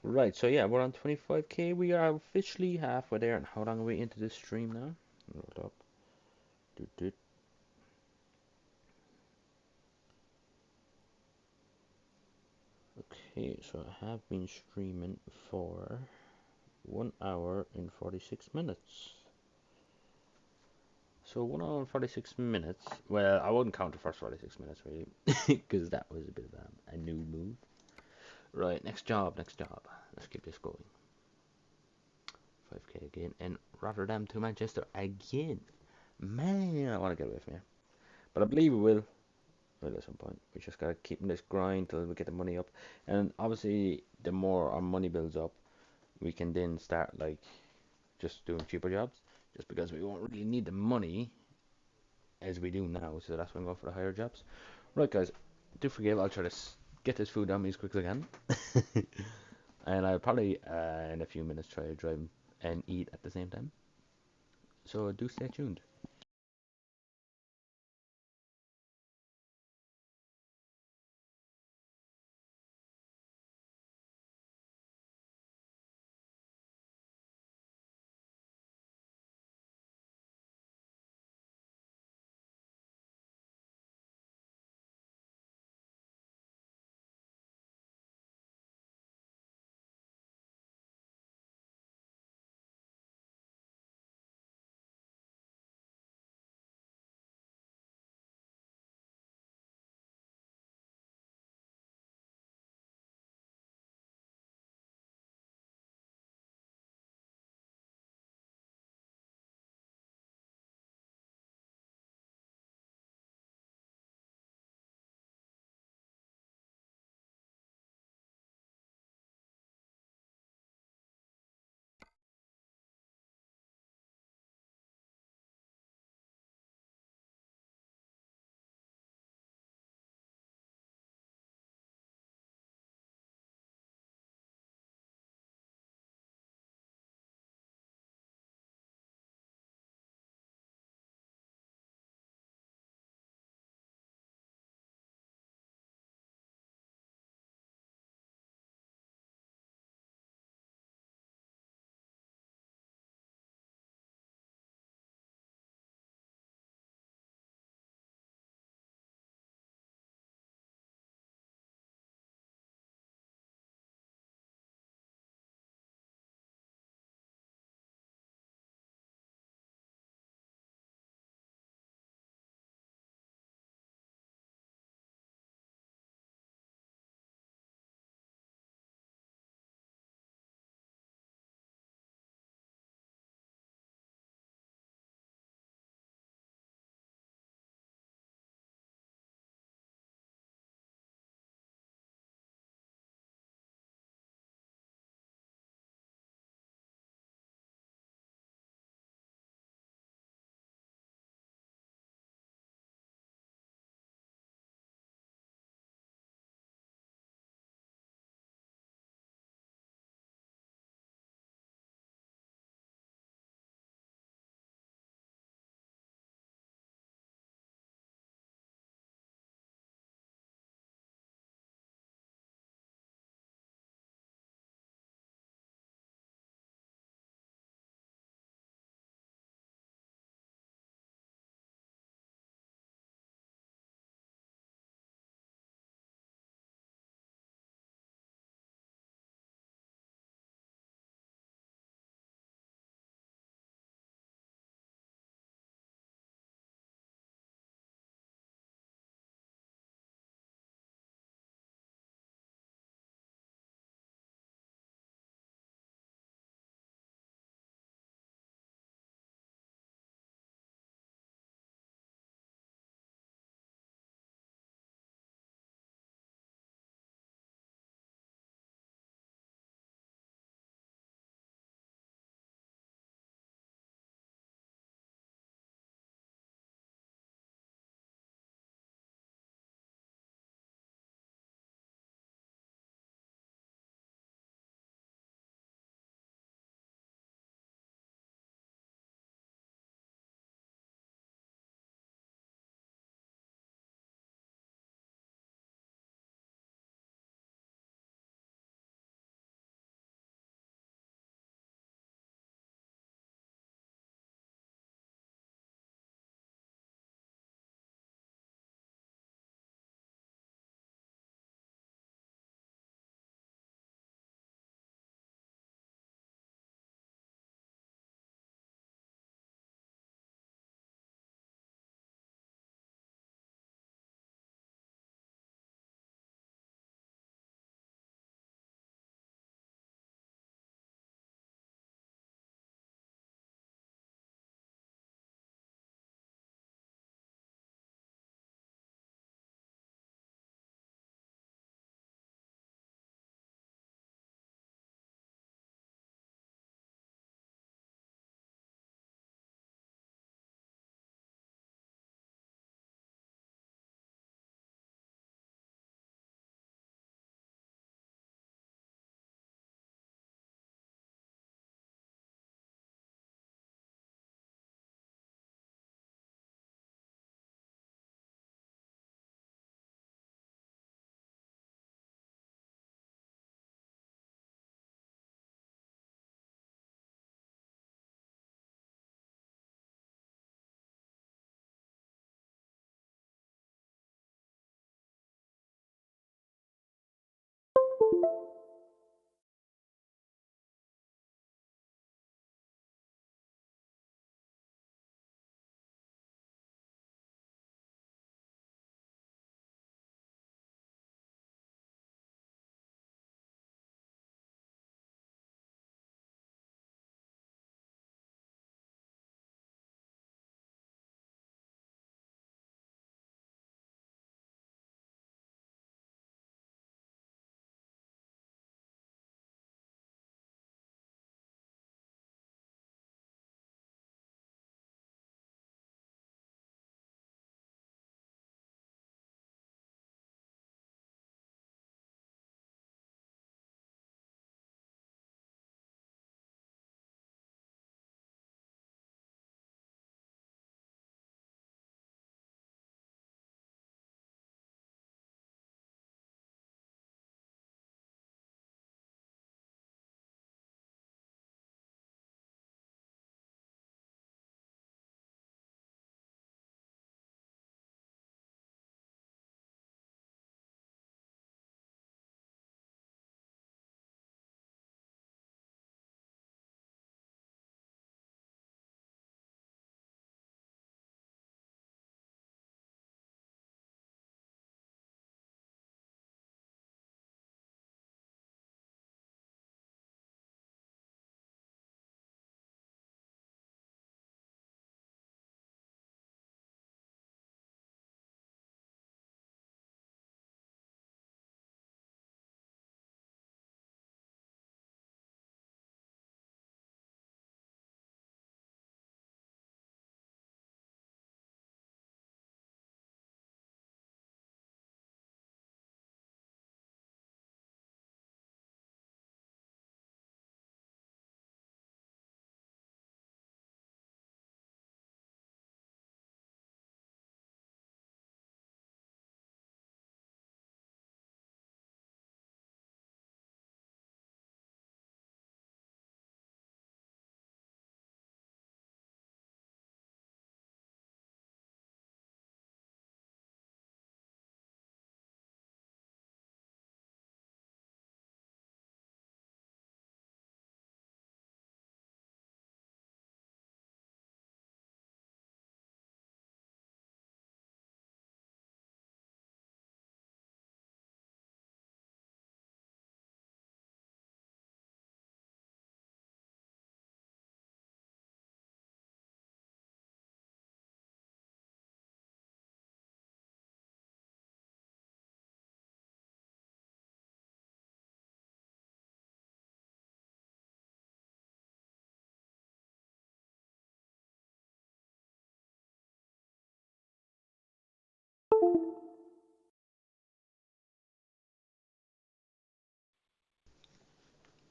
Speaker 1: Right, so yeah, we're on 25k. We are officially halfway there. And how long are we into this stream now? Hold up. Doot, doot. Okay, so I have been streaming for 1 hour and 46 minutes. So 1 hour and 46 minutes. Well, I wouldn't count the first 46 minutes really, because that was a bit of a new move. Right, next job, next job. Let's keep this going. 5k again, and Rotterdam to Manchester again. Man, I want to get away from here, but I believe we will. Well, at some point, we just gotta keep this grind till we get the money up, and obviously, the more our money builds up, we can then start like just doing cheaper jobs, just because we won't really need the money as we do now. So that's why I'm going for the higher jobs. Right, guys, do forgive. I'll try to get this food down me as quick as I can, and I'll probably in a few minutes try to drive and eat at the same time. So do stay tuned.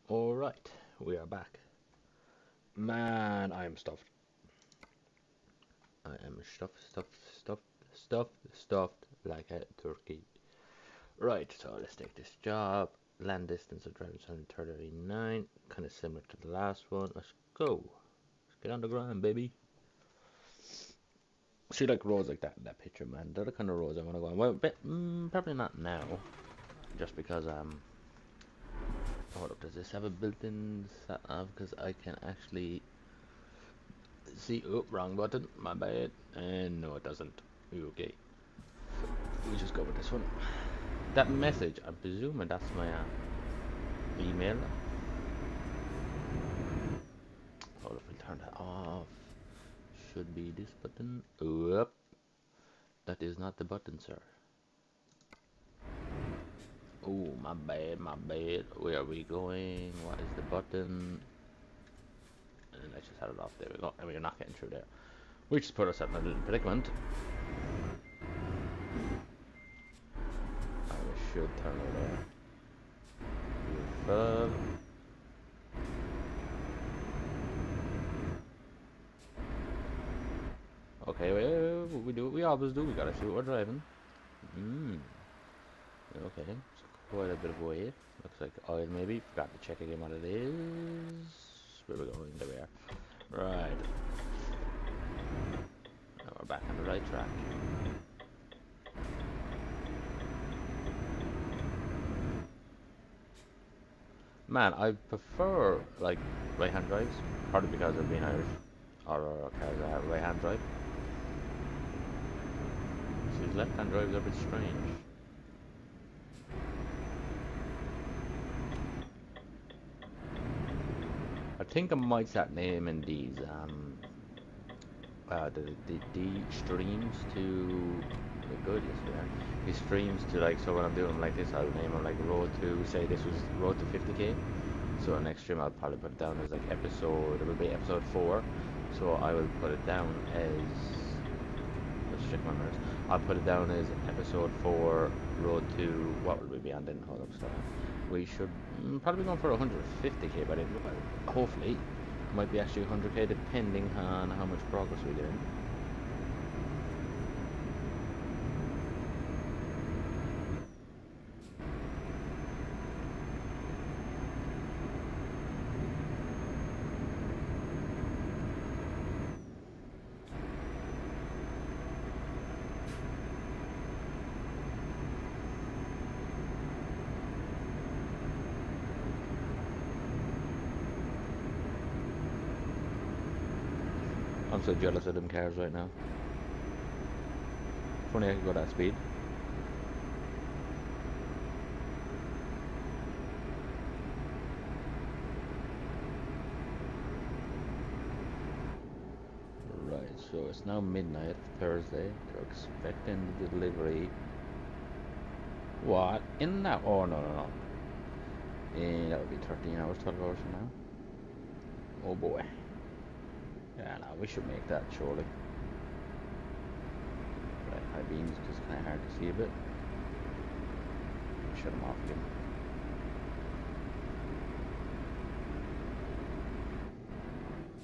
Speaker 1: Alright, we are back. Man, I am stuffed. I am stuffed like a turkey. Right, so let's take this job. Land distance of driving 739, kind of similar to the last one. Let's go. Let's get on the grind, baby. See, like roads like that in that picture, man. They're the kind of roads I want to go on. Well, probably not now, just because hold up. Does this have a built-in sat nav? Because I can actually see. Oh, wrong button. My bad. And no, it doesn't. Okay. We just go with this one. That message, I'm presuming that's my email. Hold up, we'll turn that off. Should be this button. Up. That is not the button, sir. Oh, my bad, my bad. Where are we going? What is the button? And let's just have it off. There we go. And we're not getting through there. We just put ourselves in a little predicament. I should turn over. Okay, we always do. We gotta see what we're driving. Okay, it's quite a bit of weight. Looks like oil maybe. Forgot to check again what it is. Where we going? There we are. Right. Now we're back on the right track. Man, I prefer like right-hand drives, partly because of being Irish, or cars that have right-hand drive. These left-hand drives are a bit strange. I think I might start naming these the streams to good, yes we are. These streams to like, so when I'm doing them like this, I'll name them like road to, say this was road to 50k. So next stream I'll probably put it down as like episode, it will be episode 4. So I will put it down as, let's check my mirrors. I'll put it down as episode 4, road to, what will we be on then? Hold up, stop. We should probably going for 150k by then. Well, hopefully, might be actually 100k depending on how much progress we get in. I'm so jealous of them cars right now. Funny I could go that speed. Right, so it's now midnight Thursday. They're expecting the delivery. What? In that? Oh, no, no, no. That would be 13 hours, 12 hours from now. Oh boy. Yeah, no, we should make that surely. Right, high beams, because it's kind of hard to see a bit. Shut them off again.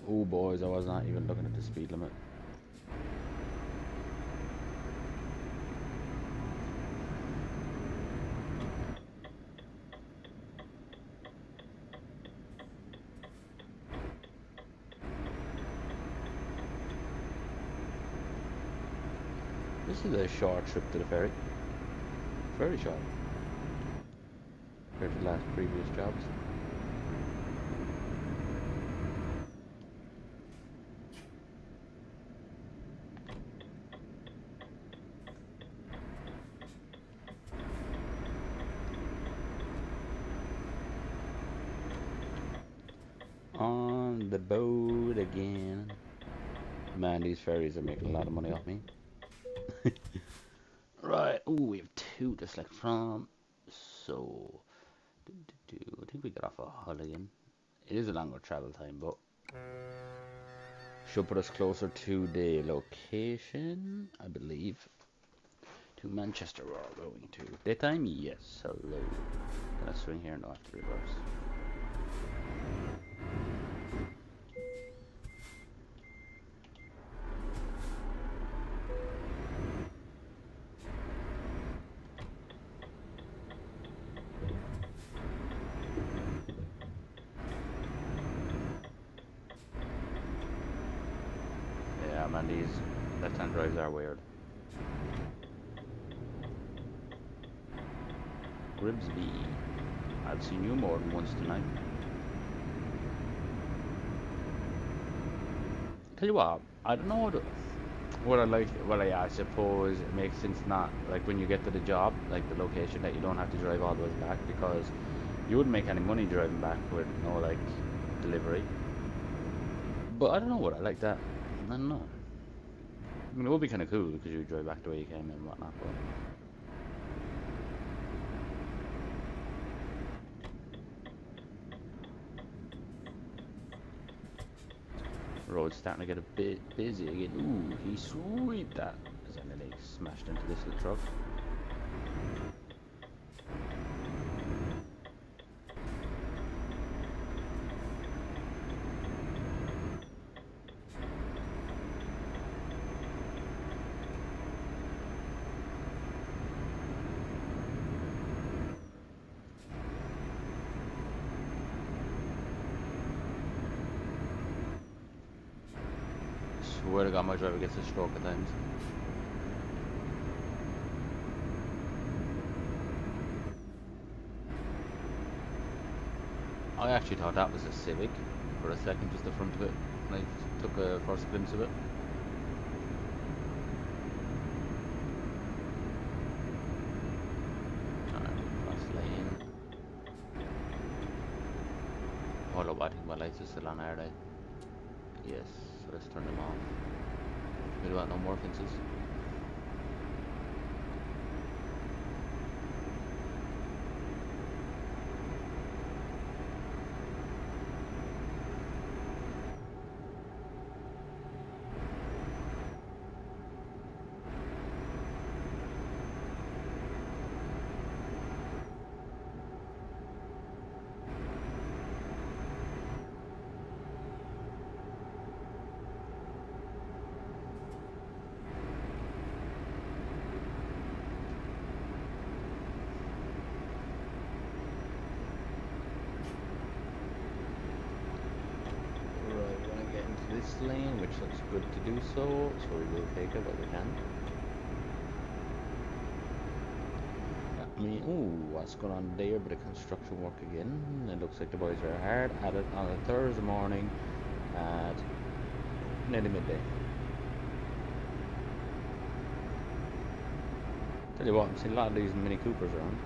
Speaker 1: Oh boys, I was not even looking at the speed limit. This is a short trip to the ferry. Very short. Compared to the last previous jobs. On the boat again. Man, these ferries are making a lot of money off me. Right, oh, we have 2 to select from. So, I think we got off a Hull again. It is a longer travel time, but should put us closer to the location, I believe. To Manchester we're going to. Daytime? Yes, hello. Gonna swing here and I'll have to reverse. Yeah, man, these left-hand drives are weird. Grimsby. I've seen you more than once tonight. Tell you what, I don't know what I like. Well, yeah, I suppose it makes sense not like when you get to the job, like the location, that you don't have to drive all the way back, because you wouldn't make any money driving back with no like delivery. But I don't know what I like that. I don't know. I mean, it would be kind of cool because you drive back the way you came in and whatnot. But road's starting to get a bit busy again. Ooh, he sweet that. As then they smashed into this little truck. Swear to God, my driver gets a stroke at times. I actually thought that was a Civic for a second, just the front of it, when I took a first glimpse of it. Alright, cross lane. Hold up, I think my lights are still on, are they? Yes, so let's turn them off. We don't want no more fences. This lane, which looks good to do so we will take it, but we can. I mean, ooh, what's going on there? Bit of construction work again. It looks like the boys are hard at it on a Thursday morning at nearly midday. Tell you what, I'm seeing a lot of these Mini Coopers around.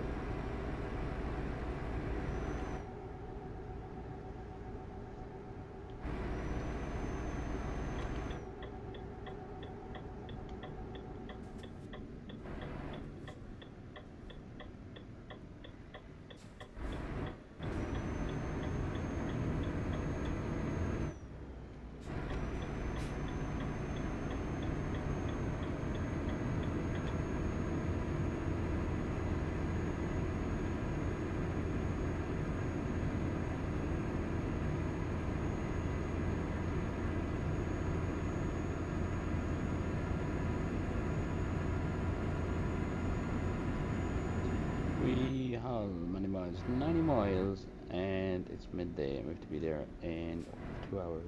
Speaker 1: We have many miles, 90 miles, and it's midday, and we have to be there in 2 hours.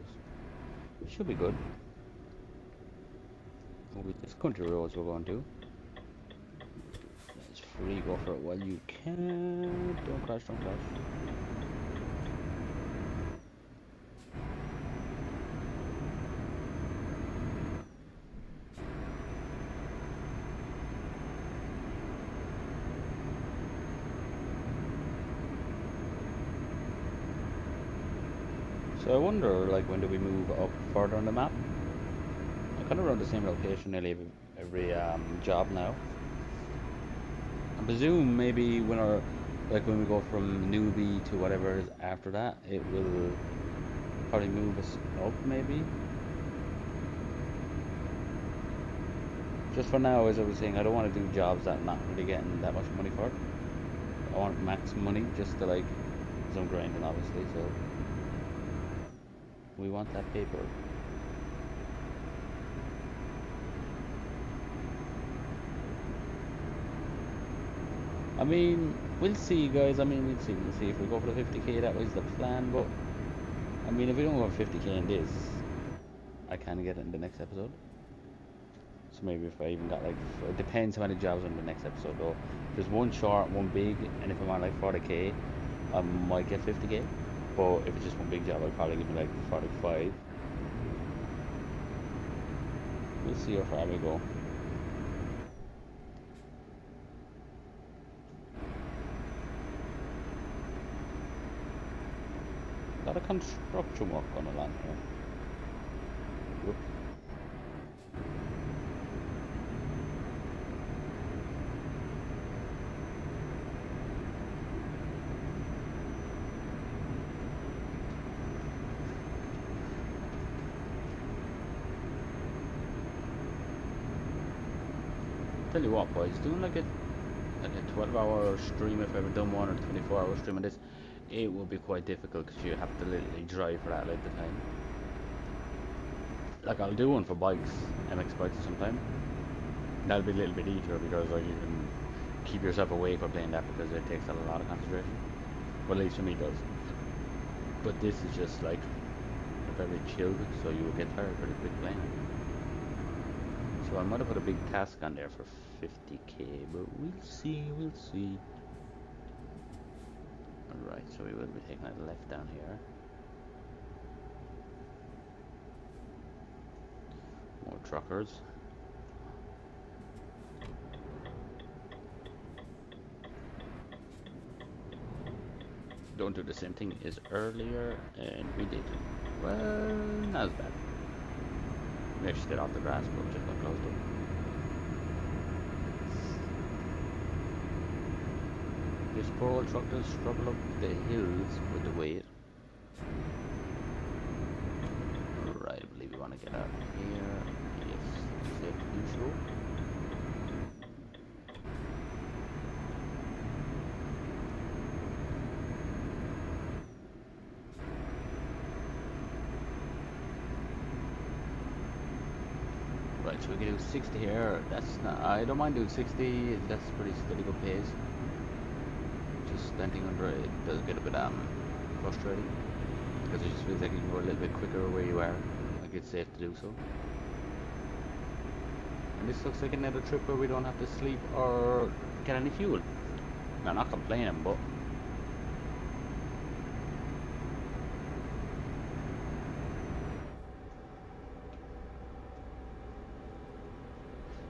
Speaker 1: It should be good. With this country roads we're going to. It's free, go for it while you can. Don't crash, don't crash. So I wonder, like, when do we move up further on the map? I kind of run the same location nearly every job now. I presume maybe when we go from newbie to whatever is after that, it will probably move us up maybe. Just for now, as I was saying, I don't want to do jobs that I'm not really getting that much money for. I want max money just to like, because I'm grinding obviously, so we want that paper. I mean, we'll see, guys. I mean, we'll see. We'll see if we go for the 50k. That was the plan. But I mean, if we don't go for 50k in this, I can get it in the next episode. So maybe if I even got like, it depends how many jobs in the next episode. Though, if there's one short, one big, and if I'm on like 40k, I might get 50k. But if it's just one big job, I'd probably give me like 45. We'll see how far we go. A lot of construction work on the land here. Whoop. Tell you what, boys, doing like a 12-hour stream, if I've ever done one, or 24-hour stream on this, it will be quite difficult because you have to literally drive for that length of time. Like, I'll do one for bikes, MX bikes sometime. That'll be a little bit easier because like, you can keep yourself awake while playing that because it takes a lot of concentration. Well, at least for me it does. But this is just like very chilled, so you will get tired pretty quick playing. So I might have put a big task on there for 50k, but we'll see, we'll see. Right, so we will be taking a left down here. More truckers. Don't do the same thing as earlier, and we did. Well, not as bad. We actually stayed off the grass, but we just got closed up. This poor old truck does struggle up the hills with the weight. Right, I believe we want to get out of here. Yes, safe to do so. Right, so we can do 60 here. That's not, I don't mind doing 60. That's pretty steady good pace. Just standing under it does get a bit frustrating because it just feels like you can go a little bit quicker where you are. Like it's safe to do so. And this looks like another trip where we don't have to sleep or get any fuel. I'm not complaining, but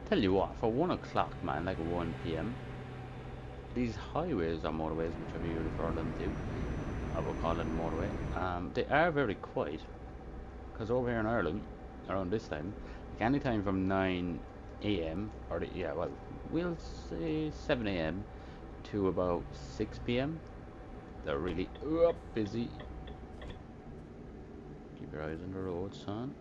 Speaker 1: tell you what, for 1 o'clock, man, like 1 p.m., these highways or motorways, whichever you refer them to, I will call it a motorway, they are very quiet. Because over here in Ireland, around this time, like any time from 9 a.m. or yeah, well, we'll say 7 a.m. to about 6 p.m. they're really busy. Keep your eyes on the road, son.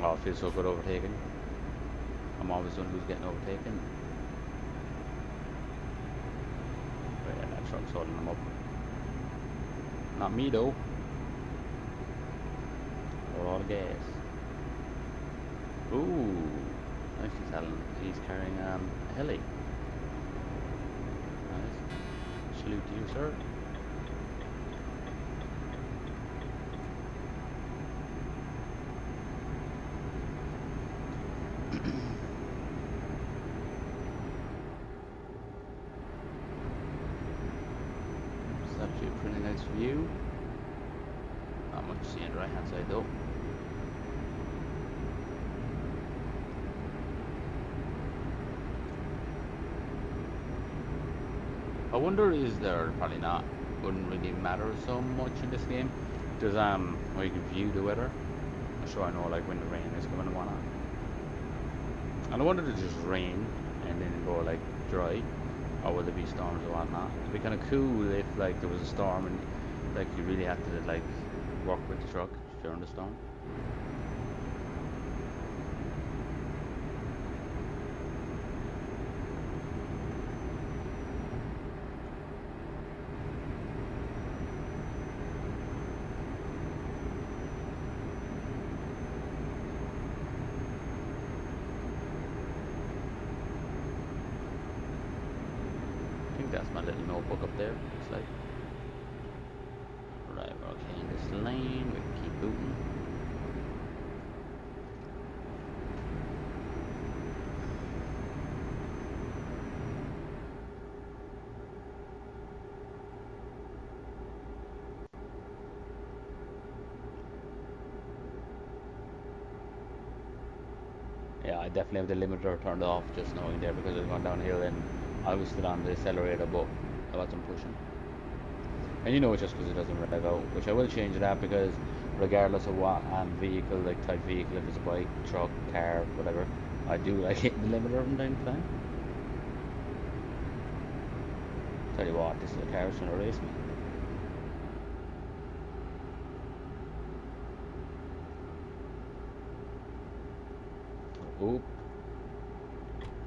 Speaker 1: Oh, it feels so good overtaking. I'm always the one who's getting overtaken. But yeah, that truck's holding them up. Not me though. Or all the gas. Ooh, nicely telling. He's carrying a heli. Nice. Salute to you, sir. It's actually a pretty nice view. Not much to see on the right hand side though. I wonder, is there, probably not, wouldn't really matter so much in this game. There's where you can view the weather. So I know like when the rain is coming and whatnot. And I wonder if it just rain and then go like dry, or will there be storms or whatnot. It'd be kind of cool if like there was a storm and like you really had to like work with the truck during the storm. That's my little notebook up there. It's like, right, we're okay in this lane. We can keep booting. Yeah, I definitely have the limiter turned off just knowing there because it's going downhill and I was still on the accelerator, but I wasn't pushing. And you know it's just because it doesn't rev out, which I will change that because regardless of what vehicle, like type vehicle, if it's a bike, truck, car, whatever, I do like hitting the limiter from time to time. Tell you what, this is a car that's trying to race me. Oop.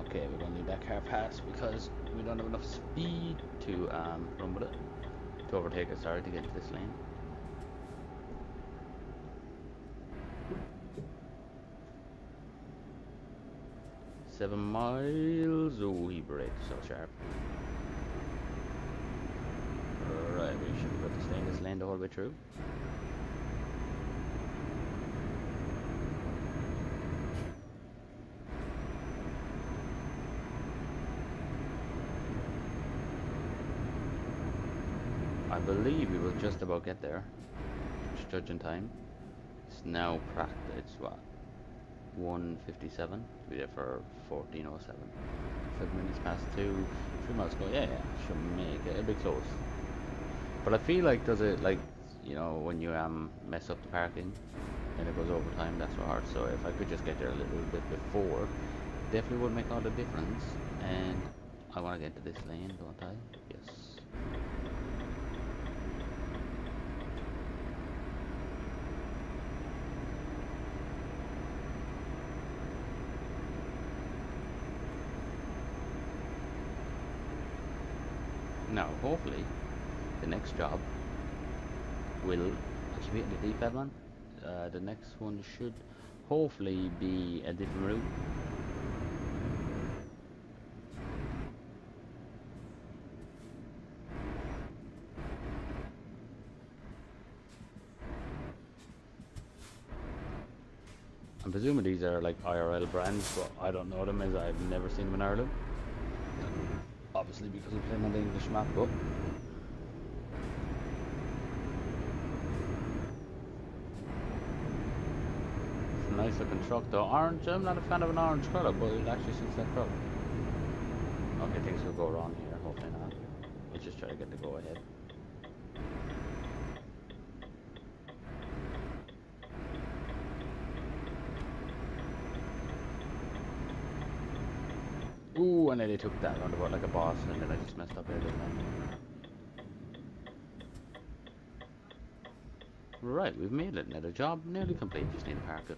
Speaker 1: Okay, we're gonna leave that car pass because we don't have enough speed to run with it. To overtake it, sorry, to get into this lane. Seven miles. Oh, he braked so sharp. we have to stay in this lane the whole way through. I believe we will just about get there. Just judging time. It's now practice. It's what? 1:57. Be there for 14:07. 7 minutes past 2. 3 miles go. Yeah, should make it. It'll be close. But I feel like does it like when you mess up the parking and it goes over time, that's so hard. So if I could just get there a little bit before, definitely would make all the difference. And I want to get into this lane, don't I? Yes. Now, hopefully, the next job will actually be the D-pad one. The next one should hopefully be a different route. I'm presuming these are like IRL brands, but I don't know them as I've never seen them in Ireland. Obviously because I'm playing on the English map, but it's a nice looking truck though. Orange, I'm not a fan of an orange colour, but it actually suits that truck. Okay, things will go wrong here, hopefully not. Let's just try to get the go ahead. Ooh, I nearly took that roundabout like a boss, and then I just messed up here, didn't I? Right, we've made it. Now the job nearly complete, just need to park it.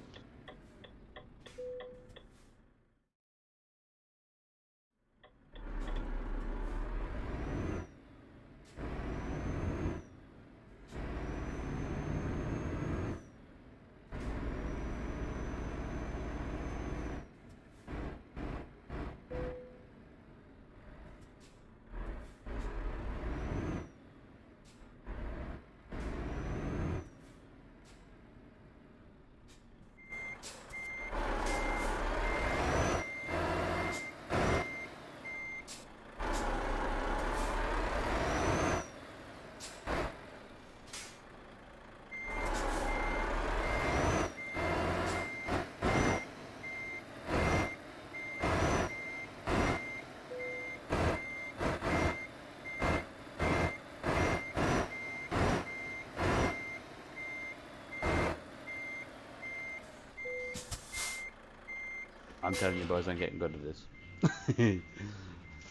Speaker 1: I'm telling you boys, I'm getting good at this.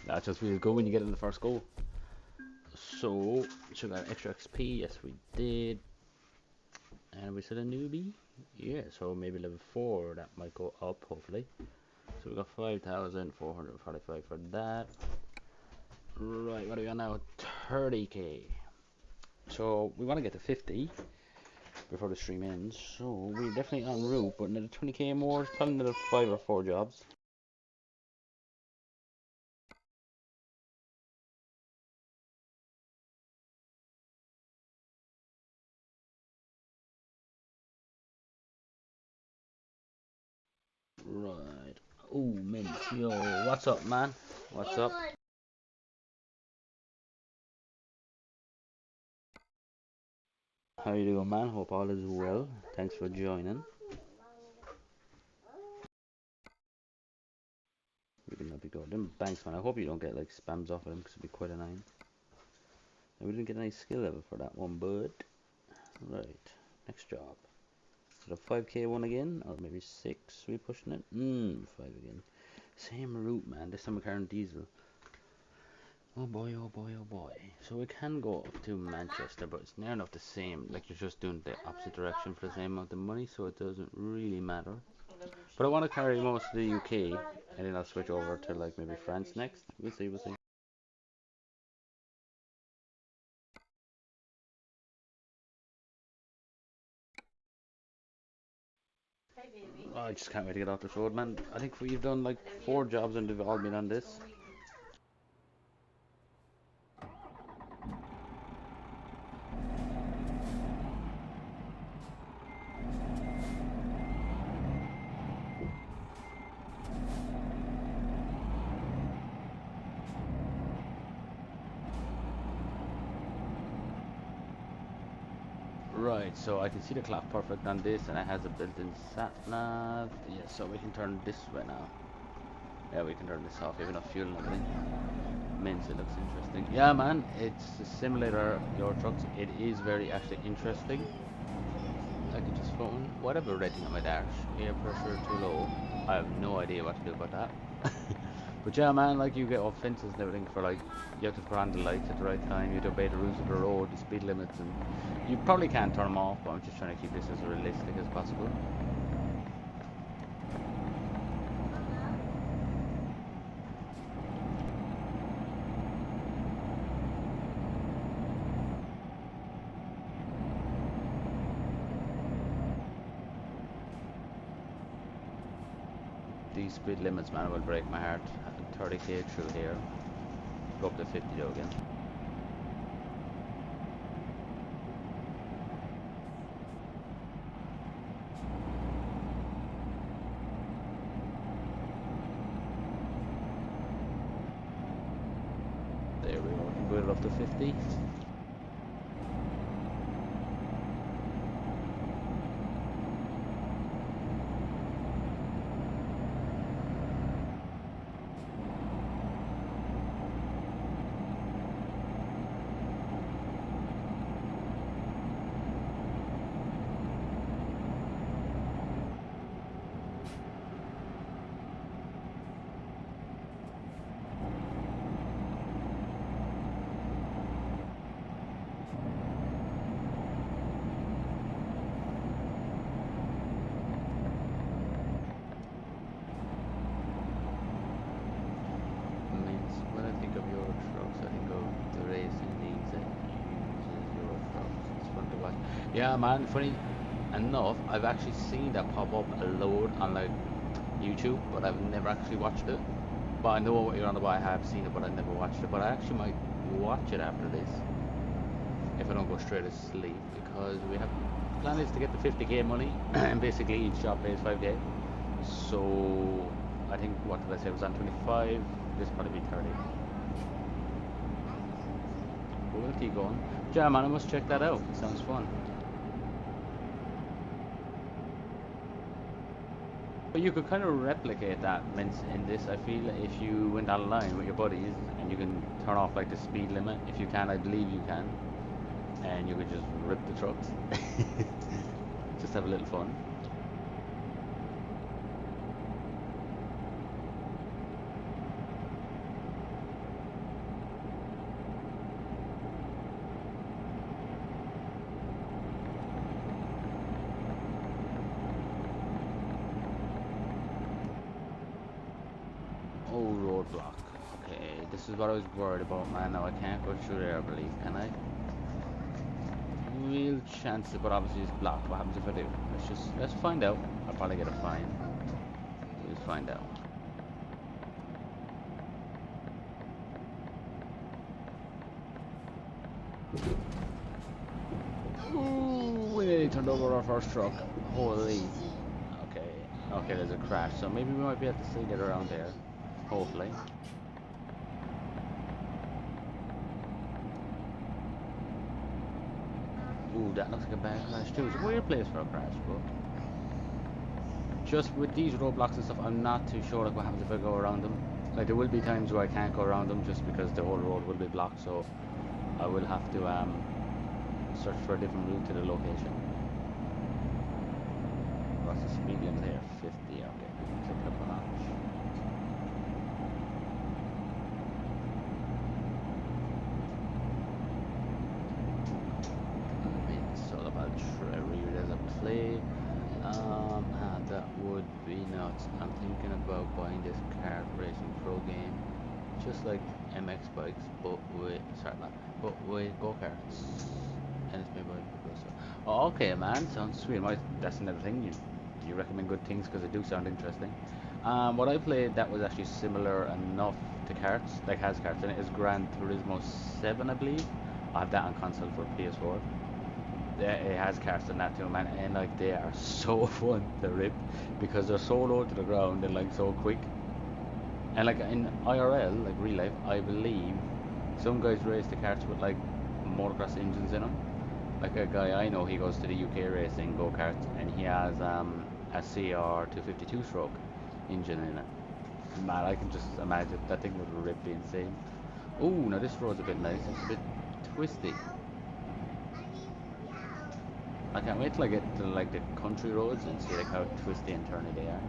Speaker 1: That just feels good when you get in the first goal. So, should we got extra XP? Yes, we did. And we said a newbie? Yeah, so maybe level 4, that might go up, hopefully. So we got 5,445 for that. Right, what are we on now? 30k. So, we want to get to 50 before the stream ends. So, we're definitely en route, but another 20k more, probably another 5 or 4 jobs. Right. Oh, Mint. Yo, what's up, man? What's up? How you doing, man? Hope all is well. Thanks for joining. We can help you go. Them banks, man. I hope you don't get like spams off of them because it'd be quite annoying. And we didn't get any skill level for that one, but right. Next job. So the 5k one again, or maybe 6. We pushing it? 5 again. Same route, man. This time we're carrying diesel. Oh boy, oh boy, oh boy. So we can go up to Manchester, but it's near enough the same. Like you're just doing the opposite direction for the same amount of money, so it doesn't really matter. But I want to carry most of the UK, and then I'll switch over to like maybe France next. We'll see, we'll see. Oh, I just can't wait to get off this road, man. I think we've done like 4 jobs and they've all been on this. Right, so I can see the clock perfect on this, and it has a built-in sat nav. Yeah, so we can turn this way now. Yeah, we can turn this off. We have enough fuel and everything. Means it looks interesting. Yeah, man, it's a simulator, Euro Trucks. It is very actually interesting. I could just phone whatever rating on my dash. Air pressure too low. I have no idea what to do about that. But yeah, man, like you get off fences and everything for like, you have to put on the lights at the right time, you have to obey the rules of the road, the speed limits, and you probably can't turn them off, but I'm just trying to keep this as realistic as possible. These speed limits, man, will break my heart. 30k through here. Go up to 50 though again. There we go. Put it up to 50. Yeah, man, funny enough, I've actually seen that pop up a load on like YouTube, but I've never actually watched it. But I know what you're on about. I have seen it, but I never watched it. But I actually might watch it after this if I don't go straight to sleep, because we have plan is to get the 50k money, and basically each job pays 5k. So I think what did I say, it was on 25. This probably be 30. But we'll keep going. Yeah, man, I must check that out. It sounds fun. But you could kind of replicate that in this, I feel, if you went online with your buddies and you can turn off like the speed limit. If you can, I believe you can. And you could just rip the trucks. Just have a little fun. Oh, roadblock. Okay, this is what I was worried about, man. Now I can't go through there, I believe, can I? Real chances, but obviously it's blocked. What happens if I do? Let's find out. I'll probably get a fine. We'll find out. Ooh, we nearly turned over our first truck. Holy. Okay. Okay, there's a crash, so maybe we might be able to still get around there. Hopefully. Ooh, that looks like a bad crash too. It's a weird place for a crash, but just with these roadblocks and stuff, I'm not too sure like what happens if I go around them. Like there will be times where I can't go around them just because the whole road will be blocked, so I will have to search for a different route to the location. What's the speed limit here? 50. Okay, click it up a notch. It's all about there's a play. That would be nuts. I'm thinking about buying this kart racing pro game, just like MX bikes, but with go-karts. And it's made by people. So. Oh, okay, man, sounds sweet. That's another thing. You recommend good things because they do sound interesting. What I played that was actually similar enough to karts, like has karts in it, is Gran Turismo 7, I believe. I have that on console for PS4. It has karts in that too, man, and like they are so fun to rip because they're so low to the ground and like so quick. And like in IRL, like real life, I believe some guys race the karts with like motocross engines in them. Like a guy I know, he goes to the UK racing go-karts, and he has a CR 252 stroke engine in it. Man, I can just imagine that thing would rip be insane. Oh, now this road's a bit nice. It's a bit twisty. I can't wait till I get to like the country roads and see like how twisty and turny they are.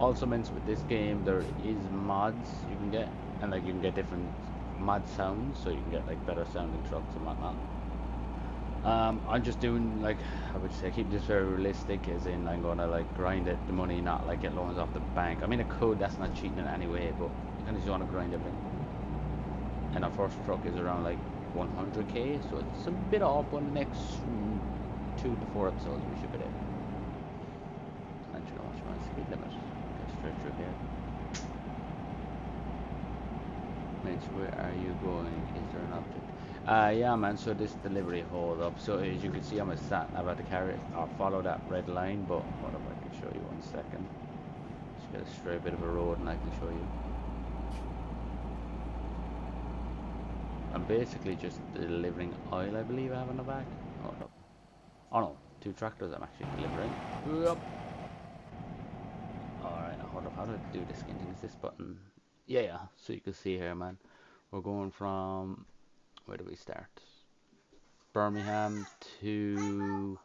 Speaker 1: Also meant with this game there is mods you can get, and like you can get different mod sounds, so you can get like better sounding trucks and whatnot. I'm just doing like, I would say, keep this very realistic, as in I'm gonna like grind it, the money, not like get loans off the bank. I mean, a code, that's not cheating in any way, but you kind of just want to grind everything. And our first truck is around like 100k, so it's a bit off. On the next 2 to 4 episodes we should be there. And you know what's my speed limit? Get straight through here. Mitch, where are you going? Is there an object? Yeah, man, so this delivery hold up. So as you can see on my sat nav, about to carry or follow that red line, but what if I can show you 1 second? Just get a straight bit of a road and I can show you. I'm basically just delivering oil, I believe I have on the back. Hold up. Oh no, 2 tractors I'm actually delivering. Yep. Alright, now hold up, how do I do this again? Is this button? Yeah, so you can see here, man. We're going from, where do we start? Birmingham to,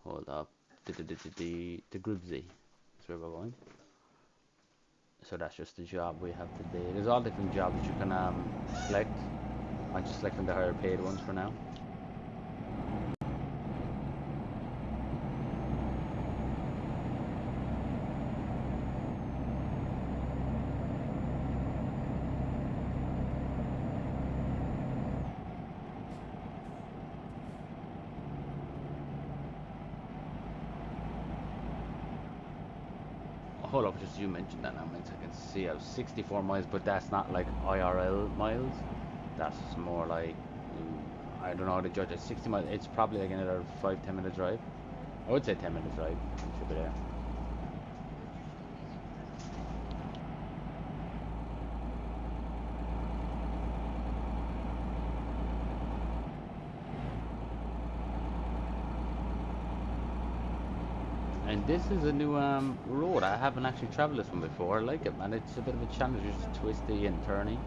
Speaker 1: hold up, to Gribsy. That's where we're going. So that's just the job we have today. There's all different jobs that you can select. I'm just selecting the higher paid ones for now. Hold up, just you mentioned that now, I can see I have 64 miles, but that's not like IRL miles. That's more like, I don't know how to judge it. 60 miles, it's probably like another 5-10 minute drive. I would say 10 minutes drive. You should be there. And this is a new road. I haven't actually traveled this one before. I like it, man. It's a bit of a challenge. It's twisty and turny.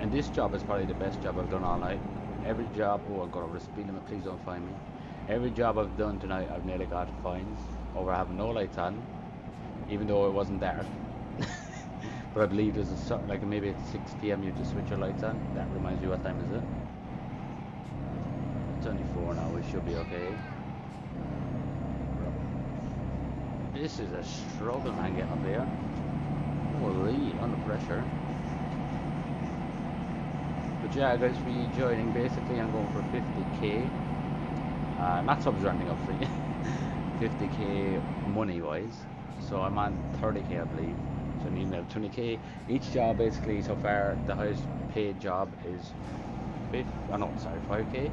Speaker 1: And this job is probably the best job I've done all night. Every job, oh, I've got over the speed limit, please don't find me. Every job I've done tonight, I've nearly got fines over having no lights on, even though it wasn't dark. But I believe there's a certain, like maybe at 6 p.m. you just switch your lights on. That reminds you, what time is it? It's only 4 now, we should be okay. This is a struggle, man, getting up here. Holy, under pressure. But yeah, guys, rejoining. Basically, I'm going for 50k. Not subs or anything, obviously. 50k money-wise. So I'm on 30k, I believe. So I need another 20k. Each job, basically, so far, the highest paid job is 5k.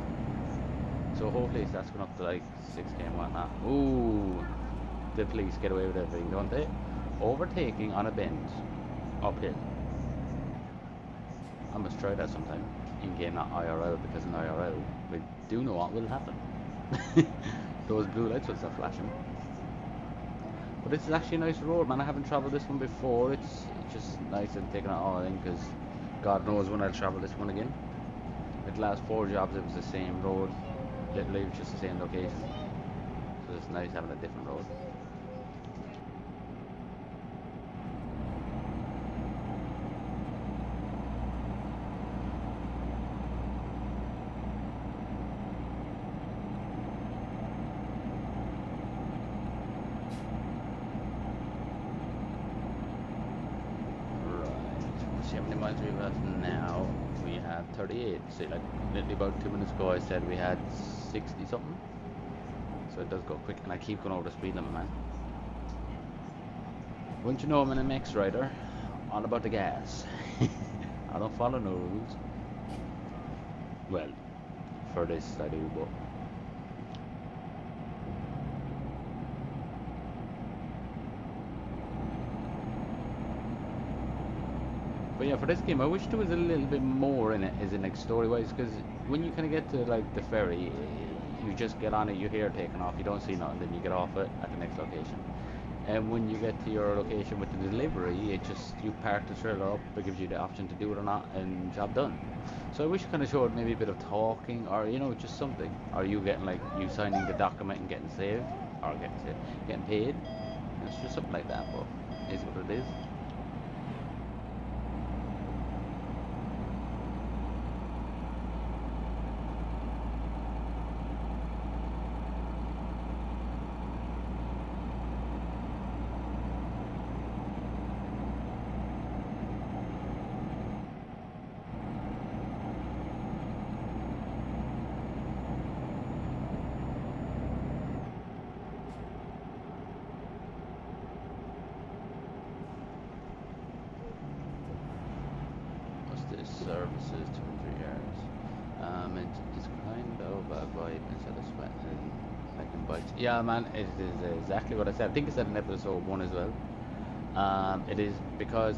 Speaker 1: So hopefully that's going up to like 6k and whatnot. Ooh, the police get away with everything, don't they? Overtaking on a bend, uphill. I must try that sometime. In game, not IRL, because in IRL we do know what will happen. Those blue lights will start flashing. But this is actually a nice road, man. I haven't travelled this one before. It's just nice and taking it all in, because God knows when I'll travel this one again. Like the last 4 jobs, it was the same road. Literally, it was just the same location. So it's nice having a different road. See how many miles we have now. We have 38. See, like literally about 2 minutes ago, I said we had 60 something. So it does go quick, and I keep going over the speed limit, man. Wouldn't you know, I'm an MX rider, all about the gas. I don't follow no rules. Well, for this I do, but. But yeah, for this game, I wish there was a little bit more in it, as in like story-wise, because when you kind of get to like the ferry, you just get on it, you hear it taking off, you don't see nothing, then you get off it at the next location. And when you get to your location with the delivery, it just, you park the trailer up, it gives you the option to do it or not, and job done. So I wish it kind of showed maybe a bit of talking, or you know, just something. Or you getting like, you signing the document and getting saved, or getting paid. It's just something like that, but it is what it is. Services 2 or 3 years. It's kind of a vibe instead of sweating like in bikes. Yeah, man, it is exactly what I said. I think I said in episode 1 as well. It is because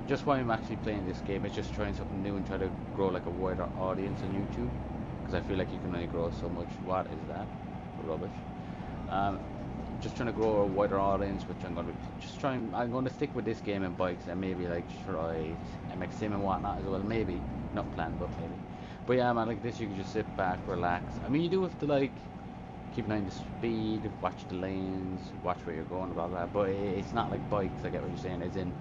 Speaker 1: just why I'm actually playing this game is just trying something new and try to grow like a wider audience on YouTube. Because I feel like you can only grow so much. What is that? Rubbish. Um, just trying to grow a wider audience, which I'm going to just trying. I'm going to stick with this game and bikes, and maybe like try MX Sim and whatnot as well. Maybe not planned, but maybe. But yeah, man, like this, you can just sit back, relax. I mean, you do have to like keep an eye on the speed, watch the lanes, watch where you're going, blah blah. But it's not like bikes. I get what you're saying. As in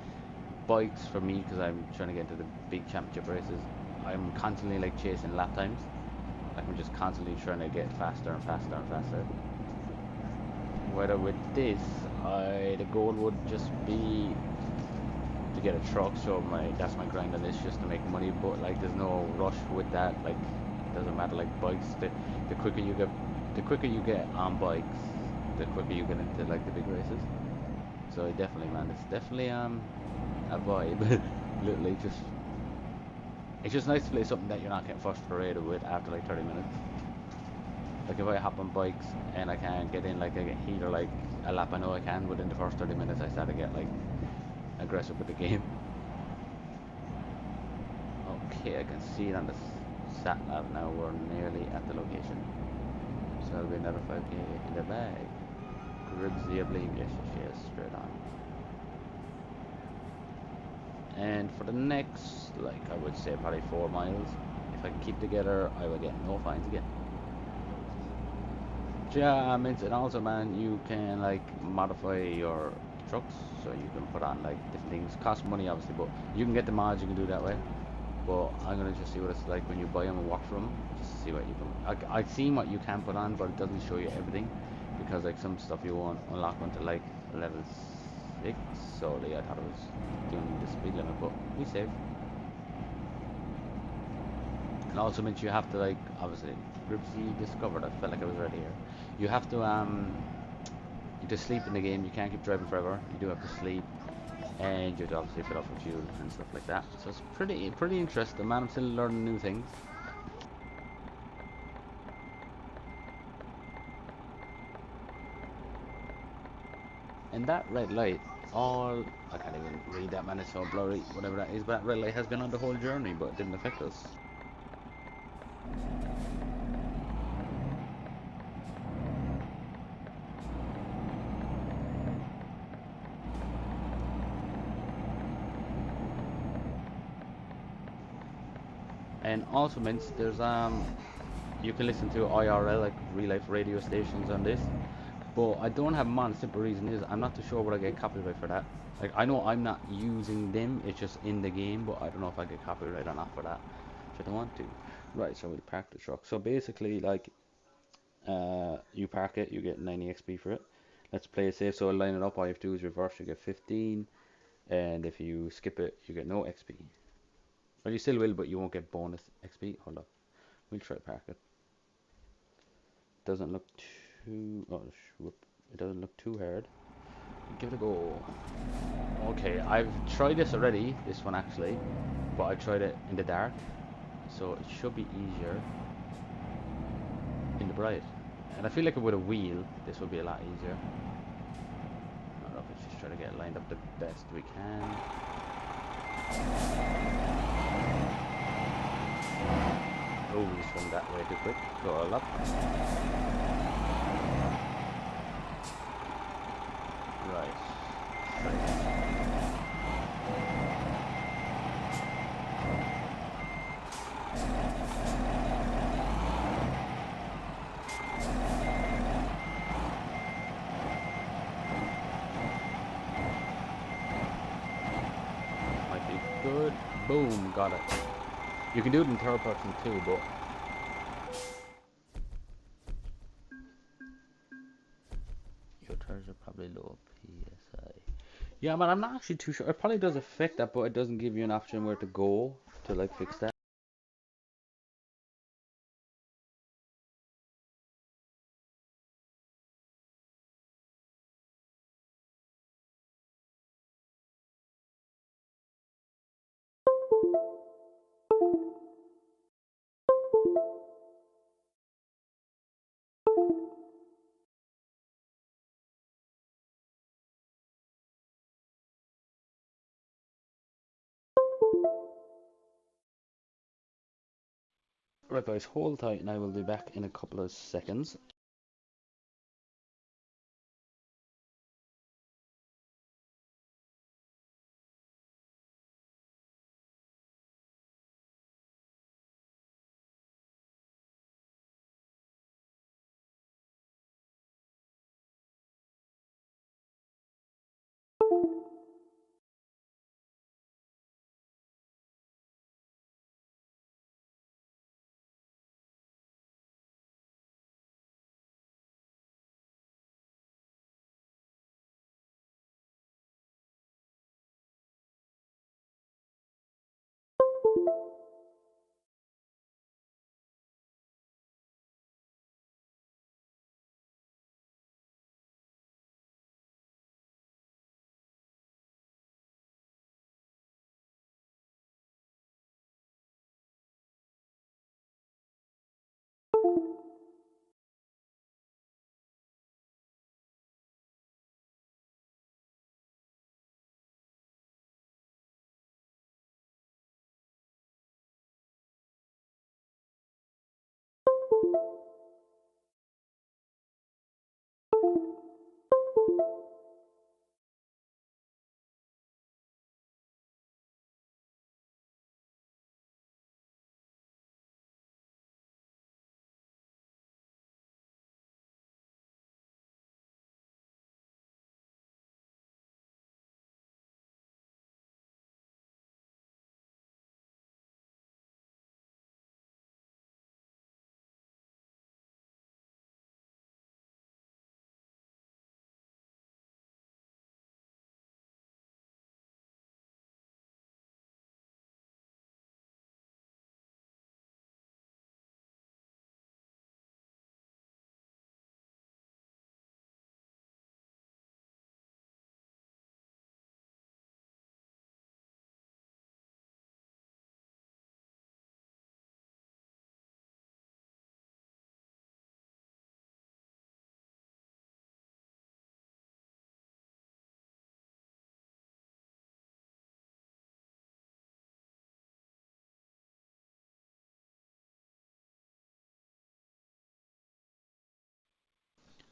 Speaker 1: bikes for me, because I'm trying to get into the big championship races. I'm constantly like chasing lap times. Like I'm just constantly trying to get faster and faster and faster. Whether with this, the goal would just be to get a truck. So that's my grind on this, just to make money. But like, there's no rush with that. Like, it doesn't matter. Like bikes, the quicker you get on bikes, the quicker you get into like the big races. So definitely, man, it's definitely a vibe. Literally, it's just nice to play something that you're not getting frustrated with after like 30 minutes. Like if I hop on bikes and I can't get in like a heat or like a lap, I know I can within the first 30 minutes. I start to get like aggressive with the game. Okay, I can see it on the sat nav now. We're nearly at the location, so there'll be another 5k in the bag. Gribsy, I believe. Yes, straight on. And for the next, like I would say probably 4 miles, if I can keep together, I will get no fines again. Yeah, and also, man, you can like modify your trucks, so you can put on like different things. Cost money, obviously, but you can get the mods. You can do that way. But I'm gonna just see what it's like when you buy them and walk through them, just to see what you can. I've seen what you can put on, but it doesn't show you everything, because like some stuff you won't unlock until like level 6. So I thought it was doing the speed limit, but we save. And also means you have to like, obviously, Gripsy discovered. I felt like I was right here. You have to you just sleep in the game. You can't keep driving forever. You do have to sleep, and you have to obviously fill up with fuel and stuff like that. So it's pretty interesting, man. I'm still learning new things. And that red light, all I can't even read that, man. It's so blurry, whatever that is. But that red light has been on the whole journey, but it didn't affect us. And also, means there's you can listen to IRL, like real life radio stations on this. But I don't have them on. The simple reason is I'm not too sure would I get copyright for that. Like I know I'm not using them, it's just in the game, but I don't know if I get copyright or not for that. Which I don't want to. Right, so we'll park the truck. So basically, like, you park it, you get 90 XP for it. Let's play it safe. So I'll line it up. All you have to do is reverse. You get 15, and if you skip it, you get no XP. Well, you still will, but you won't get bonus XP. Hold up. We'll try to park it. Doesn't look too. Oh, whoop. It doesn't look too hard. Give it a go. Okay, I've tried this already. This one actually, but I tried it in the dark, so it should be easier in the bright. And I feel like with a wheel, this will be a lot easier. I don't know if it's just try to get it lined up the best we can. Oh, we swung that way too quick. Go all up. Right. Might be good. Boom, got it. You can do it in third person too, but your tires are probably low PSI. Yeah, man, I'm not actually too sure. It probably does affect that, but it doesn't give you an option where to go to like fix that. Right, guys, hold tight, and I will be back in a couple of seconds.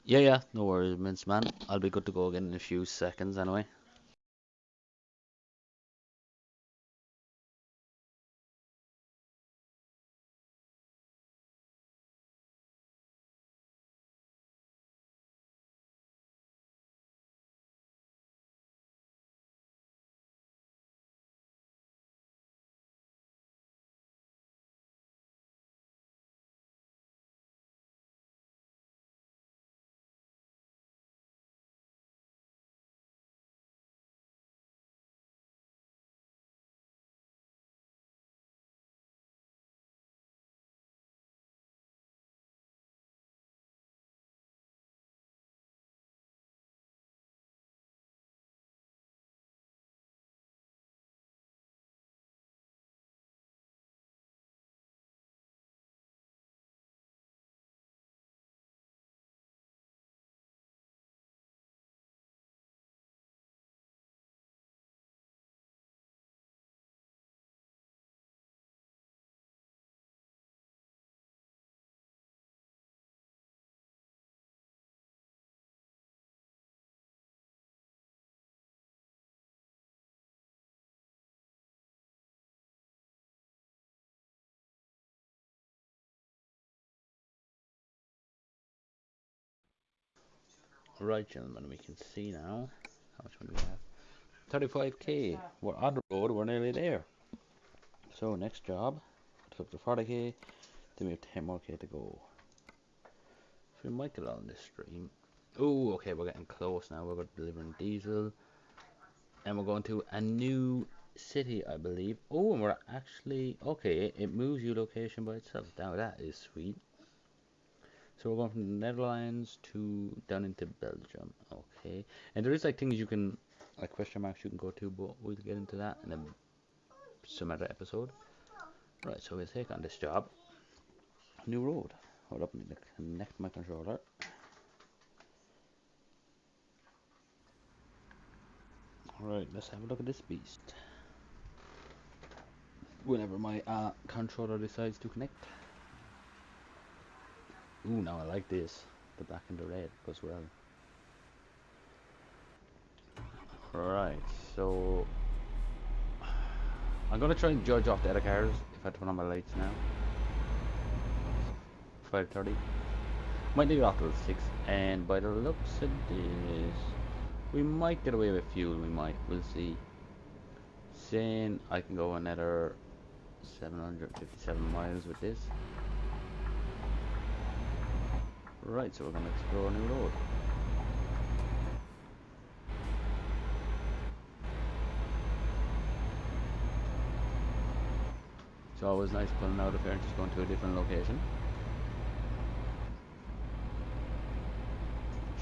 Speaker 1: Yeah, yeah, no worries, Mince man. I'll be good to go again in a few seconds anyway. Right, gentlemen, we can see now how much money we have. 35k. We're on the road. We're nearly there. So next job, it's up to 40k. Then we have 10 more k to go. So we might get on this stream. Oh, okay, we're getting close now. We're delivering diesel, and we're going to a new city, I believe. Oh, and we're actually okay. It moves you location by itself. Now that is sweet. So we're going from the Netherlands to down into Belgium. Okay, and there is like things you can, like question marks you can go to, but we'll get into that in some other episode. Right, so we'll take on this job. New road. Hold up, I need to connect my controller. Alright, let's have a look at this beast. Whenever my controller decides to connect. Ooh, now I like this. The black and the red goes well. Right, so I'm gonna try and judge off the other cars if I turn on my lights now. 5:30. Might leave it off till 6, and by the looks of this, we might get away with fuel. We might. We'll see. Saying I can go another 757 miles with this. Right, so we're gonna explore a new road. It's always nice pulling out of here and just going to a different location.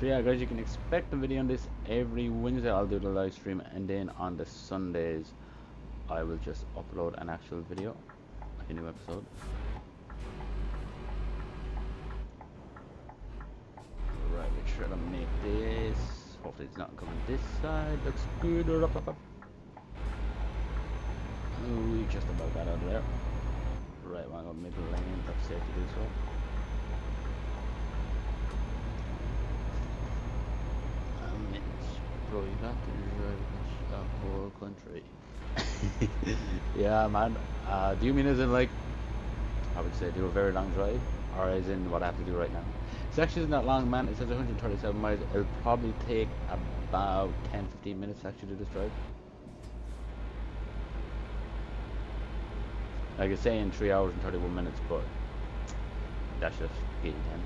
Speaker 1: So yeah guys, you can expect a video on this every Wednesday. I'll do the live stream, and then on the Sundays I will just upload an actual video, like a new episode. Right, we try to make this. Hopefully it's not coming this side. Looks good. Oh, we just about got out of there. Right, we're going middle lane. That's safe to do so. Bro, you got to drive the whole country. Yeah, man. Do you mean as in like, I would say do a very long drive, or as in what I have to do right now? It's actually not long, man. It says 137 miles. It'll probably take about 10-15 minutes to actually do this drive. Like it's saying 3 hours and 31 minutes, but that's just getting 10.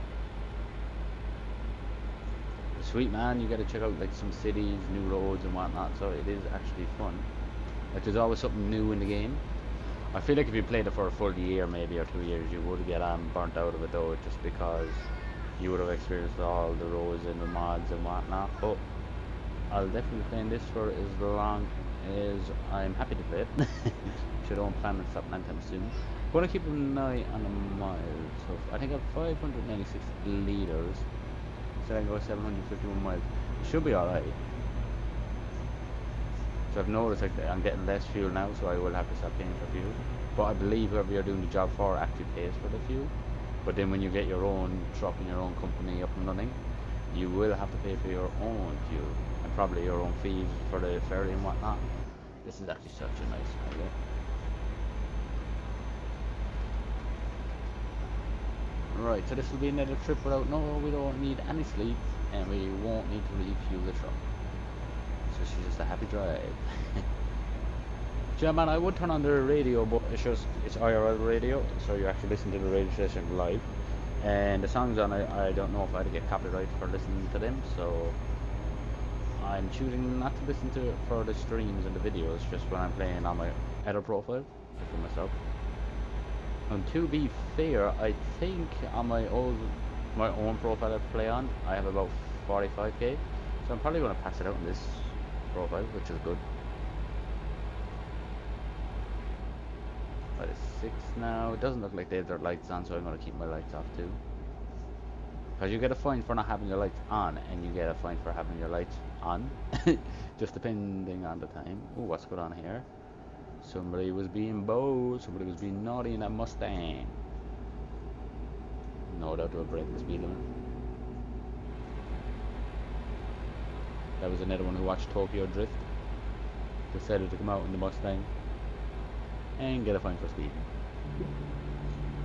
Speaker 1: Sweet, man. You got to check out like some cities, new roads and whatnot. So it is actually fun. Like there's always something new in the game. I feel like if you played it for a full year, maybe, or 2 years, you would get burnt out of it though, just because you would have experienced all the roads and the mods and whatnot. But I'll definitely be playing this for as long as I'm happy to play it. So I don't plan on stopping anytime soon. I'm gonna keep an eye on the miles. So I think I have 596 liters. So I can go 751 miles. It should be alright. So I've noticed like I'm getting less fuel now, so I will have to stop paying for fuel. But I believe whoever you're doing the job for actually pays for the fuel. But then when you get your own truck and your own company up and running, you will have to pay for your own fuel and probably your own fees for the ferry and whatnot. This is actually such a nice highway. Right, so this will be another trip without we don't need any sleep, and we won't need to refuel the truck. So it's just a happy drive. Yeah, man, I would turn on the radio, but it's IRL radio, so you actually listen to the radio station live. And the songs on it, I don't know if I'd get copyright for listening to them, so I'm choosing not to listen to it for the streams and the videos, just when I'm playing on my other profile for myself. And to be fair, I think on my own profile I play on, I have about 45k, so I'm probably going to pass it out on this profile, which is good. But it's 6 now. It doesn't look like they have their lights on, so I'm going to keep my lights off too. Because you get a fine for not having your lights on, and you get a fine for having your lights on, just depending on the time. Oh, what's going on here? Somebody was being bold. Somebody was being naughty in that Mustang. No doubt to break the speed limit. That was another one who watched Tokyo Drift. Decided to come out in the Mustang and get a fine for speeding.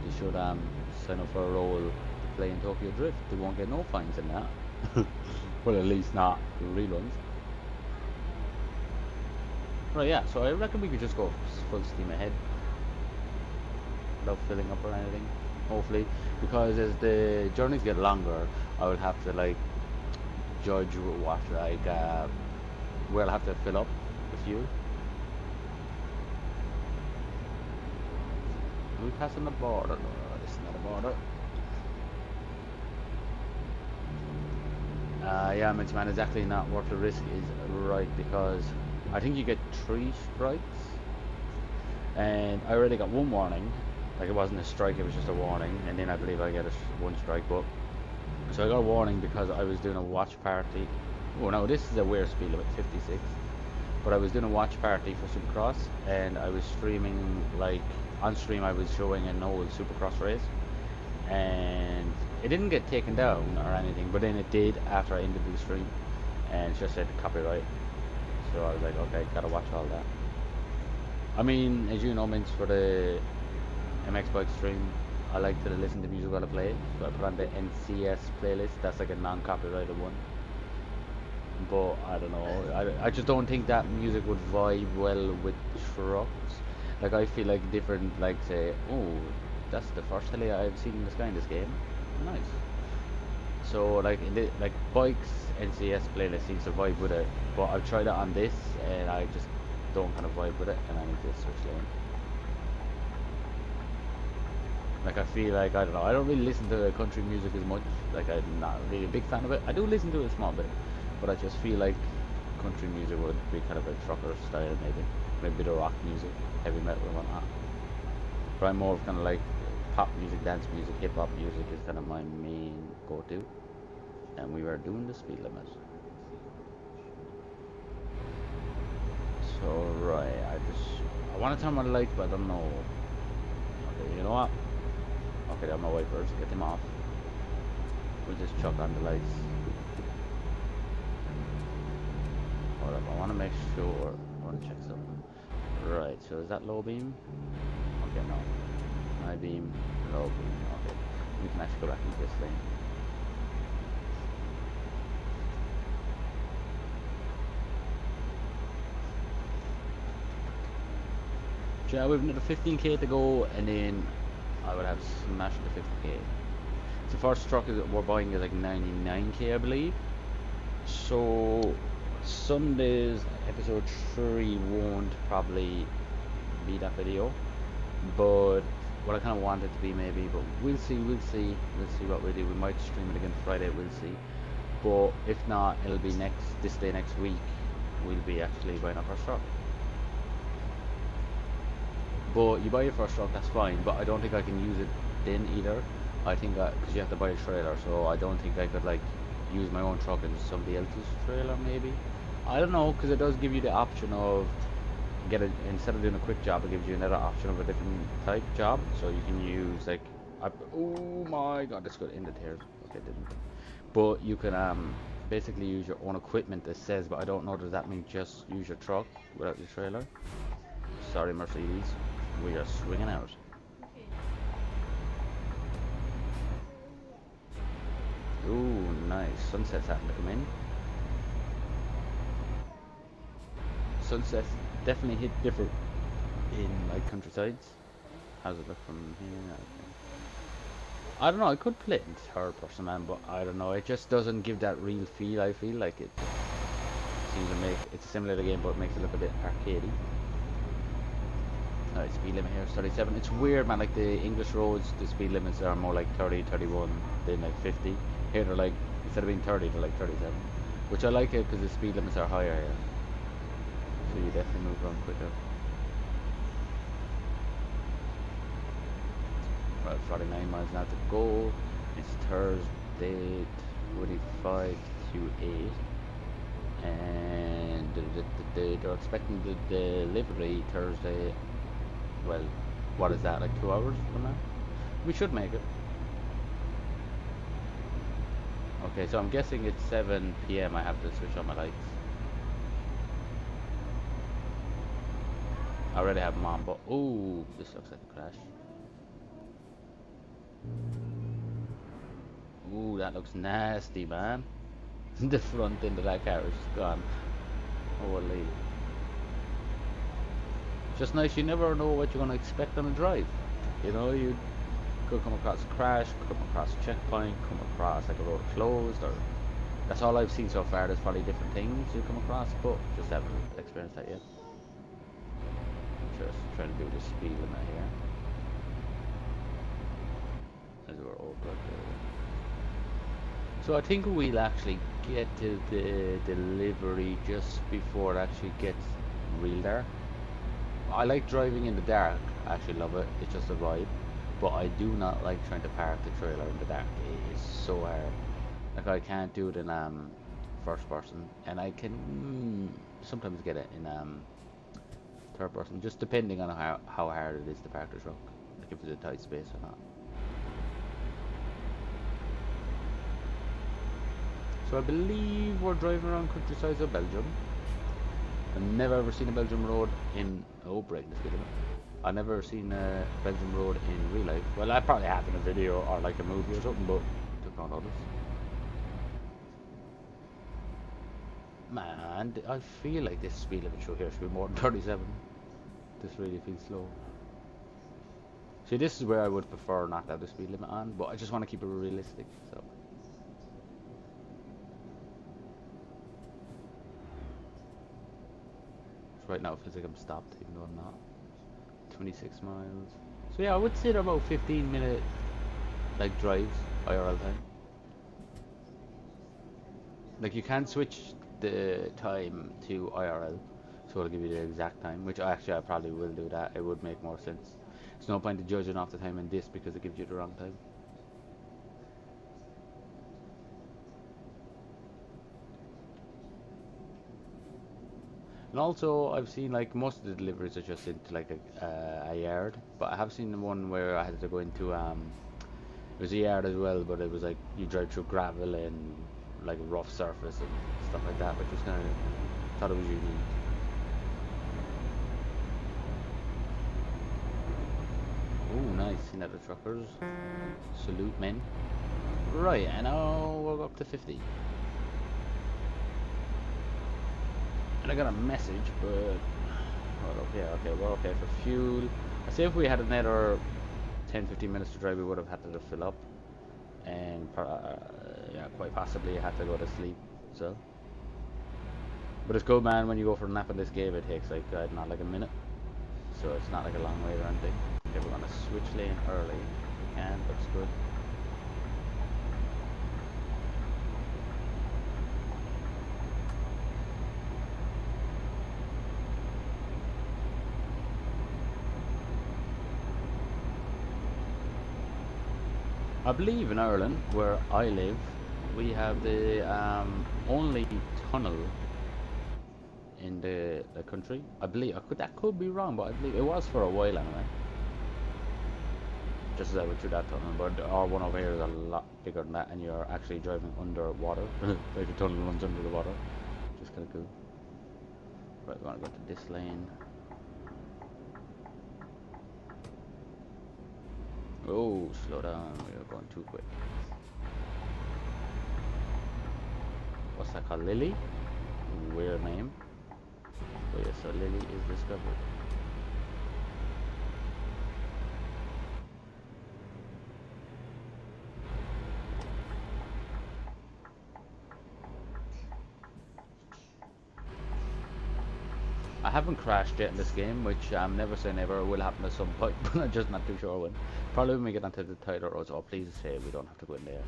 Speaker 1: They should sign up for a role to play in Tokyo Drift. They won't get no fines in that. Well, at least not reruns. Right, yeah, so I reckon we could just go full steam ahead without filling up or anything, hopefully. Because as the journeys get longer, I will have to like judge what like where I'll have to fill up the fuel. Are we passing the border? No, this is not a border. Yeah, man, it's actually not worth the risk, is right, because I think you get 3 strikes, and I already got 1 warning. Like it wasn't a strike, it was just a warning, and then I believe I get 1 strike. But so I got a warning because I was doing a watch party. Oh no, this is a weird speed limit, 56. But I was doing a watch party for Supercross, and I was streaming, like on stream I was showing an old Supercross race, and it didn't get taken down or anything, but then it did after I ended the stream, and it just said copyright. So I was like, okay, gotta watch all that. I mean, as you know, Mince, for the MX Bike stream, I like to listen to music while I play, so I put on the NCS playlist. That's like a non-copyrighted one. But I don't know. I just don't think that music would vibe well with trucks. Like I feel like different. Like say, oh, that's the first heli I've seen in the sky in this game. Nice. So like in the like bikes NCS playlist seems to vibe with it, but I've tried it on this and I just don't kind of vibe with it, and I need to switch lane. Like I feel like I don't know. I don't really listen to country music as much. Like I'm not really a big fan of it. I do listen to it a small bit, but I just feel like country music would be kind of a trucker style, maybe a bit of rock music, heavy metal and whatnot. But I'm more of kind of like pop music, dance music, hip hop music is kind of my main go-to. And we were doing the speed limit. So right, I want to turn my lights, but I don't know. Okay, you know what? Okay, they're my wipers. Get them off. We'll just chuck on the lights. Hold up, I want to make sure. I want to check something. Right, so is that low beam? Okay, no. High beam, low beam. Okay, we can actually go back into this lane. Yeah, we've another 15k to go, and then I would have smashed the 50k. The first truck that we're buying is like 99k, I believe. So Sunday's episode 3 won't probably be that video, but what I kind of want it to be maybe. But we'll see what we do. We might stream it again Friday. We'll see. But if not, it'll be this day next week. We'll be actually buying our first truck. But you buy your first truck, that's fine, but I don't think I can use it then either. I think because you have to buy a trailer, so I don't think I could like use my own truck in somebody else's trailer maybe. I don't know, because it does give you the option of instead of doing a quick job, it gives you another option of a different type job. So you can use like oh my god, this got ended here. Okay, it didn't. But you can basically use your own equipment, it says, but I don't know, does that mean just use your truck without your trailer? Sorry, Mercedes. We are swinging out. Ooh, nice. Sunset's happened to come in. Sunsets definitely hit different in like countrysides. How's it look from here? Okay. I don't know, I could play it in third person, man, but I don't know. It just doesn't give that real feel. I feel like it seems to make it's a simulator game, but it makes it look a bit arcadey. Alright, speed limit here is 37. It's weird, man, like the English roads, the speed limits are more like 30, 31 than like 50. Here they're like, instead of being 30, they're like 37. Which I like it because the speed limits are higher here. So you definitely move around quicker. Right, 49 miles now to go. It's Thursday, 25 to 8. And they're expecting the delivery Thursday. Well, what is that, like 2 hours from now? We should make it. Okay, so I'm guessing it's 7 PM I have to switch on my lights. I already have them on, but ooh, this looks like a crash. Ooh, that looks nasty, man. The front end of that car is just gone. Holy. Just nice, you never know what you're going to expect on a drive. You know, you could come across a crash, come across a checkpoint, come across like a road closed, or that's all I've seen so far. There's probably different things you come across, but just haven't experienced that yet. Just trying to do the speed limit here. As we're over there. So I think we'll actually get to the delivery just before it actually gets real dark. I like driving in the dark, I actually love it, it's just a vibe. But I do not like trying to park the trailer in the dark. It is so hard. Like I can't do it in first person, and I can sometimes get it in third person, just depending on how hard it is to park the truck, like if it's a tight space or not. So I believe we're driving around countryside of Belgium. I've never ever seen a Belgium road in break the speed limit. I've never seen a Belgium road in real life. Well, I probably have in a video or like a movie or something, but took no notice. Man, I feel like this speed limit show here should be more than 37. This really feels slow. See, this is where I would prefer not to have the speed limit on, but I just want to keep it realistic, so. So right now it feels like I'm stopped, even though I'm not. 26 miles. So yeah, I would say they're about 15-minute like drives, IRL time. Like you can switch the time to IRL, so it'll give you the exact time, which I probably will do that. It would make more sense. There's no point in judging off the time in this because it gives you the wrong time. And also, I've seen like most of the deliveries are just into like a yard, but I have seen the one where I had to go into it was a yard as well, but it was like you drive through gravel and like a rough surface and stuff like that, which was kind of thought it was unique. Oh, nice! Seen that the truckers. Salute, men. Right, and now we're up to 50. And I got a message, but okay, we're okay for fuel. I say if we had another 10-15 minutes to drive, we would have had to fill up, and yeah, quite possibly had to go to sleep. So, but it's good, man. When you go for a nap in this game, it takes like not like a minute, so it's not like a long wait or anything. Okay, we're gonna switch lane early. We can, that's good. I believe in Ireland, where I live, we have the only tunnel in the country. I believe that could be wrong, but I believe it was for a while anyway. Just as I went through that tunnel, but our one over here is a lot bigger than that, and you're actually driving underwater. Like the tunnel runs under the water, which is kind of cool. Right, we want to go to this lane. Oh, slow down, we are going too quick. What's that called? Lily? Weird name. Oh yeah, so Lily is discovered. I haven't crashed yet in this game, which I'm never say never, will happen at some point, but I'm just not too sure when. Probably when we get onto the tighter roads. Oh, please say we don't have to go in there.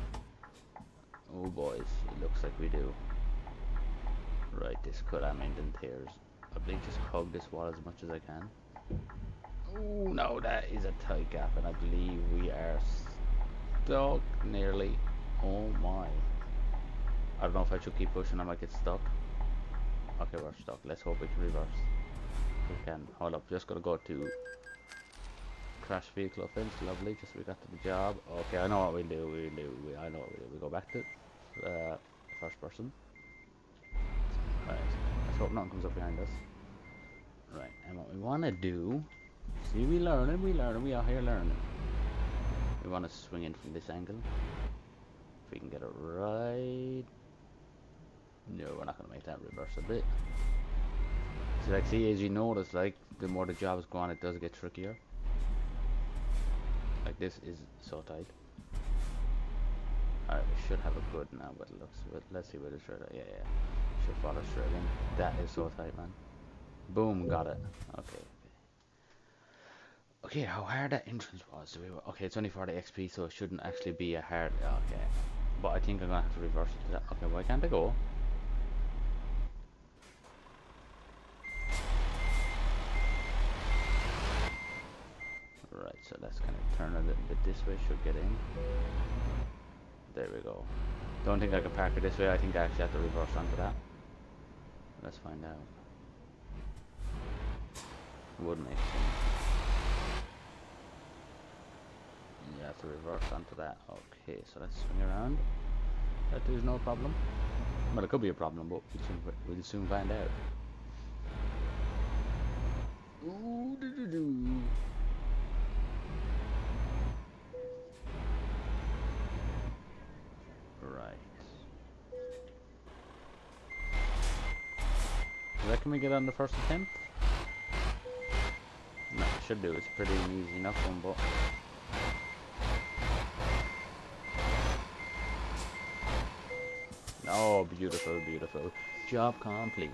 Speaker 1: Oh boys, it looks like we do. Right, this could have ended tears. I believe just hug this wall as much as I can. Oh no, that is a tight gap, and I believe we are stuck nearly. Oh my. I don't know if I should keep pushing, I might get stuck. Okay, we're stuck. Let's hope we can reverse. We can. Hold up, just gotta go to crash vehicle offense. Lovely, just we got to the job. Okay, I know what we do. I know what we do. We go back to first person. Right, let's hope nothing comes up behind us. Right, and what we want to do, see, we learning, we are here learning. We want to swing in from this angle. If we can get it right No, we're not gonna make that reverse a bit. So like, see, as you notice, like, the more the jobs go on, it does get trickier. Like, this is so tight. Alright, we should have a good now, but it looks, but let's see where the straight, yeah, yeah. Should follow straight in. That is so tight, man. Boom, got it. Okay. Okay, how hard that entrance was. Okay, it's only for the XP, so it shouldn't actually be a hard, okay. But I think I'm gonna have to reverse it to that. Okay, why can't I go? Right, so let's kind of turn a little bit this way, should get in. There we go. Don't think I can park it this way, I think I actually have to reverse onto that. Let's find out. Would make sense. You have to reverse onto that. Okay, so let's swing around. That is no problem. Well, it could be a problem, but we'll soon find out. Ooh, doo-doo-doo. Right. I reckon we get on the first attempt? No, we should do. It's pretty easy enough one, but... Oh, beautiful, beautiful. Job complete.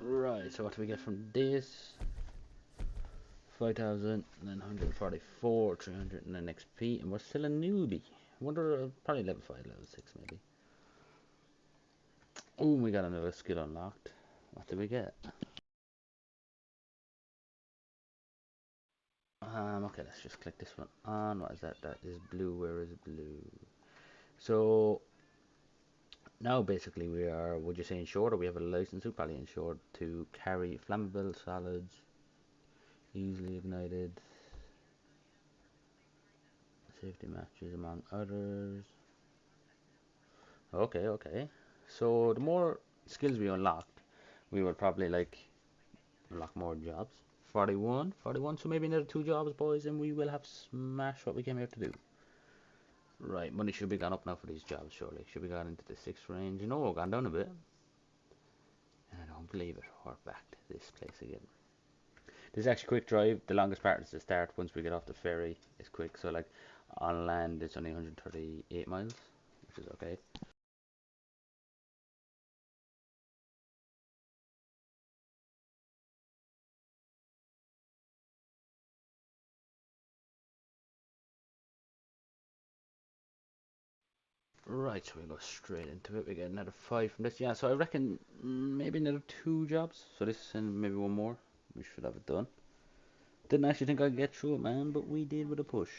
Speaker 1: Right, so what do we get from this? 5,944, 300 and an XP, and we're still a newbie. I wonder, probably level 5, level 6 maybe. Oh, we got another skill unlocked. What did we get? Okay, let's just click this one on. What is that? That is blue. Where is blue? So now basically we are, would you say insured, or we have a license? We're probably insured to carry flammable solids, easily ignited, safety matches among others. Okay, okay. So the more skills we unlocked, we would probably like unlock more jobs. 41, 41. So maybe another 2 jobs, boys, and we will have smashed what we came here to do. Right, money should be gone up now for these jobs, surely. Should be gone into the 6th range. You know, gone down a bit. And I don't believe it. We're back to this place again. This is actually quick drive. The longest part is the start. Once we get off the ferry, it's quick. So like on land, it's only 138 miles, which is okay. Right, so we go straight into it. We get another 5 from this. Yeah, so I reckon maybe another 2 jobs. So this and maybe one more. We should have it done. Didn't actually think I'd get through it, man, but we did with a push.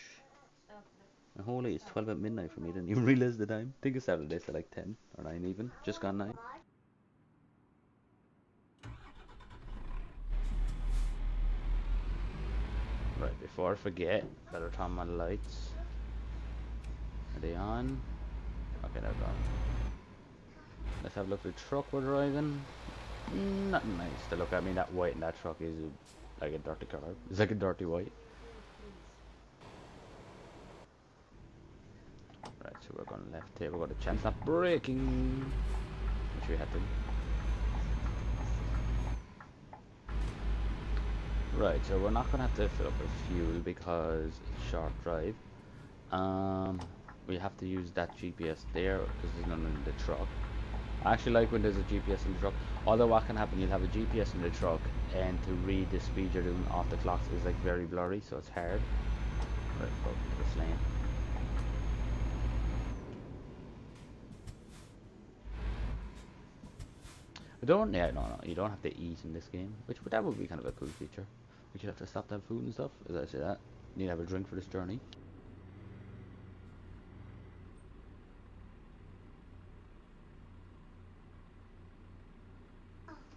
Speaker 1: And holy, it's 12 at midnight for me. Didn't even realize the time. I think it started this at like 10 or 9 even. Just gone 9. Right, before I forget, better turn my lights. Are they on? Okay, they're gone. Let's have a look at the truck we're driving. Not nice to look at. I mean, that white in that truck is like a dirty color. It's like a dirty white. Right, so we're going left here. We've got a chance of braking, which we had to. Right, so we're not going to have to fill up with fuel because it's short drive. We have to use that GPS there because there's none in the truck. I actually like when there's a GPS in the truck. Although what can happen, you'll have a GPS in the truck and to read the speed you're doing off the clocks is like very blurry, so it's hard. Right, go to this lane. No, you don't have to eat in this game, which that would be kind of a cool feature. We could have to stop to have food and stuff, as I say that. You need to have a drink for this journey.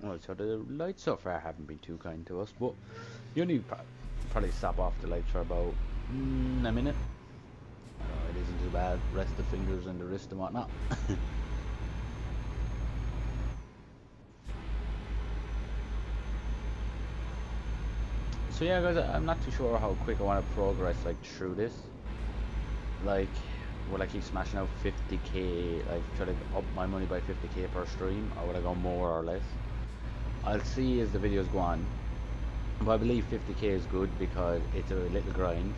Speaker 1: Alright, so the lights so far haven't been too kind to us, but you only probably stop off the lights for about a minute. It isn't too bad. Rest the fingers and the wrist and whatnot. So yeah, guys, I'm not too sure how quick I want to progress like through this. Like, will I keep smashing out 50k, like try to up my money by 50k per stream, or will I go more or less? I'll see as the videos go on. But I believe 50k is good because it's a little grind,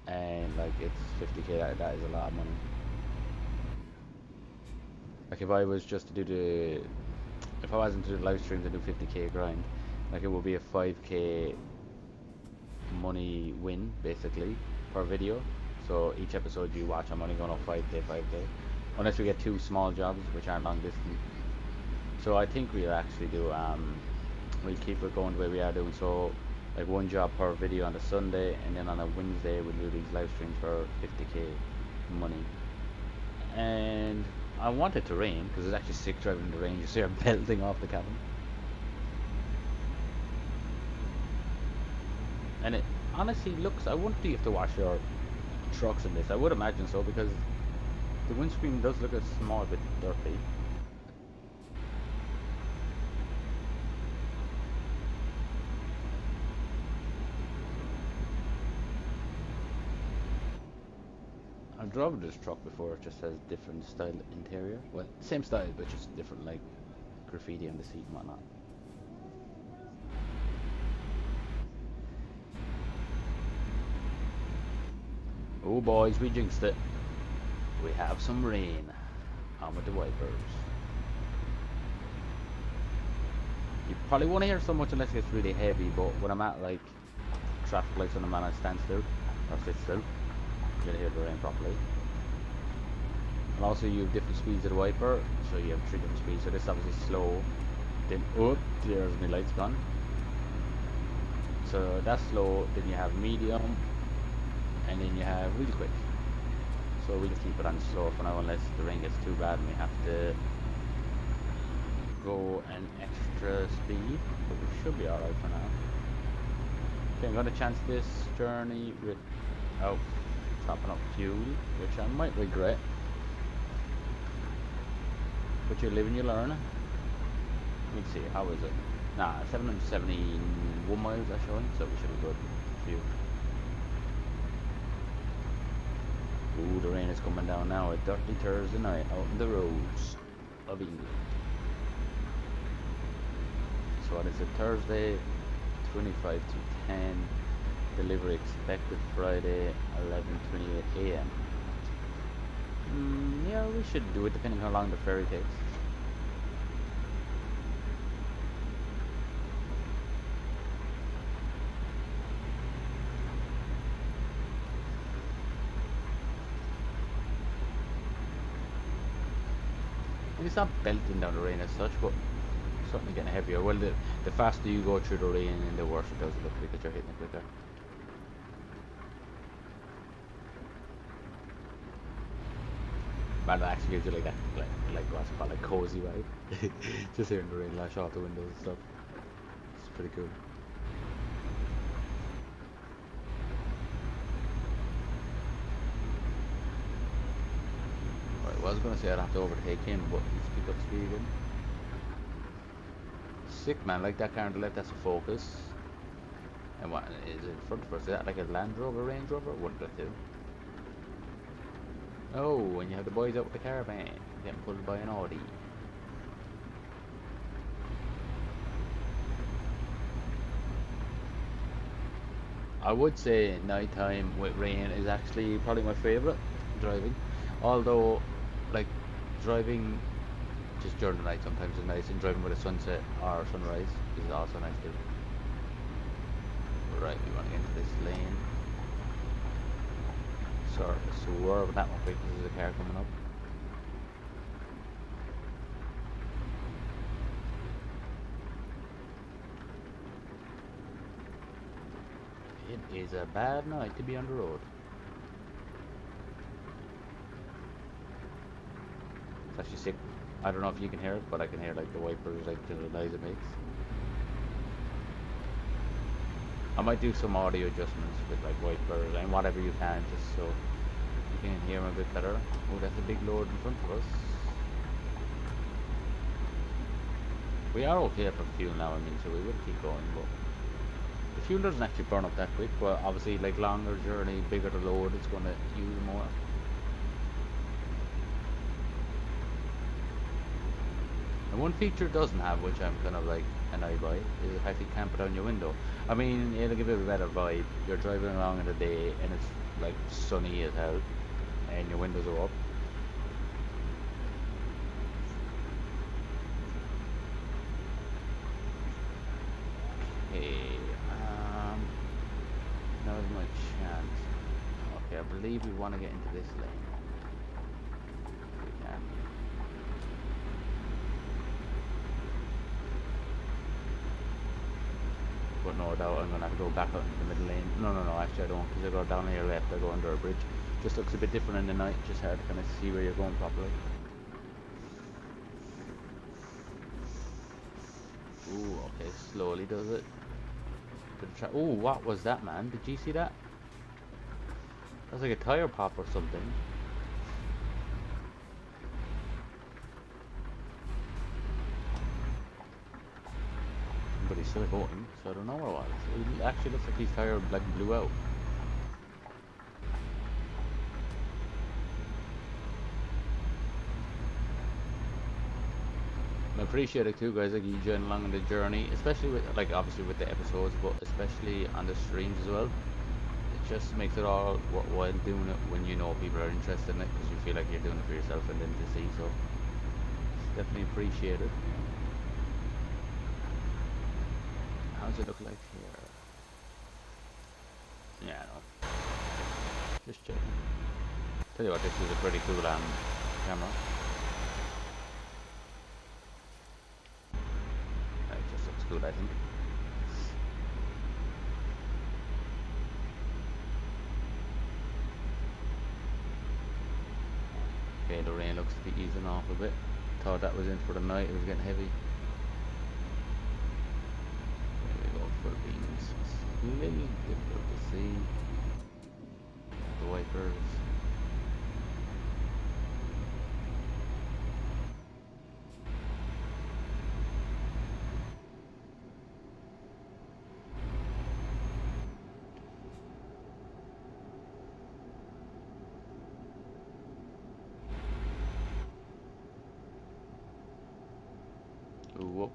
Speaker 1: and like it's 50k, that is a lot of money. Like if I was just to do the, if I wasn't to do live streams and do 50k grind, like it would be a 5k money win basically per video. So each episode you watch, I'm only going up 5k, 5k, unless we get 2 small jobs which aren't long distance. So I think we'll actually do we'll keep it going the way we are doing. So like 1 job per video on a Sunday, and then on a Wednesday we'll do these live streams for 50k money. And I want it to rain because it's actually sick driving in the rain. You see her belting off the cabin. And it honestly looks, I wonder if you have to wash your trucks in this. I would imagine so, because the windscreen does look a small bit dirty. I've driven this truck before. It just has different style interior. Well, same style, but just different, like graffiti on the seat and whatnot. Oh boys, we jinxed it. We have some rain. On with the wipers. You probably won't hear so much unless it gets really heavy, but when I'm at like traffic lights on the man, I stand still or sit still, you're gonna hear the rain properly. And also you have different speeds of the wiper, so you have 3 different speeds. So this is obviously slow, then oh, there's my lights gone. So that's slow, then you have medium, and then you have really quick. So we'll keep it on slow for now unless the rain gets too bad and we have to go an extra speed, but we should be alright for now. Okay, I'm going to chance this journey without topping up fuel, which I might regret. But you live and you learn. Let me see, how is it? Nah, 771 miles are showing, so we should be good for fuel. Ooh, the rain is coming down now. A dirty Thursday night out on the roads of England. So what is it? Thursday, 25 to 10. Delivery expected Friday, 11:28 a.m. Yeah, we should do it depending how long the ferry takes. It's not belting down the rain as such, but it's certainly getting heavier. Well, the faster you go through the rain, the worse it does look, because you're hitting it quicker. Man, it actually gives you like that, like what's it called, like cozy vibe. Just hearing the rain lash off the windows and stuff. It's pretty cool. I was going to say I'd have to overtake him, but he's picked up speed again. Sick, man, like that car on the left, that's a Focus. And what is in front of us? Is that like a Land Rover, Range Rover? What did that do? Oh, and you have the boys out with the caravan getting pulled by an Audi. I would say night time with rain is actually probably my favourite driving. Although, like, driving just during the night sometimes is nice, and driving with a sunset or sunrise is also nice too. Right, we want to get into this lane. Sort of swerve that one quick because there's a car coming up. It is a bad night to be on the road. It's actually sick. I don't know if you can hear it, but I can hear like the wipers, like the noise it makes. I might do some audio adjustments with like wipers and whatever you can, just so you can hear them a bit better. Oh, that's a big load in front of us. We are okay for fuel now, I mean, so we will keep going, but the fuel doesn't actually burn up that quick. But obviously, like longer journey, bigger the load, it's going to use more. And one feature it doesn't have, which I'm kind of like annoyed by, is the fact you can't put down your window. I mean, it'll give it a better vibe. You're driving along in the day and it's like sunny as hell, and your windows are up. Okay, now's my chance. Okay, I believe we want to get into this lane. If we can. But no doubt I'm gonna have to go back out into the middle lane. No, actually I don't, because I go down here left, I go under a bridge. Just looks a bit different in the night, just hard to kind of see where you're going properly. Ooh, okay, slowly does it. Ooh, what was that, man? Did you see that? That was like a tire pop or something. But he's still going, so I don't know what it was. It actually looks like his tire like blew out. I appreciate it too, guys, like you join along on the journey, especially with, like, obviously with the episodes, but especially on the streams as well. It just makes it all worthwhile doing it when you know people are interested in it, because you feel like you're doing it for yourself and then to see, so it's definitely appreciated. How's it look like here? Yeah, no. Just checking. Tell you what, this is a pretty cool camera. It just looks good, I think. Okay, the rain looks to be easing off a bit. Thought that was in for the night, it was getting heavy. There we go, full beams. It's a little difficult to see. The wipers. Ooh, whoop.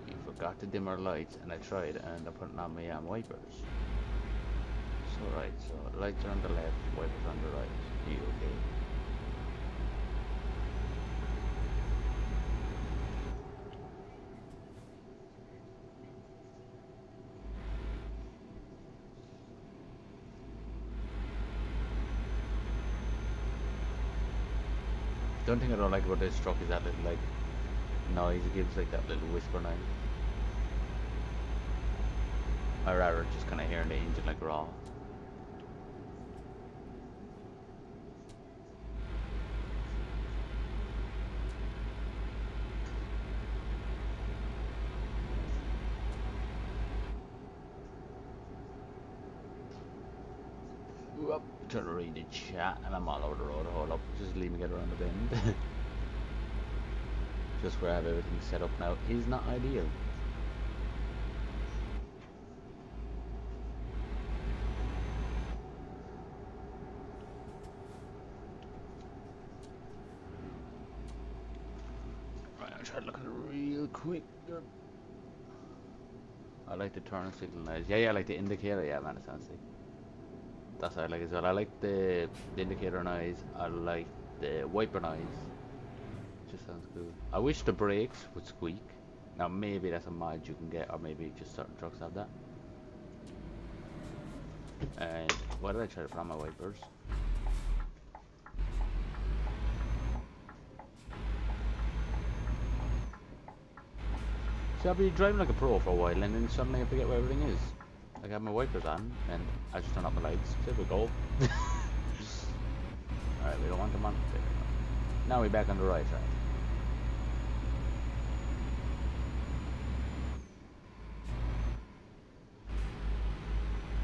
Speaker 1: We forgot to dim our lights, and I tried, and I'm putting on my wipers. So right, so lights are on the left, wipers on the right. Are you okay? The only thing I don't like about this truck is that little like noise it gives, like that little whisper noise. I'd rather just kind of hearing the engine like raw. Whoop, trying to read the chat and I'm all over the road. Hold up, just leave me get around the bend. Just where I have everything set up now is not ideal. Right, I'll try to look at it real quick. I like the turn signal noise. Yeah, I like the indicator. Yeah, man, it sounds sick. That's what I like as well. I like the indicator noise. I like the wiper noise. Just sounds cool. I wish the brakes would squeak. Now maybe that's a mod you can get, or maybe just certain trucks have that. And why did I try to put on my wipers? See, I'll be driving like a pro for a while, and then suddenly I forget where everything is. Like I have my wipers on, and I just turn off my lights. There we go. Alright, we don't want them on. Now we're back on the right side.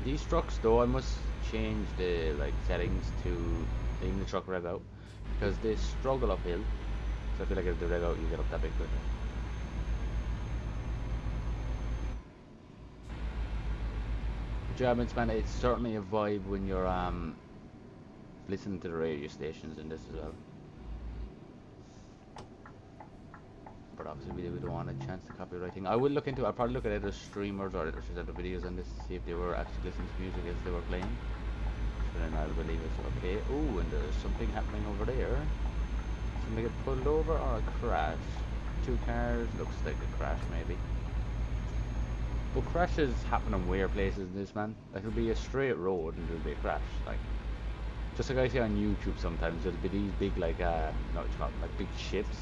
Speaker 1: These trucks though, I must change the like settings to leaving the truck rev out, because they struggle uphill. So I feel like if they rev out, you get up that bit quicker. Germans, man, it's certainly a vibe when you're listening to the radio stations in this as well. But obviously we don't want a chance to copywriting. I will look into. I'll probably look at other streamers or other videos on this to see if they were actually listening to music as they were playing. So then I'll believe it's okay. Oh, and there's something happening over there. Somebody get pulled over or a crash? Two cars. Looks like a crash maybe. But crashes happen in weird places in this, man. Like it'll be a straight road and there'll be a crash. Like just like I see on YouTube sometimes, there'll be these big like like big ships,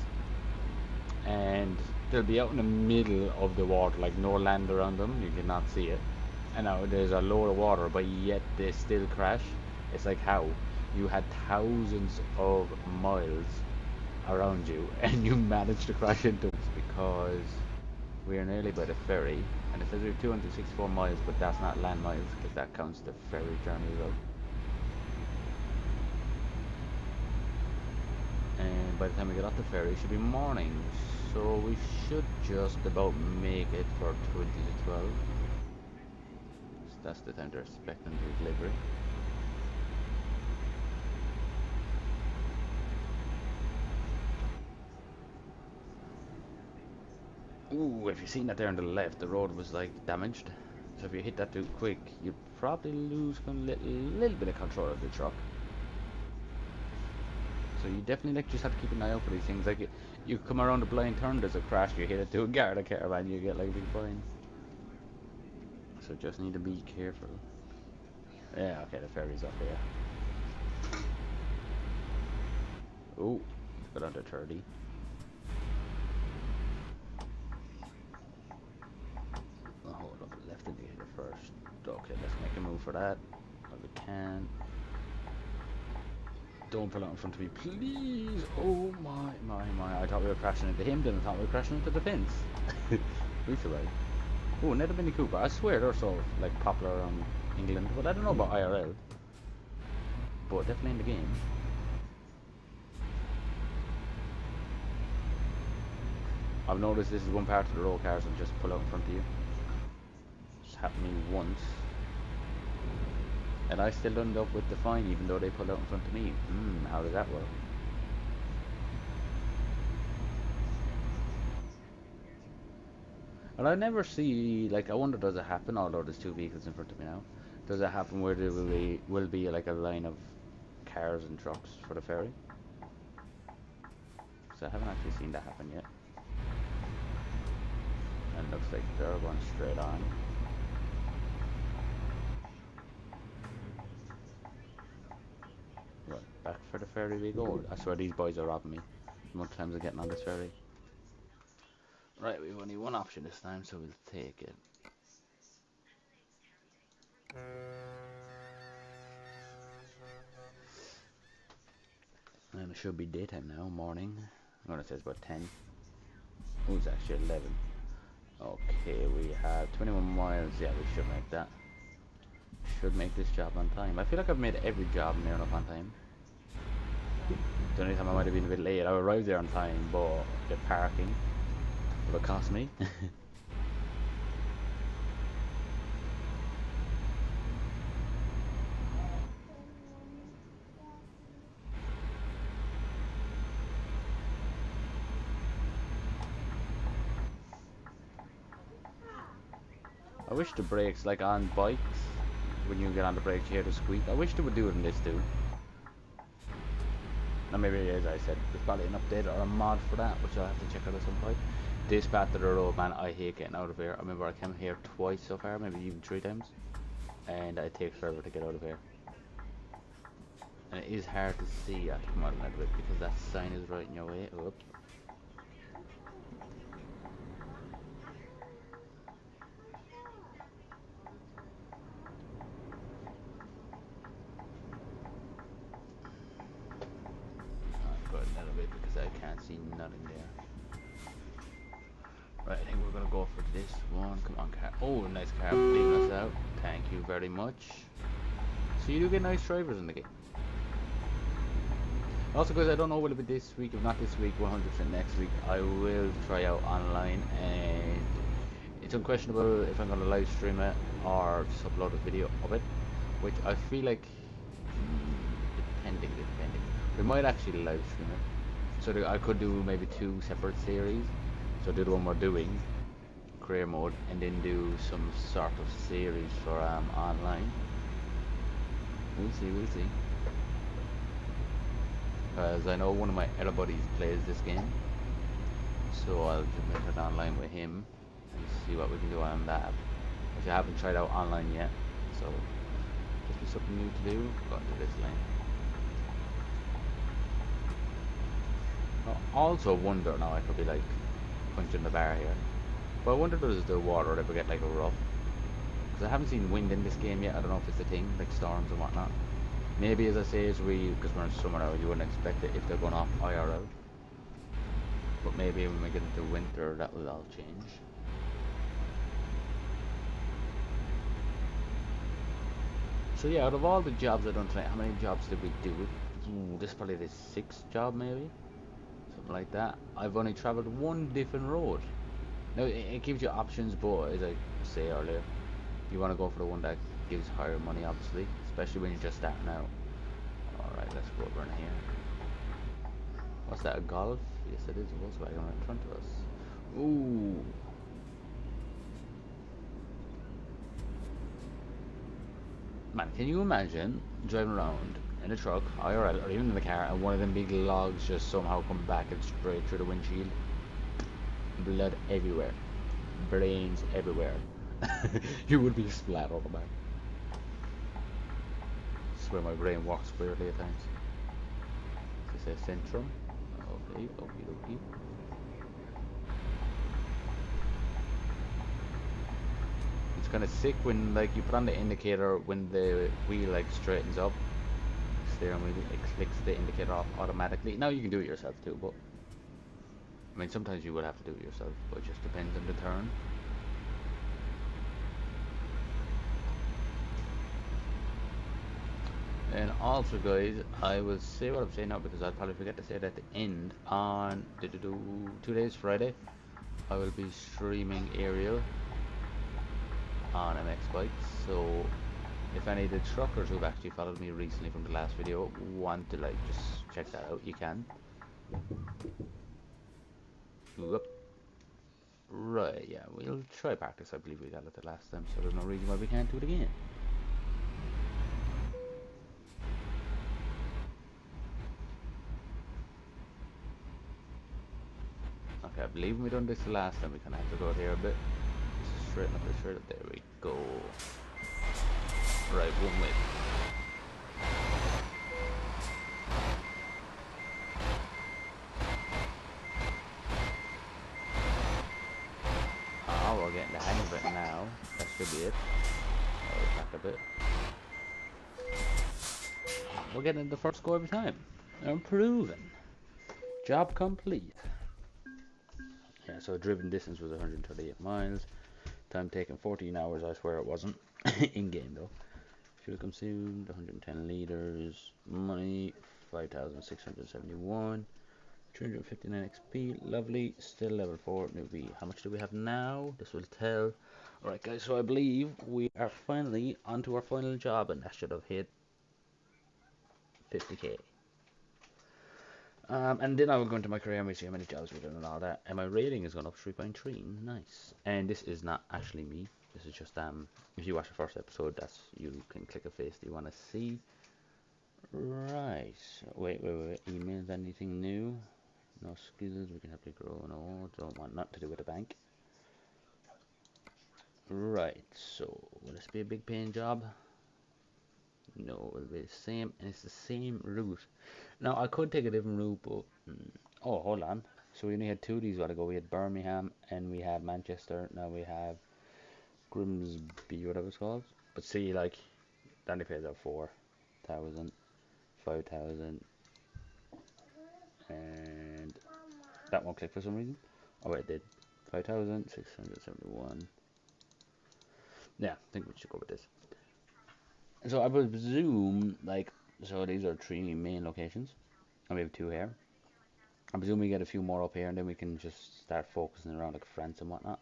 Speaker 1: and they'll be out in the middle of the water, like no land around them. You cannot see it, and now there's a load of water, but yet they still crash. It's like how you had thousands of miles around you and you managed to crash into it because we are nearly by the ferry, and it says we have 264 miles, but that's not land miles because that counts the ferry journey route. And by the time we get off the ferry, it should be morning, so we should just about make it for 20 to 12. So that's the time they're expecting the delivery. Ooh, if you seen that there on the left, the road was like damaged. So if you hit that too quick, you'd probably lose a little bit of control of the truck. So you definitely like just have to keep an eye out for these things. Like you come around a blind turn, there's a crash, you hit it to a Garda caravan, you get like a big fine. So just need to be careful. Yeah, okay, the ferry's up here. Oh, got under 30. Oh, hold up, left indicator first. Okay, let's make a move for that. If we can. Don't pull out in front of me, please. Oh my. I thought we were crashing into him, then I thought we were crashing into the fence. We survived. Oh, another Mini Cooper. I swear they're so like popular around England, but I don't know about IRL. But definitely in the game. I've noticed this is one part of the road cars that just pull out in front of you. It's happened to me once. And I still end up with the fine even though they pull out in front of me. How does that work? And I never see, like, I wonder does it happen, although there's two vehicles in front of me now. Does it happen where there will be like a line of cars and trucks for the ferry? So I haven't actually seen that happen yet. And it looks like they're going straight on. Right, back for the ferry we go. I swear these boys are robbing me. Most times I'm getting on this ferry. Right, we've only one option this time, so we'll take it. And it should be daytime now, morning. Well, it says about 10. Oh, it's actually 11. Okay, we have 21 miles. Yeah, we should make that. Should make this job on time. I feel like I've made every job near enough on time. The only time I might have been a bit late, I arrived there on time, but the parking would have cost me. I wish the brakes, like on bikes, when you get on the brakes you hear the squeak. I wish they would do it in this too. Now maybe as I said, there's probably an update or a mod for that, which I'll have to check out at some point. This part of the road, man, I hate getting out of here. I remember I came here twice so far, maybe even 3 times. And it takes forever to get out of here. And it is hard to see after come out a little bit because that sign is right in your way. Oops. I can't see nothing there. Right, I think we're gonna go for this one. Come on, car. Oh, nice car leaving us out. Thank you very much. So you do get nice drivers in the game. Also, guys, I don't know will it be this week. If not this week, 100% next week. I will try out online, and it's unquestionable if I'm gonna live stream it or just upload a video of it. Which I feel like, depending, we might actually live stream it. So I could do maybe 2 separate series. So So do the one we're doing, career mode, and then do some sort of series for online. We'll see, we'll see. Because I know one of my other buddies plays this game, so I'll jump into online with him and see what we can do on that. Which I haven't tried out online yet, so just be something new to do. Go into this lane. I also wonder now, I could be like punching the bar here, but I wonder does the water ever get like a rough? Because I haven't seen wind in this game yet. I don't know if it's a thing, like storms and whatnot. Maybe as I say, it's because we're in summer now, you wouldn't expect it if they're going off IRL. But maybe when we get into winter, that will all change. So yeah, out of all the jobs I've done tonight, how many jobs did we do? Ooh, this is probably the 6th job maybe? Something like that. I've only travelled one different road. Now, it gives you options, but as I say earlier, you want to go for the one that gives higher money, obviously, especially when you're just starting out. Alright, let's go over in here. What's that, a Golf? Yes, it is a Volkswagen right in front of us. Ooh. Man, can you imagine driving around in a truck, IRL, or even in the car, and one of them big logs just somehow come back and straight through the windshield? Blood everywhere. Brains everywhere. You would be splat all the back. That's where my brain walks weirdly at times. This is Centrum. Okay, okie dokie. It's kind of sick when like you put on the indicator when the wheel like straightens up. Steering wheel, it clicks the indicator off automatically. Now you can do it yourself too, but I mean sometimes you will have to do it yourself, but it just depends on the turn. And also guys, I will say what I'm saying now because I'll probably forget to say it at the end. On 2 days Friday, I will be streaming Aerial on MX Bikes. So if any of the truckers who've actually followed me recently from the last video want to like just check that out, you can. Whoop. Right, yeah, we'll try practice. I believe we got it the last time, so there's no reason why we can't do it again. Okay, I believe when we done this the last time, we kind of have to go here a bit. Just straighten up, straight up. There we go. Right, one way. Oh, we're getting the hang of it now. That should be it. Oh, back a bit. We're getting the first score every time. Improving. Job complete. Yeah, so driven distance was 138 miles. Time taken 14 hours, I swear it wasn't. In game though. Fuel consumed 110 liters. Money 5,671. 359 XP. Lovely. Still level 4 newbie. How much do we have now? This will tell. Alright guys, so I believe we are finally onto our final job, and that should have hit 50k. And then I will go into my career and we see how many jobs we've done and all that. And my rating is going up 3.3. Nice. And this is not actually me. This is just if you watch the first episode, that's you can click a face that you want to see. Right. Wait. Emails, anything new? No skills, we can help you grow. No, don't want not to do with the bank. Right, so will this be a big paying job? No, it'll be the same, and it's the same route. Now, I could take a different route, but... oh, hold on. So we only had 2 of these a while ago. We had Birmingham, and we had Manchester. Now we have Grimsby, whatever it's called. But see, like, that only pays out 4,000, 5,000, and that won't click for some reason. Oh, wait, it did. 5,671. Yeah, I think we should go with this. So I would presume, like, so these are 3 main locations, and we have 2 here. I presume we get a few more up here, and then we can just start focusing around like France and whatnot.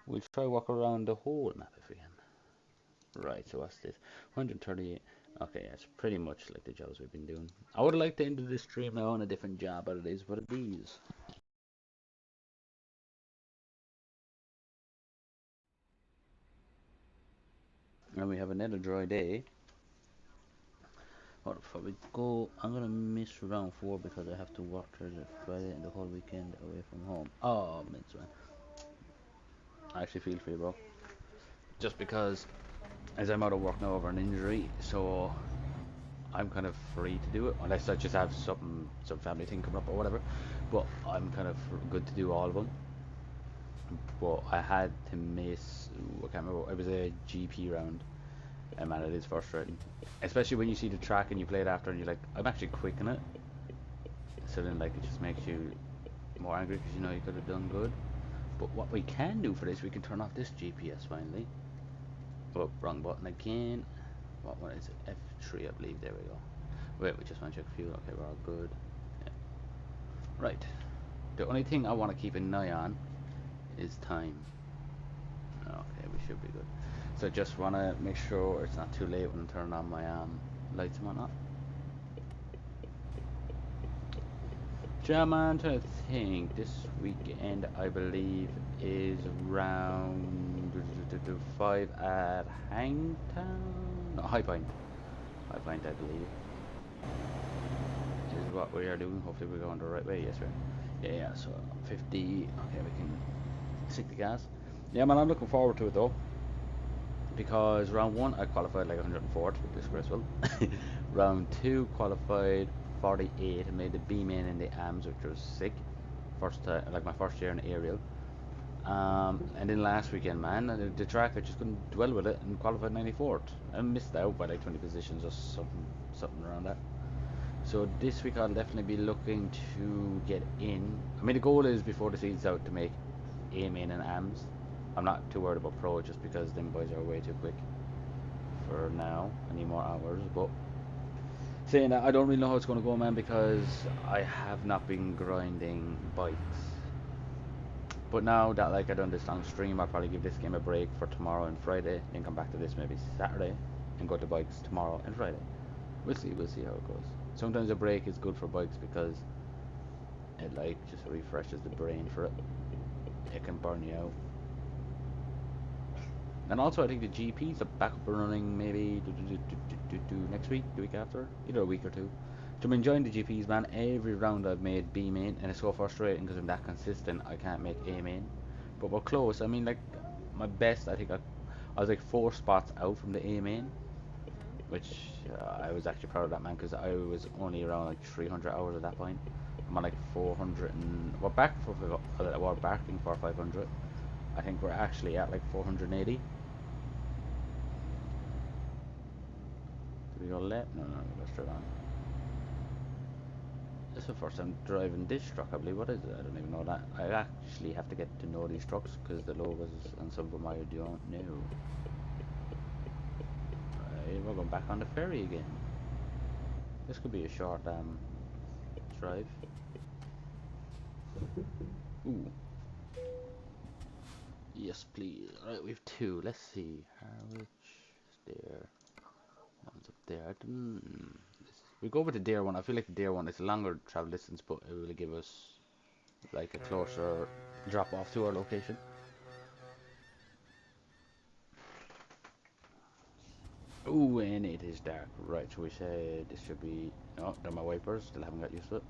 Speaker 1: We'll try walk around the whole map if we can. Right, so what's this? 138. Okay, it's pretty much like the jobs we've been doing. I would like to end this stream now on a different job, but it is what it is. And we have another dry day. What if we go? I'm gonna miss round 4 because I have to work Thursday, Friday, and the whole weekend away from home. Oh, mince man. I actually feel for you, bro. Just because, as I'm out of work now over an injury, so I'm kind of free to do it unless I just have some family thing coming up or whatever. But I'm kind of good to do all of them. But I had to miss. I can't remember. It was a GP round, and man, it is frustrating. Especially when you see the track and you play it after, and you're like, I'm actually quick in it. So then, like, it just makes you more angry because you know you could have done good. But what we can do for this, we can turn off this GPS finally. Oh, wrong button again. What one is it? F3, I believe. There we go. Wait, we just want to check fuel. Okay, we're all good. Yeah. Right. The only thing I want to keep an eye on is time. Okay, we should be good. So just want to make sure it's not too late when I turn on my lights and whatnot. I'm trying to think. This weekend, I believe, is round 5 at Hangtown? No, High Point. High Point, I believe, is what we are doing. Hopefully we're going the right way. Yes, right. Yeah, so 50. Okay, we can stick the gas. Yeah, man, I'm looking forward to it, though. Because round 1, I qualified like 104th, disgraceful. Round 2, qualified 48 and made the B main in the AMS, which was sick. First time, like my first year in aerial. And then last weekend, man, the track I just couldn't dwell with it and qualified 94th. I missed out by like 20 positions or something around that. So this week I'll definitely be looking to get in. I mean, the goal is before the season's out to make A main and AMS. I'm not too worried about pro just because them boys are way too quick for now. I need more hours, but saying that, I don't really know how it's going to go, man, because I have not been grinding bikes. But now that like I done this long stream, I'll probably give this game a break for tomorrow and Friday, then come back to this maybe Saturday, and go to bikes tomorrow and Friday. We'll see how it goes. Sometimes a break is good for bikes because it like just refreshes the brain for it. It can burn you out. And also, I think the GPs are back up and running maybe next week, the week after, either a week or two. So I'm enjoying the GPs, man. Every round I've made B main, and it's so frustrating because I'm that consistent. I can't make A main, but we're close. I mean, like my best, I think I was like 4 spots out from the A main, which I was actually proud of that, man, because I was only around like 300 hours at that point. I'm on like 400, and we're backing for 500. I think we're actually at like 480. Do we go left? No, no, we go straight on. This is the first time driving this truck, I believe. What is it? I don't even know that. I actually have to get to know these trucks because the logos and some of them I don't know. Right, we're going back on the ferry again. This could be a short drive. Ooh. Yes, please. Alright, we have 2. Let's see. Harwich is there. That one's up there. We go with the Dare one. I feel like the Dare one is a longer travel distance, but it will give us like a closer drop off to our location. Ooh, and it is dark. Right, so we say this should be. Oh, they're my wipers. Still haven't got used to it.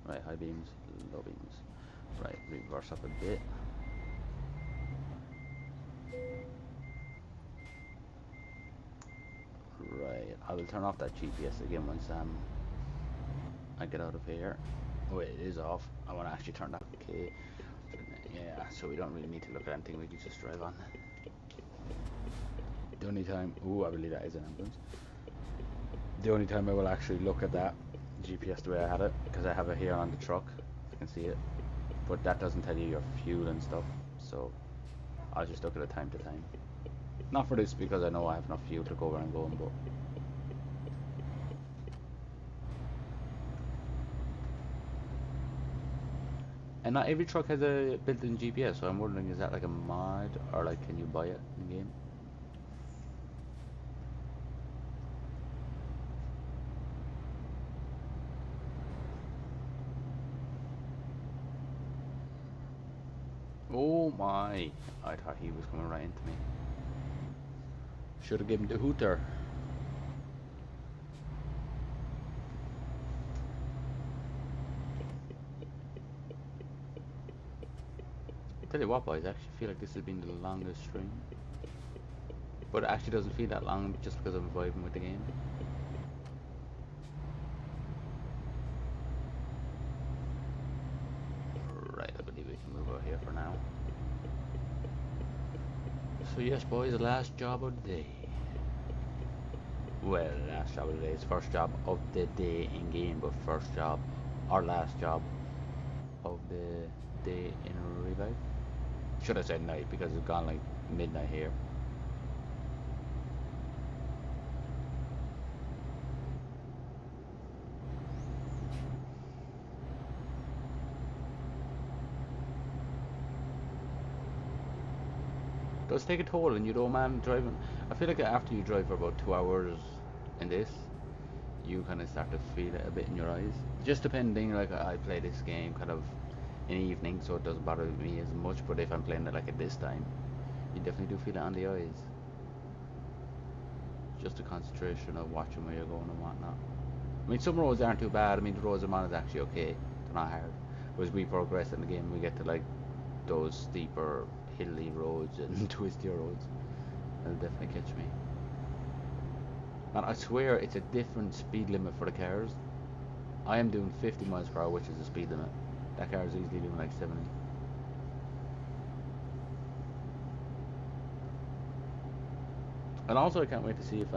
Speaker 1: Right, high beams, low beams. Right, reverse up a bit. Right, I will turn off that GPS again once I get out of here. Oh wait, it is off. I want to actually turn that. Okay. Yeah, so we don't really need to look at anything. We can just drive on. The only time. Ooh, I believe that is an ambulance. The only time I will actually look at that GPS the way I had it, because I have it here on the truck. I can see it. But that doesn't tell you your fuel and stuff. So I'll just look at it time to time. Not for this because I know I have enough fuel to go where I'm going, but and not every truck has a built-in GPS, so I'm wondering, is that like a mod or like can you buy it in game? Oh my! I thought he was coming right into me. Should have given the hooter. Tell you what, boys, I actually feel like this has been the longest stream. But it actually doesn't feel that long just because I'm vibing with the game. Right, I believe we can move out here for now. So yes, boys, the last job of the day. Well, last job of the day is first job of the day in game, but first job, or last job of the day in revive. Should have said night because it's gone like midnight here. Does take a toll on you though, man, driving. I feel like after you drive for about 2 hours in this, you kind of start to feel it a bit in your eyes. Just depending, like I play this game kind of in the evening, so it doesn't bother me as much, but if I'm playing it like at this time, you definitely do feel it on the eyes. Just the concentration of watching where you're going and whatnot. I mean, some roads aren't too bad. I mean, the roads I'm on is actually okay. They're not hard. But as we progress in the game, we get to like those steeper, hilly roads and twistier roads. That'll definitely catch me. And I swear it's a different speed limit for the cars. I am doing 50 miles per hour, which is the speed limit. That car is easily doing like 70. And also I can't wait to see if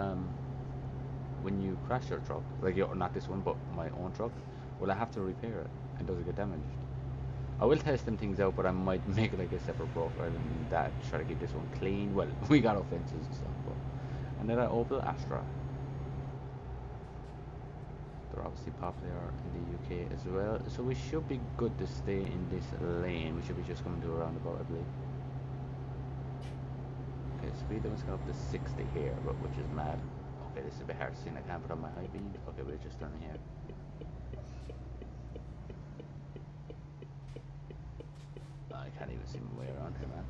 Speaker 1: when you crash your truck, like not this one but my own truck, will I have to repair it and does it get damaged? I will test them things out, but I might make like a separate profile and that, try to keep this one clean. Well, we got offences and stuff, but and then Opel Astra. They're obviously popular in the UK as well, so we should be good to stay in this lane. We should be just coming to a roundabout, I believe. Okay, speed limit's gone up to 60 here, but which is mad. Okay, this is a bit hard to see and I can't put on my high beam. Okay, we're just turning here. I can't even see my way around here, man.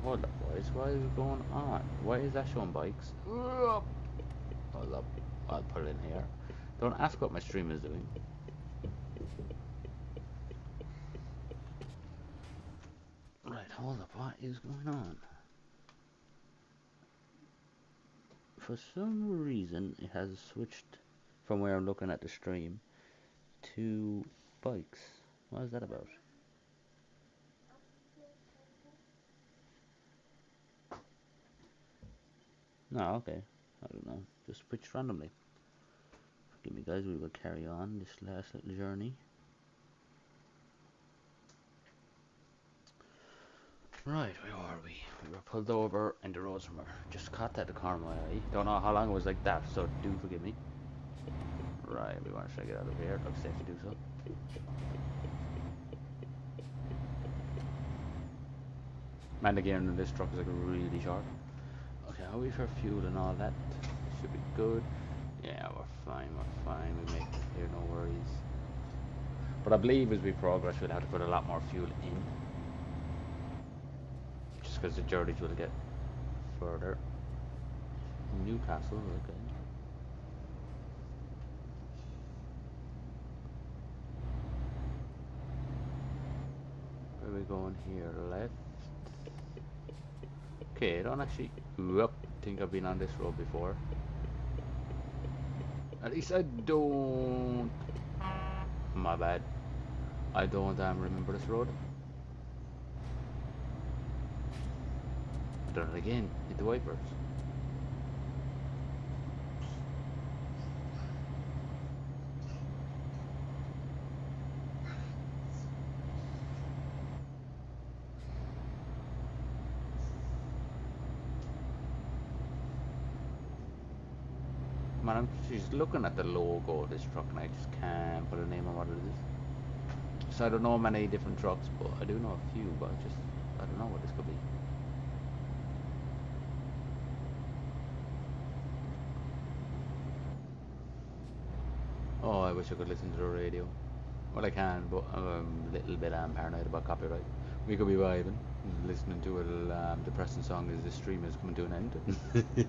Speaker 1: Hold up, boys. What is going on? Why is that showing bikes? Hold up. I'll put it in here. Don't ask what my stream is doing. Right, hold up. What is going on? For some reason, it has switched from where I'm looking at the stream to bikes. What is that about? No, okay. I don't know. Just switched randomly. Forgive me, guys. We will carry on this last little journey. Right, where are we? We were pulled over and the roads were just caught at the corner of my eye. Don't know how long it was like that, so do forgive me. Right, we want to try to get out of here. It looks safe to do so. Man, the gearing in this truck is like really sharp. Okay, how are we for fuel and all that? Should be good. Yeah, we're fine, we make it here, no worries. But I believe as we progress we'll have to put a lot more fuel in. Just because the journeys will get further. Newcastle, okay. Where are we going here? Left. Okay, I don't actually think I've been on this road before. At least I don't. My bad. I don't remember this road. I done it again. Hit the wipers. Man, I'm just looking at the logo of this truck and I just can't put a name on what it is. So I don't know many different trucks, but I do know a few, but I don't know what this could be. Oh, I wish I could listen to the radio. Well, I can, but I'm a little bit paranoid about copyright. We could be vibing, listening to a depressing song as the stream is coming to an end.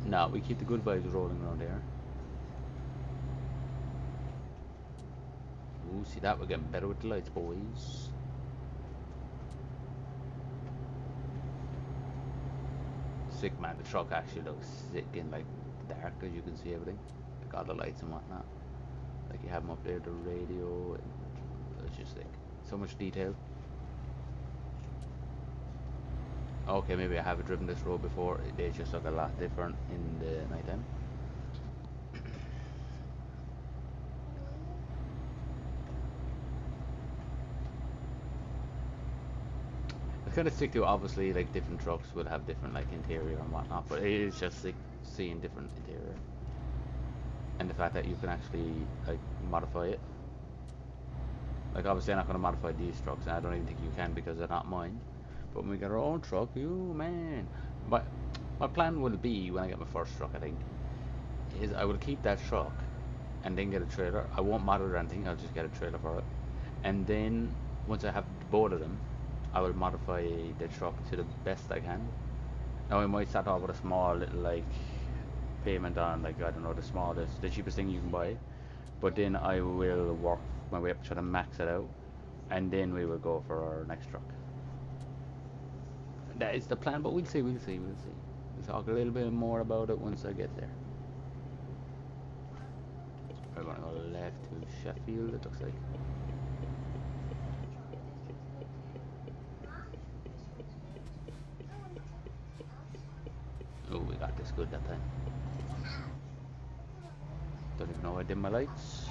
Speaker 1: No, we keep the good vibes rolling around here. Ooh, see that? We're getting better with the lights, boys. Sick, man. The truck actually looks sick in like the dark, as you can see everything. Like all the lights and whatnot. Like you have them up there, the radio. It's just like so much detail. Okay, maybe I haven't driven this road before. They just look a lot different in the nighttime. I kind of stick to obviously like different trucks would have different like interior and whatnot, but it is just like seeing different interior and the fact that you can actually like modify it. Like obviously I'm not going to modify these trucks, and I don't even think you can because they're not mine. But when we get our own truck, you man. But my plan will be when I get my first truck, I think, is I will keep that truck and then get a trailer. I won't mod it or anything. I'll just get a trailer for it, and then once I have both of them, I will modify the truck to the best I can. Now I might start off with a small little like payment on like I don't know the smallest, the cheapest thing you can buy, but then I will work my way up, try to max it out, and then we will go for our next truck. That is the plan, but we'll see, we'll see, we'll see. We'll talk a little bit more about it once I get there. We're gonna go left to Sheffield, it looks like. Oh, we got this good that time. Don't even know I did my lights.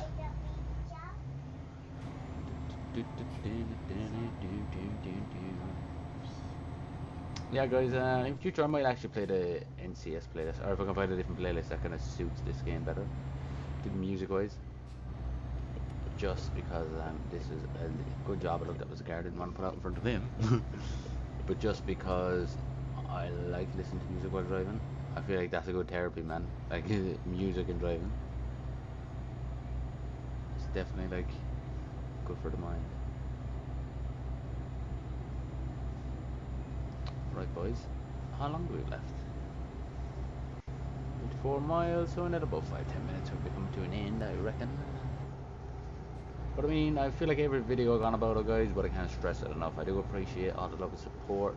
Speaker 1: Yeah, guys, in future I might actually play the NCS playlist, or if I can find a different playlist that kind of suits this game better, music-wise. Just because this is a good job I looked up as a guard, didn't want to put out in front of him. But just because I like listening to music while driving, I feel like that's a good therapy, man. Like music and driving. It's definitely like good for the mind. Right, boys. How long do we have left? 24 miles, so in about 5-10 minutes we'll be coming to an end, I reckon. But I mean, I feel like every video I've gone about it, guys, but I can't stress it enough. I do appreciate all the love and support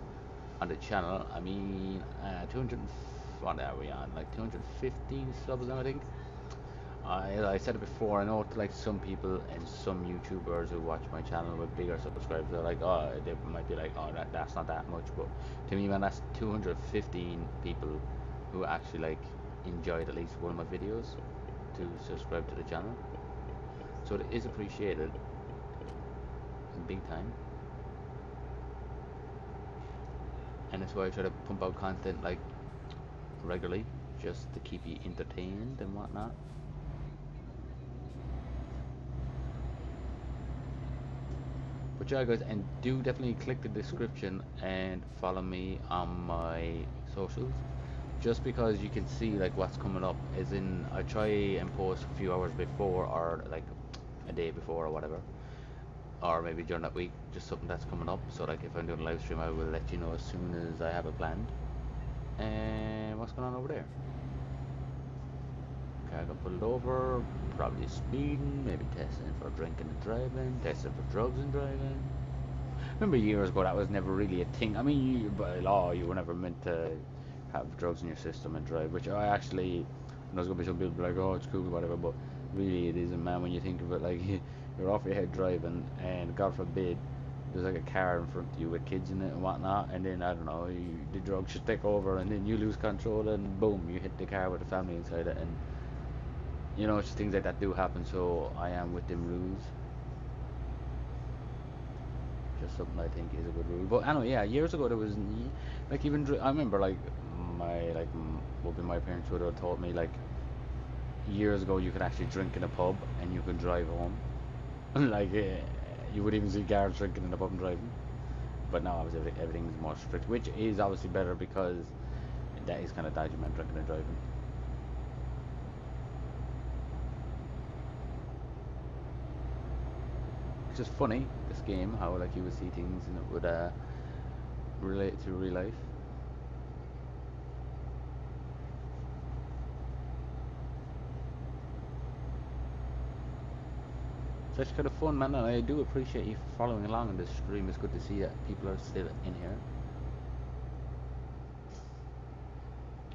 Speaker 1: on the channel. I mean, 200, what are we on? Like 215 subs now, I think. I said it before, I know like some people and some YouTubers who watch my channel with bigger subscribers, they're like, oh, they might be like, oh, that's not that much. But to me, man, that's 215 people who actually like enjoyed at least one of my videos to subscribe to the channel. So it is appreciated big time. And that's why I try to pump out content like regularly, just to keep you entertained and whatnot. But yeah, guys, and do definitely click the description and follow me on my socials, just because you can see like what's coming up. As in, I try and post a few hours before, or like a day before or whatever, or maybe during that week, just something that's coming up. So like if I'm doing a live stream, I will let you know as soon as I have it planned. And what's going on over there? Okay, I got pulled over, probably speeding, maybe testing for drinking and driving, testing for drugs and driving. Remember years ago that was never really a thing. I mean, by law you were never meant to have drugs in your system and drive, which I actually, there's gonna be some people like, oh, it's cool, whatever, but really it isn't, man. When you think of it, like you're off your head driving, and God forbid there's like a car in front of you with kids in it and whatnot, and then I don't know, the drugs should take over, and then you lose control, and boom, you hit the car with the family inside it, and you know, just things like that do happen. So I am with them rules. Just something I think is a good rule. But anyway, yeah, years ago there was like even I remember like what my parents would have taught me like years ago you could actually drink in a pub and you could drive home. Like you would even see guards drinking in the pub and driving. But now obviously everything's more strict, which is obviously better because that is kind of dodgy, man, drinking and driving. It's just funny, this game, how like you would see things and it would relate to real life. So it's kind of fun, man, and I do appreciate you following along in this stream. It's good to see that people are still in here.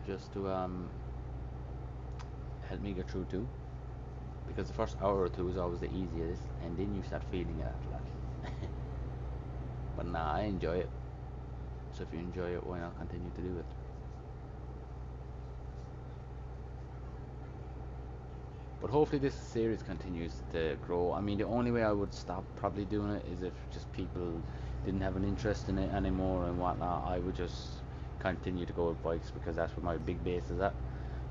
Speaker 1: Just to help me get through too. Because the first hour or two is always the easiest, and then you start feeling it after that. But nah, I enjoy it. So if you enjoy it, why not continue to do it? But hopefully this series continues to grow. I mean, the only way I would stop probably doing it is if just people didn't have an interest in it anymore and whatnot. I would just continue to go with bikes because that's where my big base is at.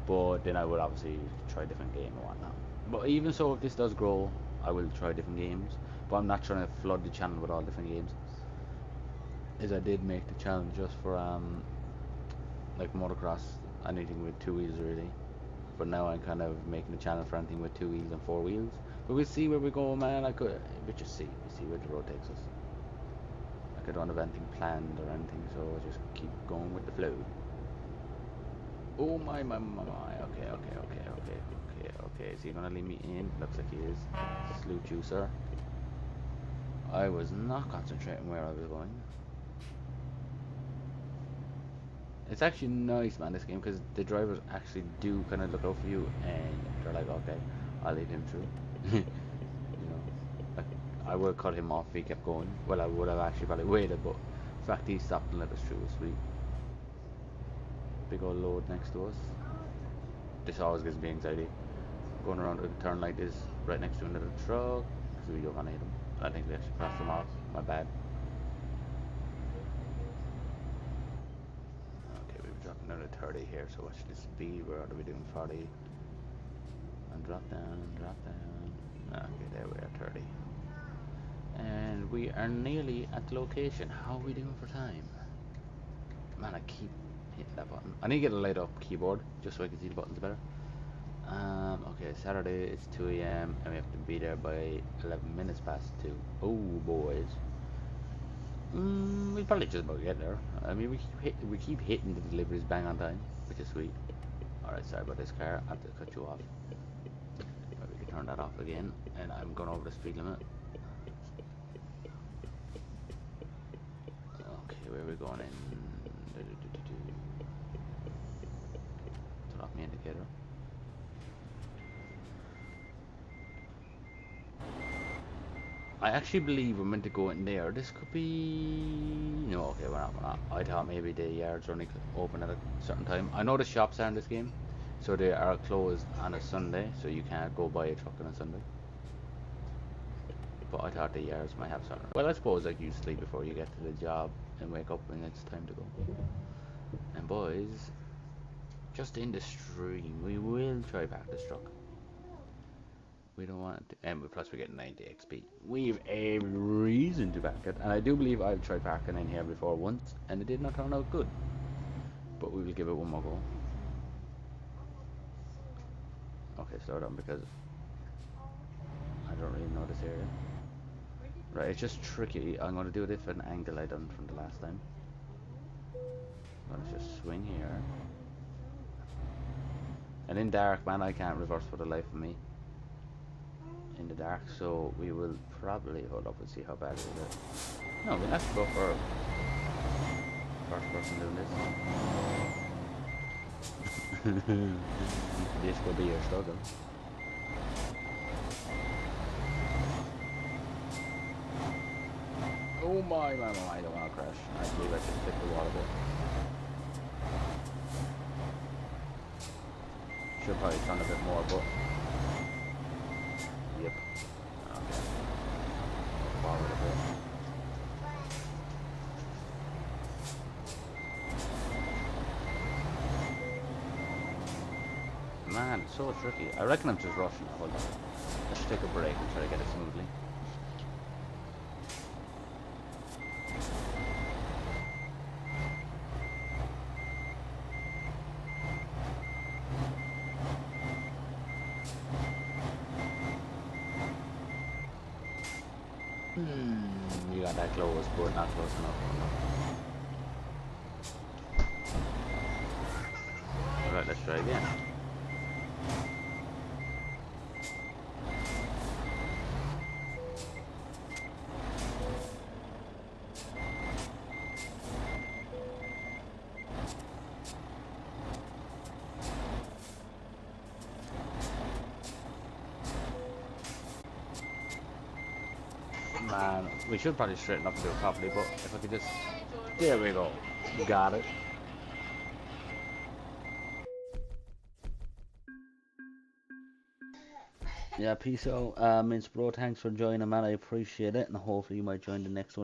Speaker 1: But then I would obviously try a different game and whatnot. But even so, if this does grow, I will try different games. But I'm not trying to flood the channel with all different games. As I did make the challenge just for like motocross, anything with two wheels really. But now I'm kind of making the channel for anything with 2 wheels and 4 wheels. But we'll see where we go, man. We just see. We see where the road takes us. Like I don't have anything planned or anything, so I'll just keep going with the flow. Oh my. Okay. Is he gonna leave me in? Looks like he is. Salute you, sir. I was not concentrating where I was going. It's actually nice, man, this game, because the drivers actually do kind of look out for you, and they're like, okay, I'll leave him through. You know, like, I would have cut him off if he kept going. Well, I would have actually probably waited, but the fact he stopped and let us through was sweet. Big old load next to us. This always gives me anxiety. Going around a turn like this, right next to another truck, so we don't want to hit him. I think we actually crossed them off. My bad. Another 30 here, so watch the speed. Where are we doing? 40 and drop down. Okay, there we are, 30, and we are nearly at the location. How are we doing for time? Man, I keep hitting that button. I need to get a light up keyboard just so I can see the buttons better. Okay, Saturday it's 2 a.m. and we have to be there by 11 minutes past 2. Oh boys. We probably just about get there. I mean, we keep hitting the deliveries bang on time, which is sweet. Alright, sorry about this car. I have to cut you off. But we can turn that off again. And I'm going over the speed limit. Okay, where are we going in? Turn off my indicator. I actually believe we're meant to go in there. This could be... No, okay, we're not. I thought maybe the yards are only open at a certain time. I know the shops are in this game, so they are closed on a Sunday, so you can't go buy a truck on a Sunday. But I thought the yards might have something. Well, I suppose like you sleep before you get to the job and wake up when it's time to go. And boys, just in the stream, we will try back this truck. We don't want it to, and plus we get 90 XP. We've every reason to back it, and I do believe I've tried backing in here before once, and it did not turn out good. But we will give it one more go. Okay, slow down because I don't really know this area. Right, it's just tricky. I'm going to do it at an angle I done from the last time. I'm going to just swing here. And in dark, man, I can't reverse for the life of me. In the dark, so we will probably hold up and see how bad it is. No, we'll have to go for first person doing this. This could be your struggle. Oh my, I don't want to crash. I believe I just hit the wall a bit. Should probably turn a bit more, but yep. Okay. Forward a bit. Man, it's so tricky. I reckon I'm just rushing. Hold on. Let's take a break and try to get it smoothly. You got that close, but not close enough. Alright, let's try again. Man, we should probably straighten up and do it properly, but if I could just... There we go. Got it. Yeah, peace out. Mince Bro, thanks for joining, man. I appreciate it, and hopefully you might join the next one.